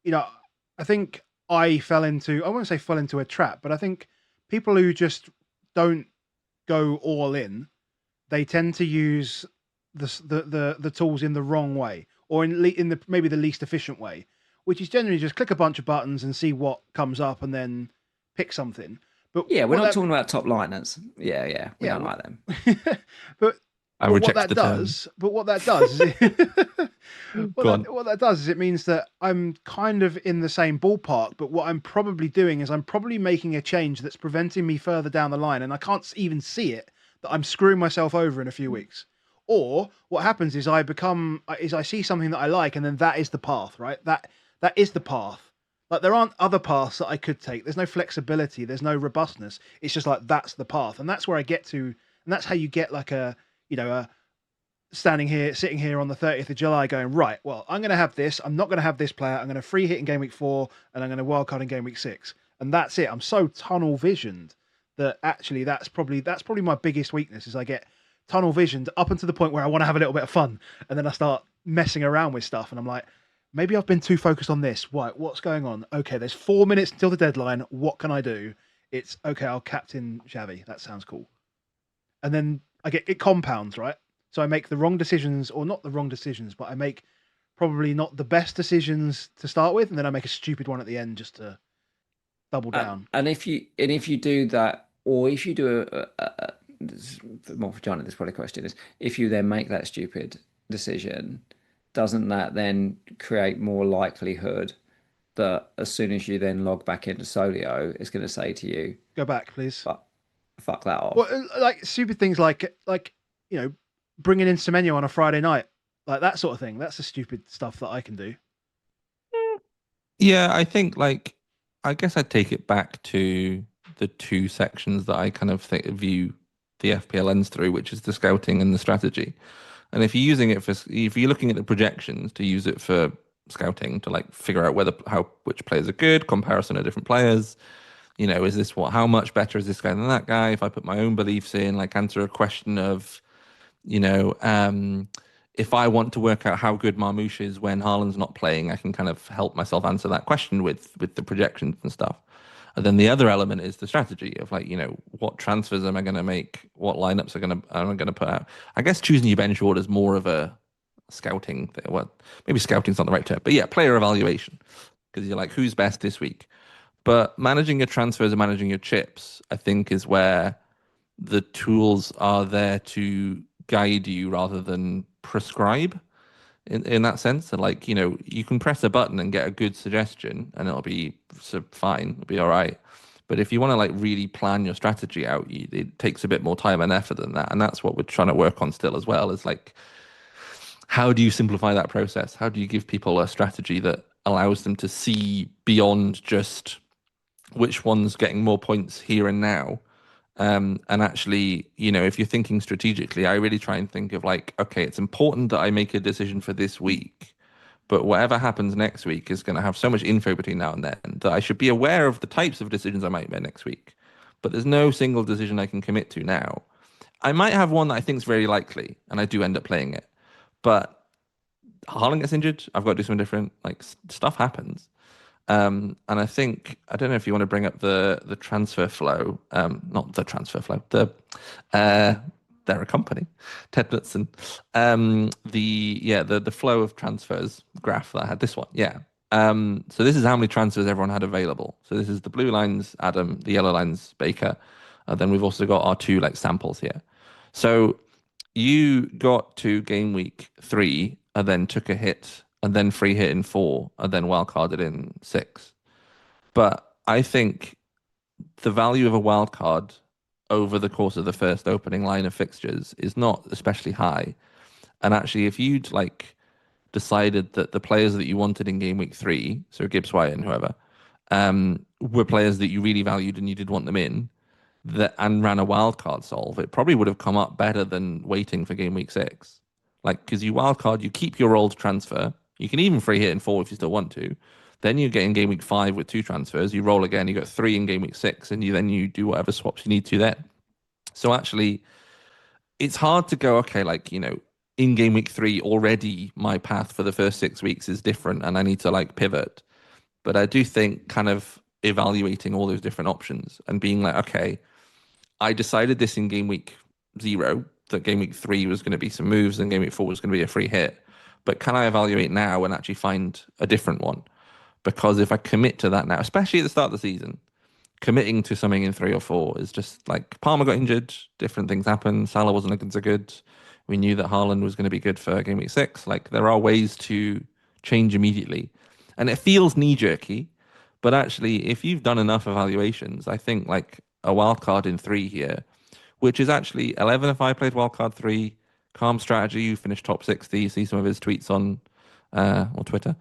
I think I won't say fell into a trap, but I think people who just don't go all in, they tend to use the tools in the wrong way, or in the maybe the least efficient way, which is generally just click a bunch of buttons and see what comes up and then pick something. But Yeah, we're not talking about top liners. Yeah, we Yeah, don't like them. but I what reject that the term. does, but what that does, is Go on. what that does is it means that I'm kind of in the same ballpark. But what I'm probably doing is I'm probably making a change that's preventing me further down the line, and I can't even see it. That I'm screwing myself over in a few weeks. Or what happens is I see something that I like, and then that is the path, right? That is the path. Like there aren't other paths that I could take. There's no flexibility. There's no robustness. It's just like that's the path, and that's where I get to, and that's how you get like a sitting here on the 30th of July going, right, well, I'm going to have this. I'm not going to have this player. I'm going to free hit in game week 4 and I'm going to wildcard in game week 6. And that's it. I'm so tunnel visioned that actually that's probably my biggest weakness is I get tunnel visioned up until the point where I want to have a little bit of fun. And then I start messing around with stuff. And I'm like, maybe I've been too focused on this. Right, what's going on? Okay, there's 4 minutes until the deadline. What can I do? It's okay, I'll captain Xavi. That sounds cool. And then it compounds, right? So I make the wrong decisions, or not the wrong decisions, but I make probably not the best decisions to start with, and then I make a stupid one at the end just to double down. And if you do that, or if you do more for John, this probably question is if you then make that stupid decision, doesn't that then create more likelihood that as soon as you then log back into Solio, it's going to say to you, Go back, please. Fuck that off. Well, like stupid things like bringing in Semenyo on a Friday night, like that sort of thing. That's the stupid stuff that I can do. Yeah, I think I guess I'd take it back to the two sections that I kind of view the FPL lens through, which is the scouting and the strategy. And if you're using it if you're looking at the projections to use it for scouting to figure out which players are good, comparison of different players, is how much better is this guy than that guy? If I put my own beliefs in, answer a question of, if I want to work out how good Marmouche is when Haaland's not playing, I can kind of help myself answer that question with the projections and stuff. And then the other element is the strategy of what transfers am I going to make? What lineups am I going to put out? I guess choosing your bench order is more of a scouting thing. Well, maybe scouting's not the right term, but yeah, player evaluation, because you're who's best this week. But managing your transfers and managing your chips, I think, is where the tools are there to guide you rather than prescribe in that sense. And you can press a button and get a good suggestion and it'll be fine, it'll be all right. But if you want to really plan your strategy out, it takes a bit more time and effort than that. And that's what we're trying to work on still as well, is how do you simplify that process? How do you give people a strategy that allows them to see beyond just which one's getting more points here and now? And actually, if you're thinking strategically, I really try and think of okay, it's important that I make a decision for this week, but whatever happens next week is going to have so much info between now and then that I should be aware of the types of decisions I might make next week. But there's no single decision I can commit to now. I might have one that I think is very likely, and I do end up playing it. But Haaland gets injured, I've got to do something different. Stuff happens. And I think, I don't know if you want to bring up the transfer flow, not the transfer flow, they're a company, Ted Knutson. The flow of transfers graph that I had, this one, yeah. So this is how many transfers everyone had available. So this is the blue lines, Adam, the yellow lines, Baker, and then we've also got our two like samples here. So you got to game week 3 and then took a hit and then free hit in 4 and then wildcarded in 6. But I think the value of a wildcard over the course of the first opening line of fixtures is not especially high. And actually, if you'd like decided that the players that you wanted in game week 3, so Gibbs White and whoever, were players that you really valued and you did want them in, and ran a wildcard solve, it probably would have come up better than waiting for game week 6. Like, because you wildcard, you keep your old transfer. You can even free hit in 4 if you still want to. Then you get in game week 5 with 2 transfers. You roll again, you got 3 in game week 6, and you do whatever swaps you need to then. So actually, it's hard to go, okay, like, in game week 3 already my path for the first 6 weeks is different and I need to like pivot. But I do think kind of evaluating all those different options and being like, okay, I decided this in game week 0 that game week 3 was going to be some moves and game week 4 was going to be a free hit. But can I evaluate now and actually find a different one? Because if I commit to that now, especially at the start of the season, committing to something in 3 or 4 is just like Palmer got injured, different things happened. Salah wasn't looking so good. We knew that Haaland was going to be good for game week 6. Like there are ways to change immediately. And it feels knee jerky, but actually, if you've done enough evaluations, I think like a wildcard in 3 here, which is actually 11 if I played wildcard 3, calm strategy. You finished top 60. You see some of his tweets on or Twitter.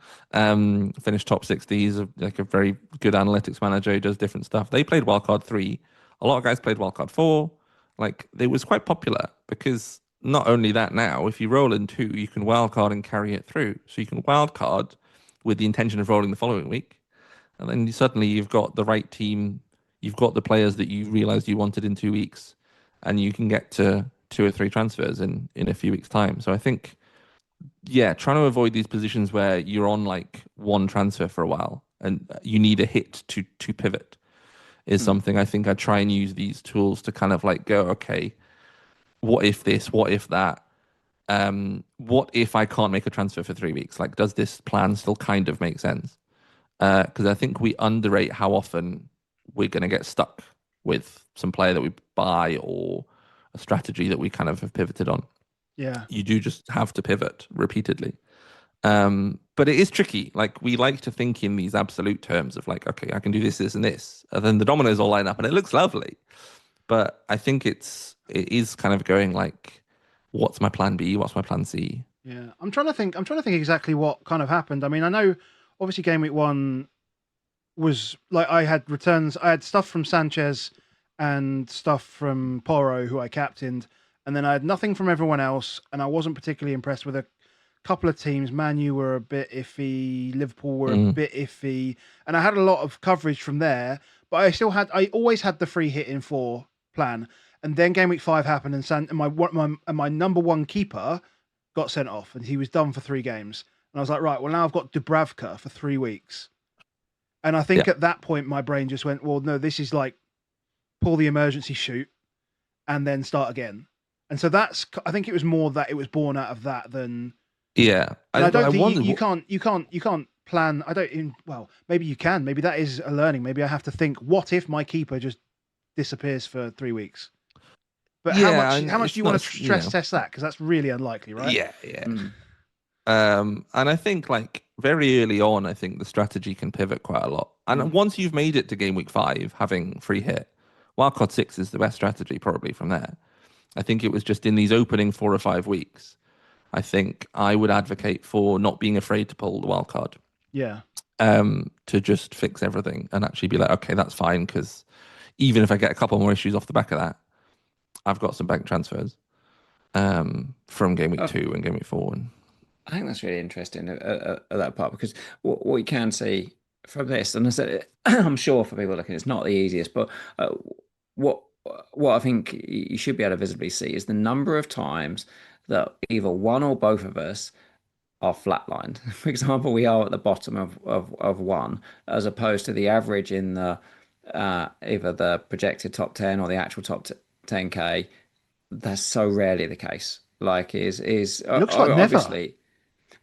Finished top 60. He's like a very good analytics manager. He does different stuff. They played wildcard 3. A lot of guys played wildcard 4. Like it was quite popular because not only that now, if you roll in 2, you can wildcard and carry it through. So you can wildcard with the intention of rolling the following week. And then suddenly you've got the right team. You've got the players that you realized you wanted in 2 weeks. And you can get to 2 or 3 transfers in a few weeks' time. So I think, yeah, trying to avoid these positions where you're on like one transfer for a while and you need a hit to pivot is something I think I try and use these tools to kind of like go, okay, what if this? What if that? What if I can't make a transfer for 3 weeks? Like, does this plan still kind of make sense? Because I think we underrate how often we're going to get stuck with some player that we buy or a strategy that we kind of have pivoted on. Yeah. You do just have to pivot repeatedly. But it is tricky. Like we like to think in these absolute terms of like, okay, I can do this, this, and this. And then the dominoes all line up and it looks lovely. But I think it is kind of going like, what's my plan B? What's my plan C? Yeah. I'm trying to think exactly what kind of happened. I mean, I know obviously game week 1 was like I had returns. I had stuff from Sanchez and stuff from Porro, who I captained, and then I had nothing from everyone else. And I wasn't particularly impressed with a couple of teams. Man U were a bit iffy. Liverpool were a bit iffy, and I had a lot of coverage from there. But I always had the free hit in 4 plan. And then game week 5 happened, and my number 1 keeper got sent off, and he was done for 3 games. And I was like, right, well now I've got Dubravka for 3 weeks. And I think at that point, my brain just went, well, no, this is like pull the emergency chute and then start again. And so I think it was more that it was born out of that than. Yeah. I don't think you can't plan. Well, maybe you can. Maybe that is a learning. Maybe I have to think, what if my keeper just disappears for 3 weeks? But how much do you want to stress test that? Because that's really unlikely, right? Yeah. And I think like very early on, I think the strategy can pivot quite a lot. And once you've made it to game week 5, having free hit, wildcard 6 is the best strategy probably from there. I think it was just in these opening 4 or 5 weeks, I think I would advocate for not being afraid to pull the wildcard. Yeah. To just fix everything and actually be like, okay, that's fine. Because even if I get a couple more issues off the back of that, I've got some bank transfers from game week 2 and game week 4. And I think that's really interesting at that part, because what you can see from this, and I said, I'm sure for people looking, it's not the easiest, but what I think you should be able to visibly see is the number of times that either one or both of us are flatlined. For example, we are at the bottom of 1, as opposed to the average in the either the projected top 10 or the actual top 10K. that's so rarely the case. Like Looks like never. obviously.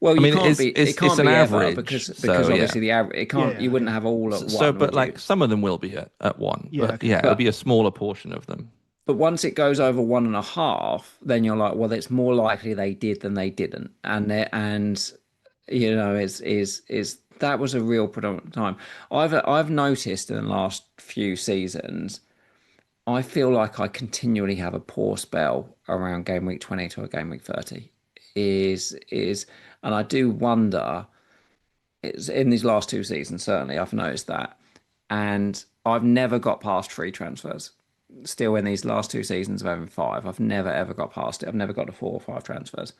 Well, I you mean, can't be. It it's can't an be ever average. because So yeah. obviously the average. It can't. Yeah, You wouldn't yeah. have all at So, one, but would you? like some of them will be at one, Yeah, but okay. yeah, it'll be But a smaller portion of them. once it goes over 1.5, then you're like, well, it's more likely they did than they didn't, and is that was a real predominant time. I've noticed in the last few seasons, I feel like I continually have a poor spell around game week 20 to a game week 30. And I do wonder. It's in these last two seasons, certainly I've noticed that, and I've never got past free transfers. Still, in these last two seasons of having five, I've never ever got past it. I've never got to 4 or 5 transfers,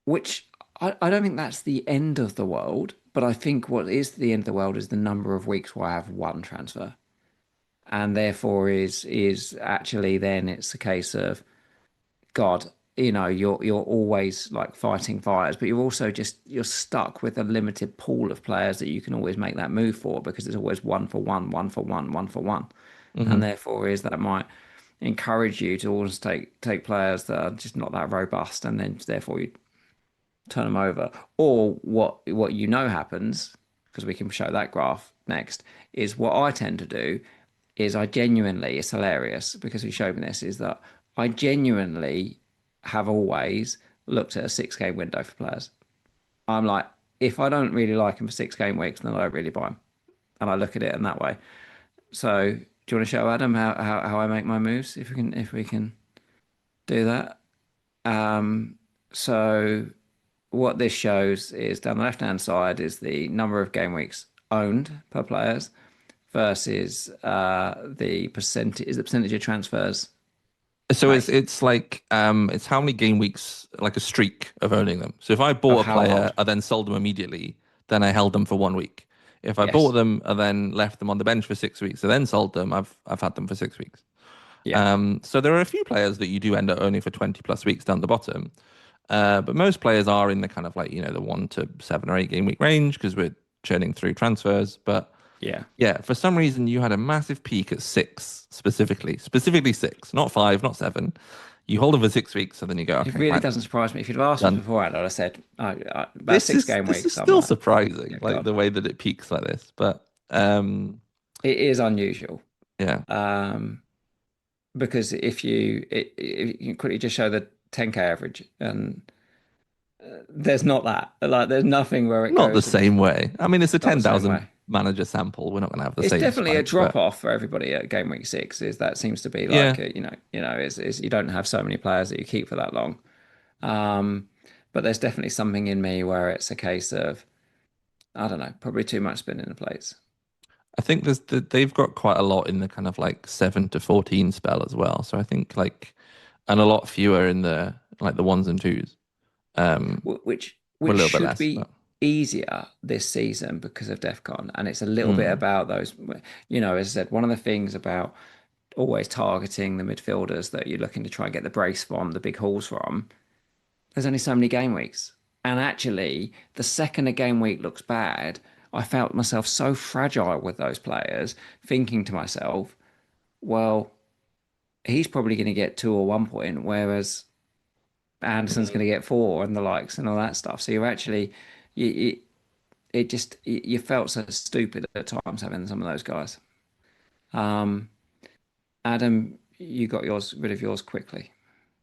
which I don't think that's the end of the world. But I think what is the end of the world is the number of weeks where I have one transfer, and therefore is actually then it's a case of God, you're always like fighting fires, but you're stuck with a limited pool of players that you can always make that move for because it's always one for one, one for one, one for one, and therefore is that might encourage you to always take players that are just not that robust, and then therefore you turn them over. Or what happens, because we can show that graph next, is what I tend to do is I genuinely, it's hilarious because he showed me this, is that I genuinely have always looked at a 6 game window for players. I'm like, if I don't really like him for 6 game weeks, then I don't really buy him. And I look at it in that way. So do you want to show Adam how I make my moves? If we can do that. So what this shows is down the left hand side is the number of game weeks owned per players versus the percentage of transfers. So it's like it's how many game weeks, like a streak of owning them. So if I bought a how player hard. and then sold them immediately, then I held them for 1 week. If I Yes. bought them and then left them on the bench for 6 weeks and then sold them, I've had them for 6 weeks. Yeah. So there are a few players that you do end up owning for 20 plus weeks down the bottom. But most players are in the kind of like, the 1 to 7 or 8 game week range because we're churning through transfers. But Yeah. for some reason you had a massive peak at 6 specifically 6, not 5, not 7. You hold them for 6 weeks and then you go, okay, It really right, doesn't surprise me. If you'd have asked me done. beforehand, I'd have said about This 6 game is weeks. I'm still like, surprising, yeah, like God. the way that it peaks like this. But It is unusual. yeah, Because if you can quickly just show the 10k average, and there's not that. Like, there's nothing where it not the goes same way. I mean, it's a not the same 10,000 way. manager sample. We're not going to have the It's same definitely a spike, drop but off for everybody at game week 6. Is that seems to be yeah. like is you don't have so many players that you keep for that long. But there's definitely something in me where it's a case of, I don't know, probably too much spinning the plates. I think they've got quite a lot in the kind of like 7 to 14 spell as well. So I think and a lot fewer in the like the 1s and 2s. Which a little bit should less, be but easier this season because of DEFCON, and it's a little bit about those. As I said, one of the things about always targeting the midfielders that you're looking to try and get the brace from, the big hauls from. There's only so many game weeks, and actually, the second a game week looks bad, I felt myself so fragile with those players, thinking to myself, well, he's probably going to get 2 or 1 point, whereas Anderson's going to get 4 and the likes and all that stuff. So you're actually, you felt so stupid at times having some of those guys. Adam, you got rid of yours quickly.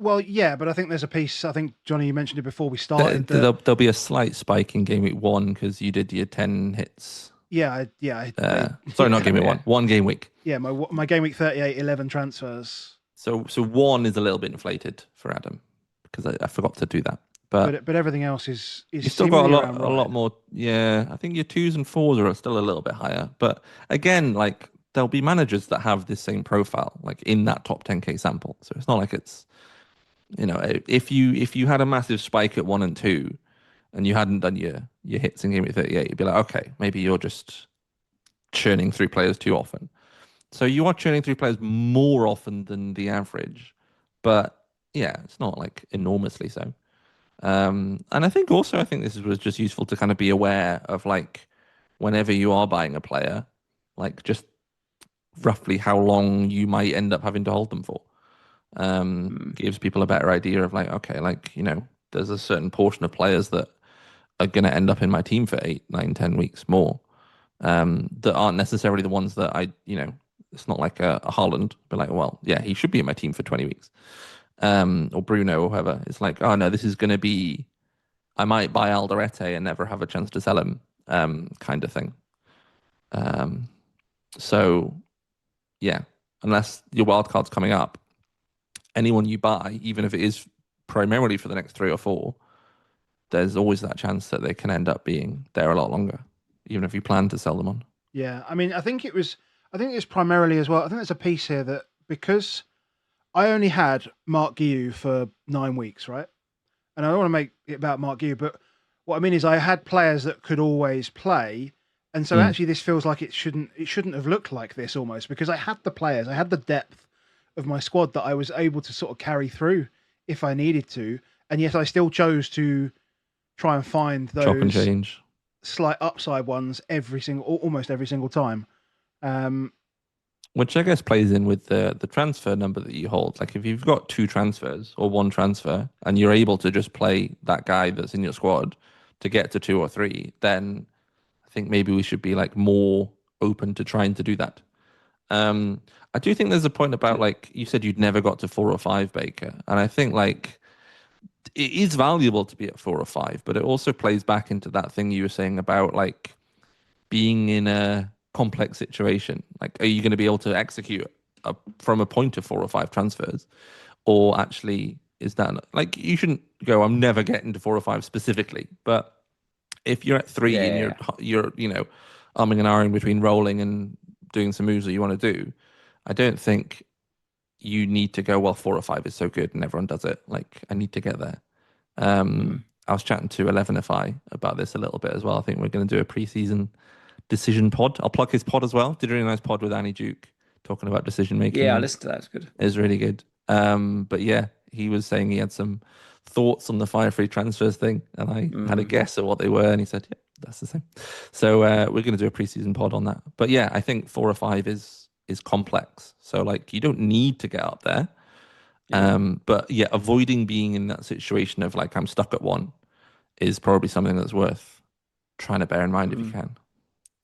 Well, yeah, but I think there's a piece. I think Johnny, you mentioned it before we started. There'll be a slight spike in game week 1 because you did your 10 hits. Sorry, not game week 1 game week. Yeah, my game week 38, 11 transfers. So 1 is a little bit inflated for Adam because I forgot to do that. But everything else is you still got a lot more. Yeah, I think your 2s and 4s are still a little bit higher. But again, like there'll be managers that have this same profile, like in that top 10k sample. So it's not like it's, if you had a massive spike at 1 and 2, and you hadn't done your hits in game week 38, you'd be like, okay, maybe you're just churning through players too often. So you are churning through players more often than the average, but yeah, it's not like enormously so. And I think this was just useful to kind of be aware of, like, whenever you are buying a player, like just roughly how long you might end up having to hold them for. Gives people a better idea of like, okay, like, there's a certain portion of players that are going to end up in my team for 8, 9, 10 weeks more, that aren't necessarily the ones that it's not like a Haaland, but like, well, yeah, he should be in my team for 20 weeks. Or Bruno or whoever. It's like, oh no, this is going to be, I might buy Alderete and never have a chance to sell him, kind of thing. So yeah, unless your wild card's coming up, anyone you buy, even if it is primarily for the next 3 or 4, there's always that chance that they can end up being there a lot longer, even if you plan to sell them on. Yeah, I mean, I think it's primarily as well. I think there's a piece here that because I only had Mark Guiu for 9 weeks, right? And I don't want to make it about Mark Guiu, but what I mean is I had players that could always play, and so actually this feels like it shouldn't have looked like this almost, because I had the players, I had the depth of my squad that I was able to sort of carry through if I needed to, and yet I still chose to try and find Chop and those change. slight upside ones almost every single time. Which I guess plays in with the transfer number that you hold. Like if you've got 2 transfers or 1 transfer and you're able to just play that guy that's in your squad to get to 2 or 3, then I think maybe we should be like more open to trying to do that. I do think there's a point about, like you said, you'd never got to 4 or 5, Baker, and I think like it is valuable to be at 4 or 5, but it also plays back into that thing you were saying about like being in a complex situation. Like, are you going to be able to execute from a point of 4 or 5 transfers, or actually is that like you shouldn't go, I'm never getting to 4 or 5 specifically, but if you're at 3 and you're umming and ahhing between rolling and doing some moves that you want to do, I don't think you need to go, well, 4 or 5 is so good and everyone does it. Like, I need to get there. I was chatting to 11FI about this a little bit as well. I think we're going to do a pre-season decision pod. I'll plug his pod as well. Did a really nice pod with Annie Duke talking about decision making. Yeah, I listened to that. It's good. It was really good. But yeah, he was saying he had some thoughts on the fire free transfers thing, and I had a guess at what they were, and he said, yeah, that's the same. So we're going to do a pre-season pod on that. But yeah, I think 4 or 5 is complex. So like you don't need to get up there. But yeah, avoiding being in that situation of like I'm stuck at 1 is probably something that's worth trying to bear in mind if you can.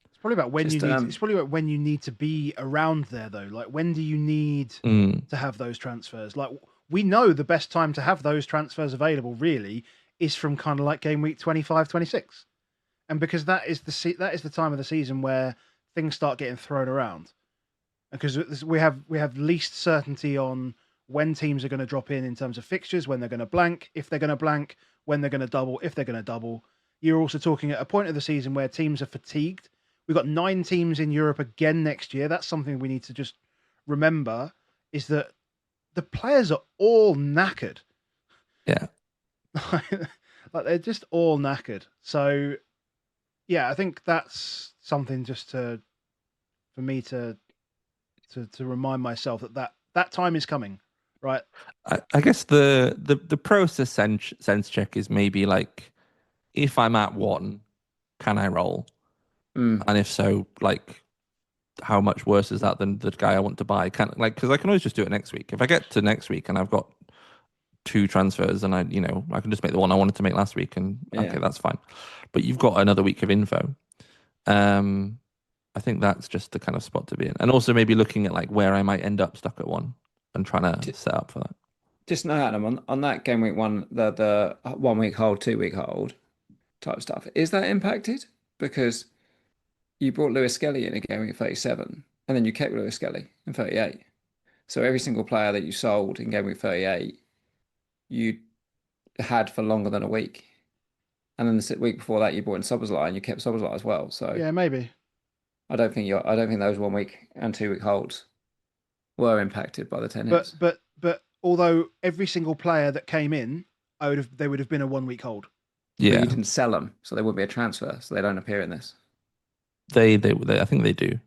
It's probably about when it's probably about when you need to be around there though. Like when do you need to have those transfers? Like we know the best time to have those transfers available really is from kind of like game week 25, 26. And because that is the time of the season where things start getting thrown around. Because we have least certainty on when teams are going to drop in terms of fixtures, when they're going to blank, if they're going to blank, when they're going to double, if they're going to double. You're also talking at a point of the season where teams are fatigued. We've got 9 teams in Europe again next year. That's something we need to just remember, is that the players are all knackered. Yeah. Like they're just all knackered. So yeah, I think that's something just for me to remind myself that time is coming, right? I guess the process sense check is maybe like, if I'm at 1, can I roll? And if so, like, how much worse is that than the guy I want to buy? Because I can always just do it next week. If I get to next week and I've got 2 transfers and I can just make the one I wanted to make last week, and okay, that's fine. But you've got another week of info. I think that's just the kind of spot to be in, and also maybe looking at like where I might end up stuck at 1 and trying to set up for that. Just know, Adam, on that game week 1, the 1 week hold, 2 week hold type stuff, is that impacted? Because you brought Lewis Skelly in a game week 37, and then you kept Lewis Skelly in 38. So every single player that you sold in game week 38, you had for longer than a week. And then the week before that, you brought in Szoboszlai and you kept Szoboszlai as well. So yeah, maybe. I don't think those 1 week and 2 week holds were impacted by the 10 hits. But although every single player that came in, they would have been a 1 week hold. Yeah, but you didn't sell them, so they wouldn't be a transfer, so they don't appear in this. They I think they do,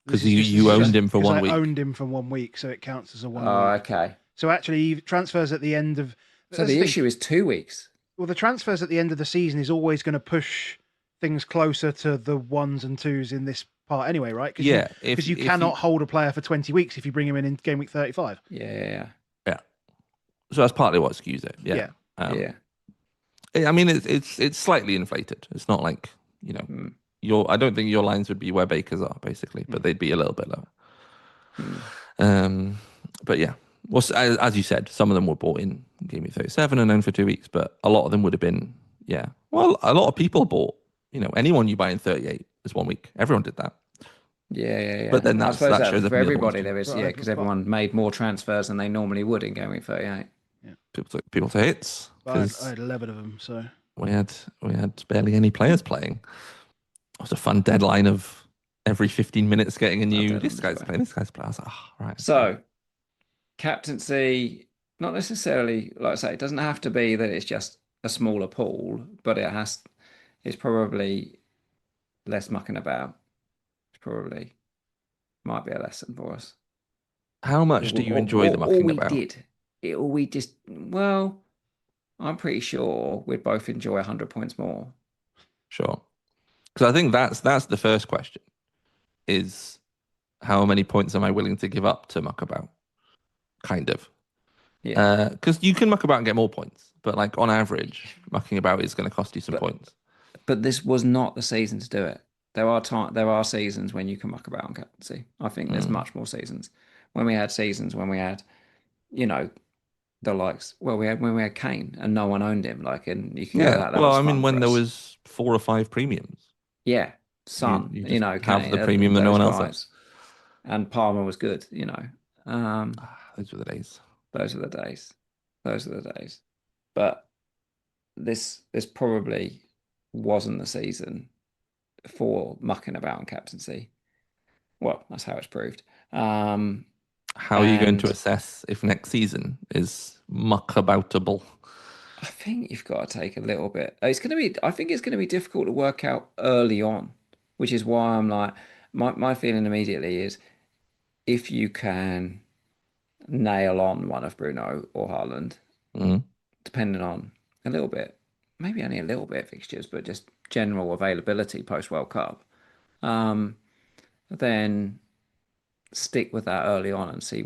because you owned him for 1 week. I owned him for 1 week, so it counts as a 1 week. Oh, okay. So actually, transfers at the end of so the issue is 2 weeks. Well, the transfers at the end of the season is always going to push things closer to the 1s and 2s in this part anyway, right? Yeah, because you cannot hold a player for 20 weeks if you bring him in game week 35. Yeah. So that's partly what skews it. Yeah. Yeah. Yeah. I mean, it's slightly inflated. It's not like, you know, I don't think your lines would be where Baker's are basically, but they'd be a little bit lower. But yeah, well, as you said, some of them were bought in Game Week 37 and owned for 2 weeks, but a lot of them would have been, yeah. Well, a lot of people bought, you know, anyone you buy in 38 is 1 week. Everyone did that. Yeah. But then I suppose that shows up for in the other everybody ones too. there is, Right, because everyone made more transfers than they normally would in Game Week 38. People took hits But I because had 11 of them, so we had barely any players playing. It was a fun deadline of every 15 minutes getting a new. This guy's playing. This guy's playing. I was like, oh, right. So, captaincy, not necessarily, like I say, it doesn't have to be that it's just a smaller pool, but it's probably less mucking about. It's probably might be a lesson for us. How much do you enjoy the mucking about? Well, I'm pretty sure we'd both enjoy 100 points more. Sure. Because I think that's the first question is how many points am I willing to give up to muck about? Kind of. Yeah. Because you can muck about and get more points, but like on average, mucking about is going to cost you some points. But this was not the season to do it. There are seasons when you can muck about on captaincy. I think there's much more seasons. When we had seasons when we had, you know, the likes. Well, when we had Kane and no one owned him, like, and you can go that. Well, was I mean, fun when for there us. was 4 or 5 premiums. Yeah, Son, you you know, just have Kane, the premium that no one else has. And Palmer was good, you know. Those were the days. Those were the days. But this probably wasn't the season for mucking about on captaincy. Well, that's how it's proved. How are you going to assess if next season is muckaboutable? I think you've got to take a little bit. I think it's going to be difficult to work out early on, which is why I'm like, my feeling immediately is if you can nail on one of Bruno or Haaland, depending on a little bit, maybe only a little bit of fixtures, but just general availability post World Cup, then stick with that early on and see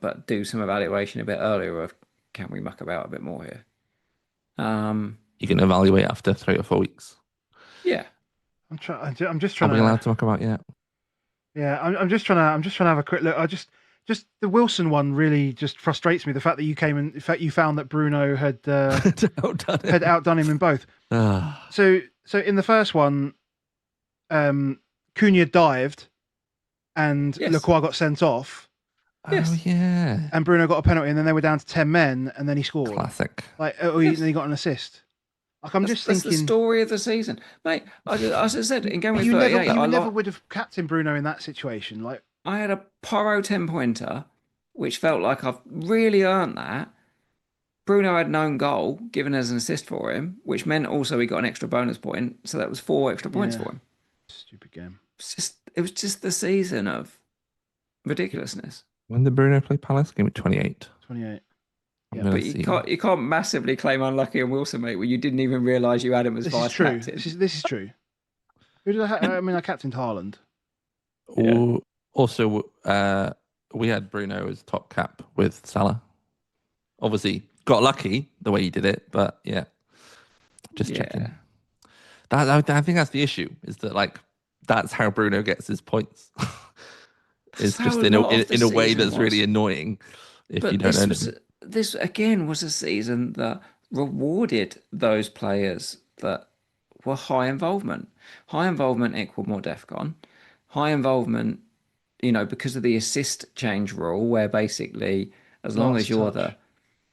but do some evaluation a bit earlier of can we muck about a bit more here. You can evaluate after 3 or 4 weeks. Yeah, I'm just trying. Are we allowed to muck about yet? Yeah, I'm just trying to have a quick look. Just the Wilson one really just frustrates me. The fact that you found that Bruno had outdone him in both. So in the first one, Cunha dived, and Lacroix got sent off. Oh yeah. And Bruno got a penalty, and then they were down to 10 men, and then he scored. Classic. Like, then he got an assist. Like, that's thinking, the story of the season, mate. As I said, in Game Week 38, you never would have captained Bruno in that situation. Like, I had a Porro 10-pointer, which felt like I've really earned that. Bruno had an own goal given as an assist for him, which meant also he got an extra bonus point, so that was 4 extra points for him. Stupid game. It was just the season of ridiculousness. When did Bruno play Palace? Game at 28. 28. Yeah, but you can't massively claim unlucky on Wilson, mate, when you didn't even realise you had him as vice captain. This is true. Who did I captained Haaland. Yeah. Also, we had Bruno as top cap with Salah. Obviously, got lucky the way he did it, but yeah, just checking. I think that's the issue. Is that like that's how Bruno gets his points? It's just in a way that's really annoying if you don't own him. This again was a season that rewarded those players that were high involvement. High involvement equal more DEFCON. High involvement, because of the assist change rule, where basically as long as you're the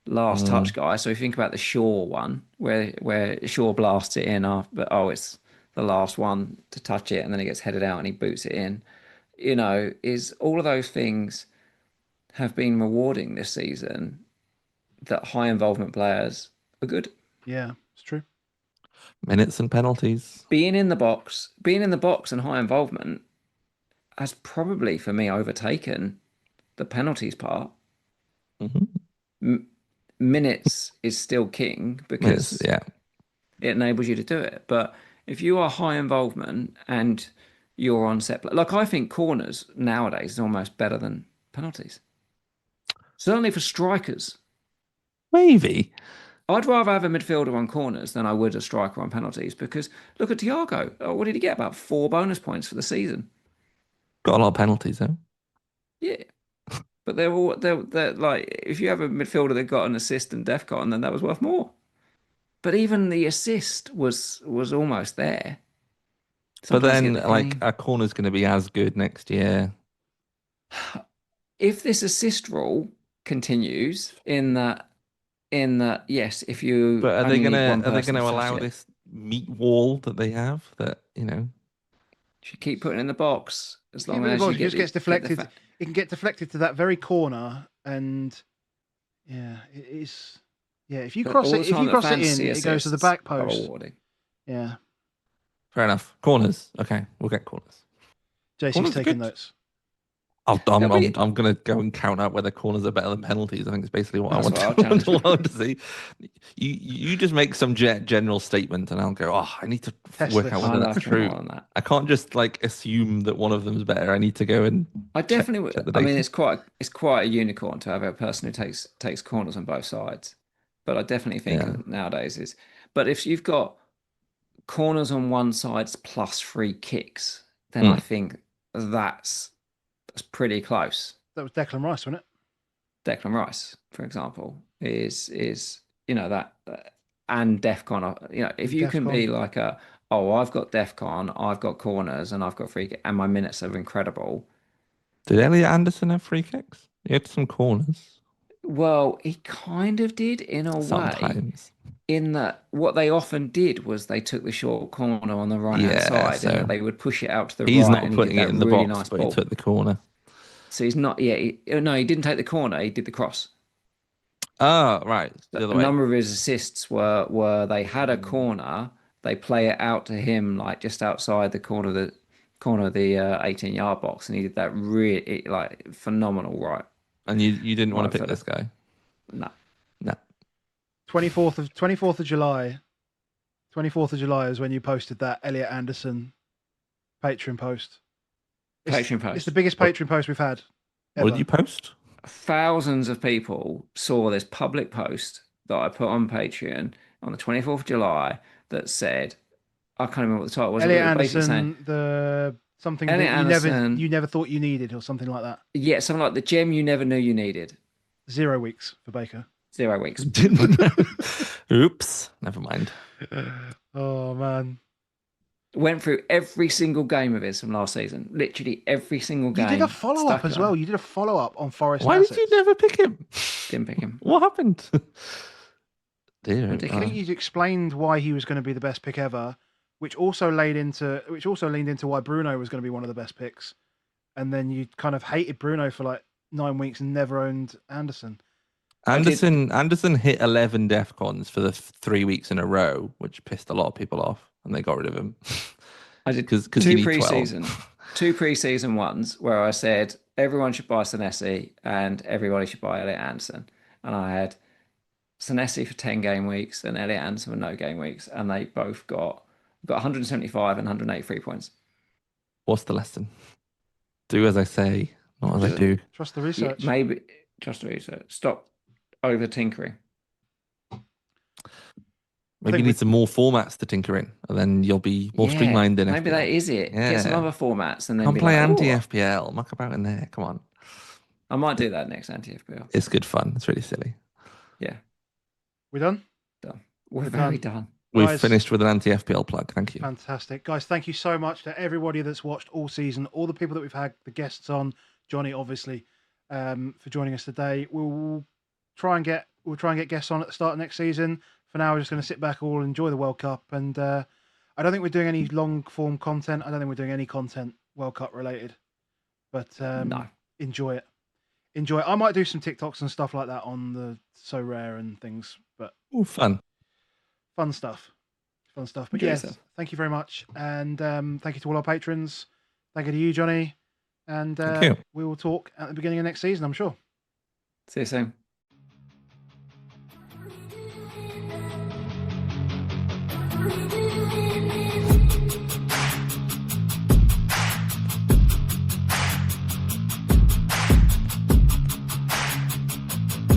last touch guy. So if you think about the Shaw one, where Shaw blasts it in but it's the last one to touch it, and then it gets headed out and he boots it in. Is all of those things have been rewarding this season. That high involvement players are good. Yeah, it's true. Minutes and penalties. Being in the box and high involvement has probably, for me, overtaken the penalties part. Minutes is still king because it enables you to do it. But if you are high involvement and you're on set play, like I think corners nowadays is almost better than penalties. Certainly for strikers. Maybe. I'd rather have a midfielder on corners than I would a striker on penalties because look at Thiago. Oh, what did he get? About 4 bonus points for the season. Got a lot of penalties though. Yeah. But they're like, if you have a midfielder that got an assist and DEFCON, then that was worth more. But even the assist was almost there. But Sometimes you then, get the like, game. our corner's going to be as good next year. If this assist rule continues in that yes, if you But only need one are they person gonna to touch allow it, this meat wall that they have? That you keep putting it in the box as long Keep it in as the you box, it get just gets the deflected. It can get deflected to that very corner, and yeah, it is. Yeah, if you But cross all it, the if time you that cross it fantasy in, it goes to the back assists are post. rewarding. Yeah, Fair enough. Corners. Okay, we'll get corners. JC's Corners are taking good. notes. I'm gonna go and count out whether corners are better than penalties. I think it's basically what I That's want what I'll challenge to see. You just make some general statement, and I'll go. Oh, I need to Test work this. out I whether know that's I've done more true. than that. I can't just like assume that one of them's better. I need to go and I definitely would. check the I mean, data. it's quite a unicorn to have a person who takes corners on both sides. But I definitely think Yeah. nowadays is. But if you've got corners on one side plus free kicks, then I think that's pretty close. That was Declan Rice, wasn't it? Declan Rice, for example, is that and DEFCON. If you can be like I've got DEFCON, I've got corners, and I've got free kick, and my minutes are incredible. Did Elliot Anderson have free kicks? He had some corners. Well, he kind of did in a way. Sometimes. In that, what they often did was they took the short corner on the right hand side, so and they would push it out to the he's right, not and he putting did it that in the really box, nice but ball. he took the corner. So he's not. Yeah, no, he didn't take the corner. He did the cross. Oh, right. The other A way. number of his assists were they had a corner, they play it out to him like just outside the corner of the 18-yard box, and he did that really like phenomenal right. And you didn't want Right to pick footer. this guy? No. 24th of July. 24th of July is when you posted that Elliot Anderson Patreon post. Patreon post. It's the biggest Patreon post we've had. What did you post? Thousands of people saw this public post that I put on Patreon on the 24th of July that said, I can't remember what the title was. Elliot It was basically Anderson, saying, something Elliot that Anderson, you never thought you needed, or something like that. yeah, something like the gem you never knew you needed. 0 weeks for Baker. 0 weeks. Oops. Never mind. Oh man. Went through every single game of his from last season. Literally every single game. You did a follow-up as well. You did a follow-up on Forest Why Assets. did you never pick him? Didn't pick him. What happened? Dear. I think you explained why he was going to be the best pick ever, which also leaned into why Bruno was going to be one of the best picks. And then you kind of hated Bruno for like 9 weeks and never owned Anderson. Anderson hit 11 DEFCONs for the 3 weeks in a row, which pissed a lot of people off, and they got rid of him. I did because two pre-season ones where I said everyone should buy Senesi and everybody should buy Elliot Anderson, and I had Senesi for 10 game weeks and Elliot Anderson for no game weeks, and they both got 175 and 183 points. What's the lesson? Do as I say, not as I do. Trust the research. Yeah, maybe trust the research. Stop over tinkering. Maybe you need some more formats to tinker in, and then you'll be more streamlined in maybe FPL. that is it. Yeah. Get some other formats and then Can't play like, anti-FPL. Muck about in there. Come on. I might do that next anti-FPL. It's good fun. It's really silly. Yeah. We done? Done. We're very done. We've finished with an anti-FPL plug. Thank you. Fantastic. Guys, thank you so much to everybody that's watched all season, all the people that we've had, the guests on, Johnny, obviously, for joining us today. We'll try and get guests on at the start of next season. For now, we're just going to sit back, all enjoy the World Cup, and I don't think we're doing any long form content. I don't think we're doing any content World Cup related, but no. Enjoy it. I might do some TikToks and stuff like that on the So Rare and things, but fun stuff. But yes, thank you very much, and thank you to all our patrons. Thank you to you, Johnny, and thank you. we will talk at the beginning of next season, I'm sure. See you soon.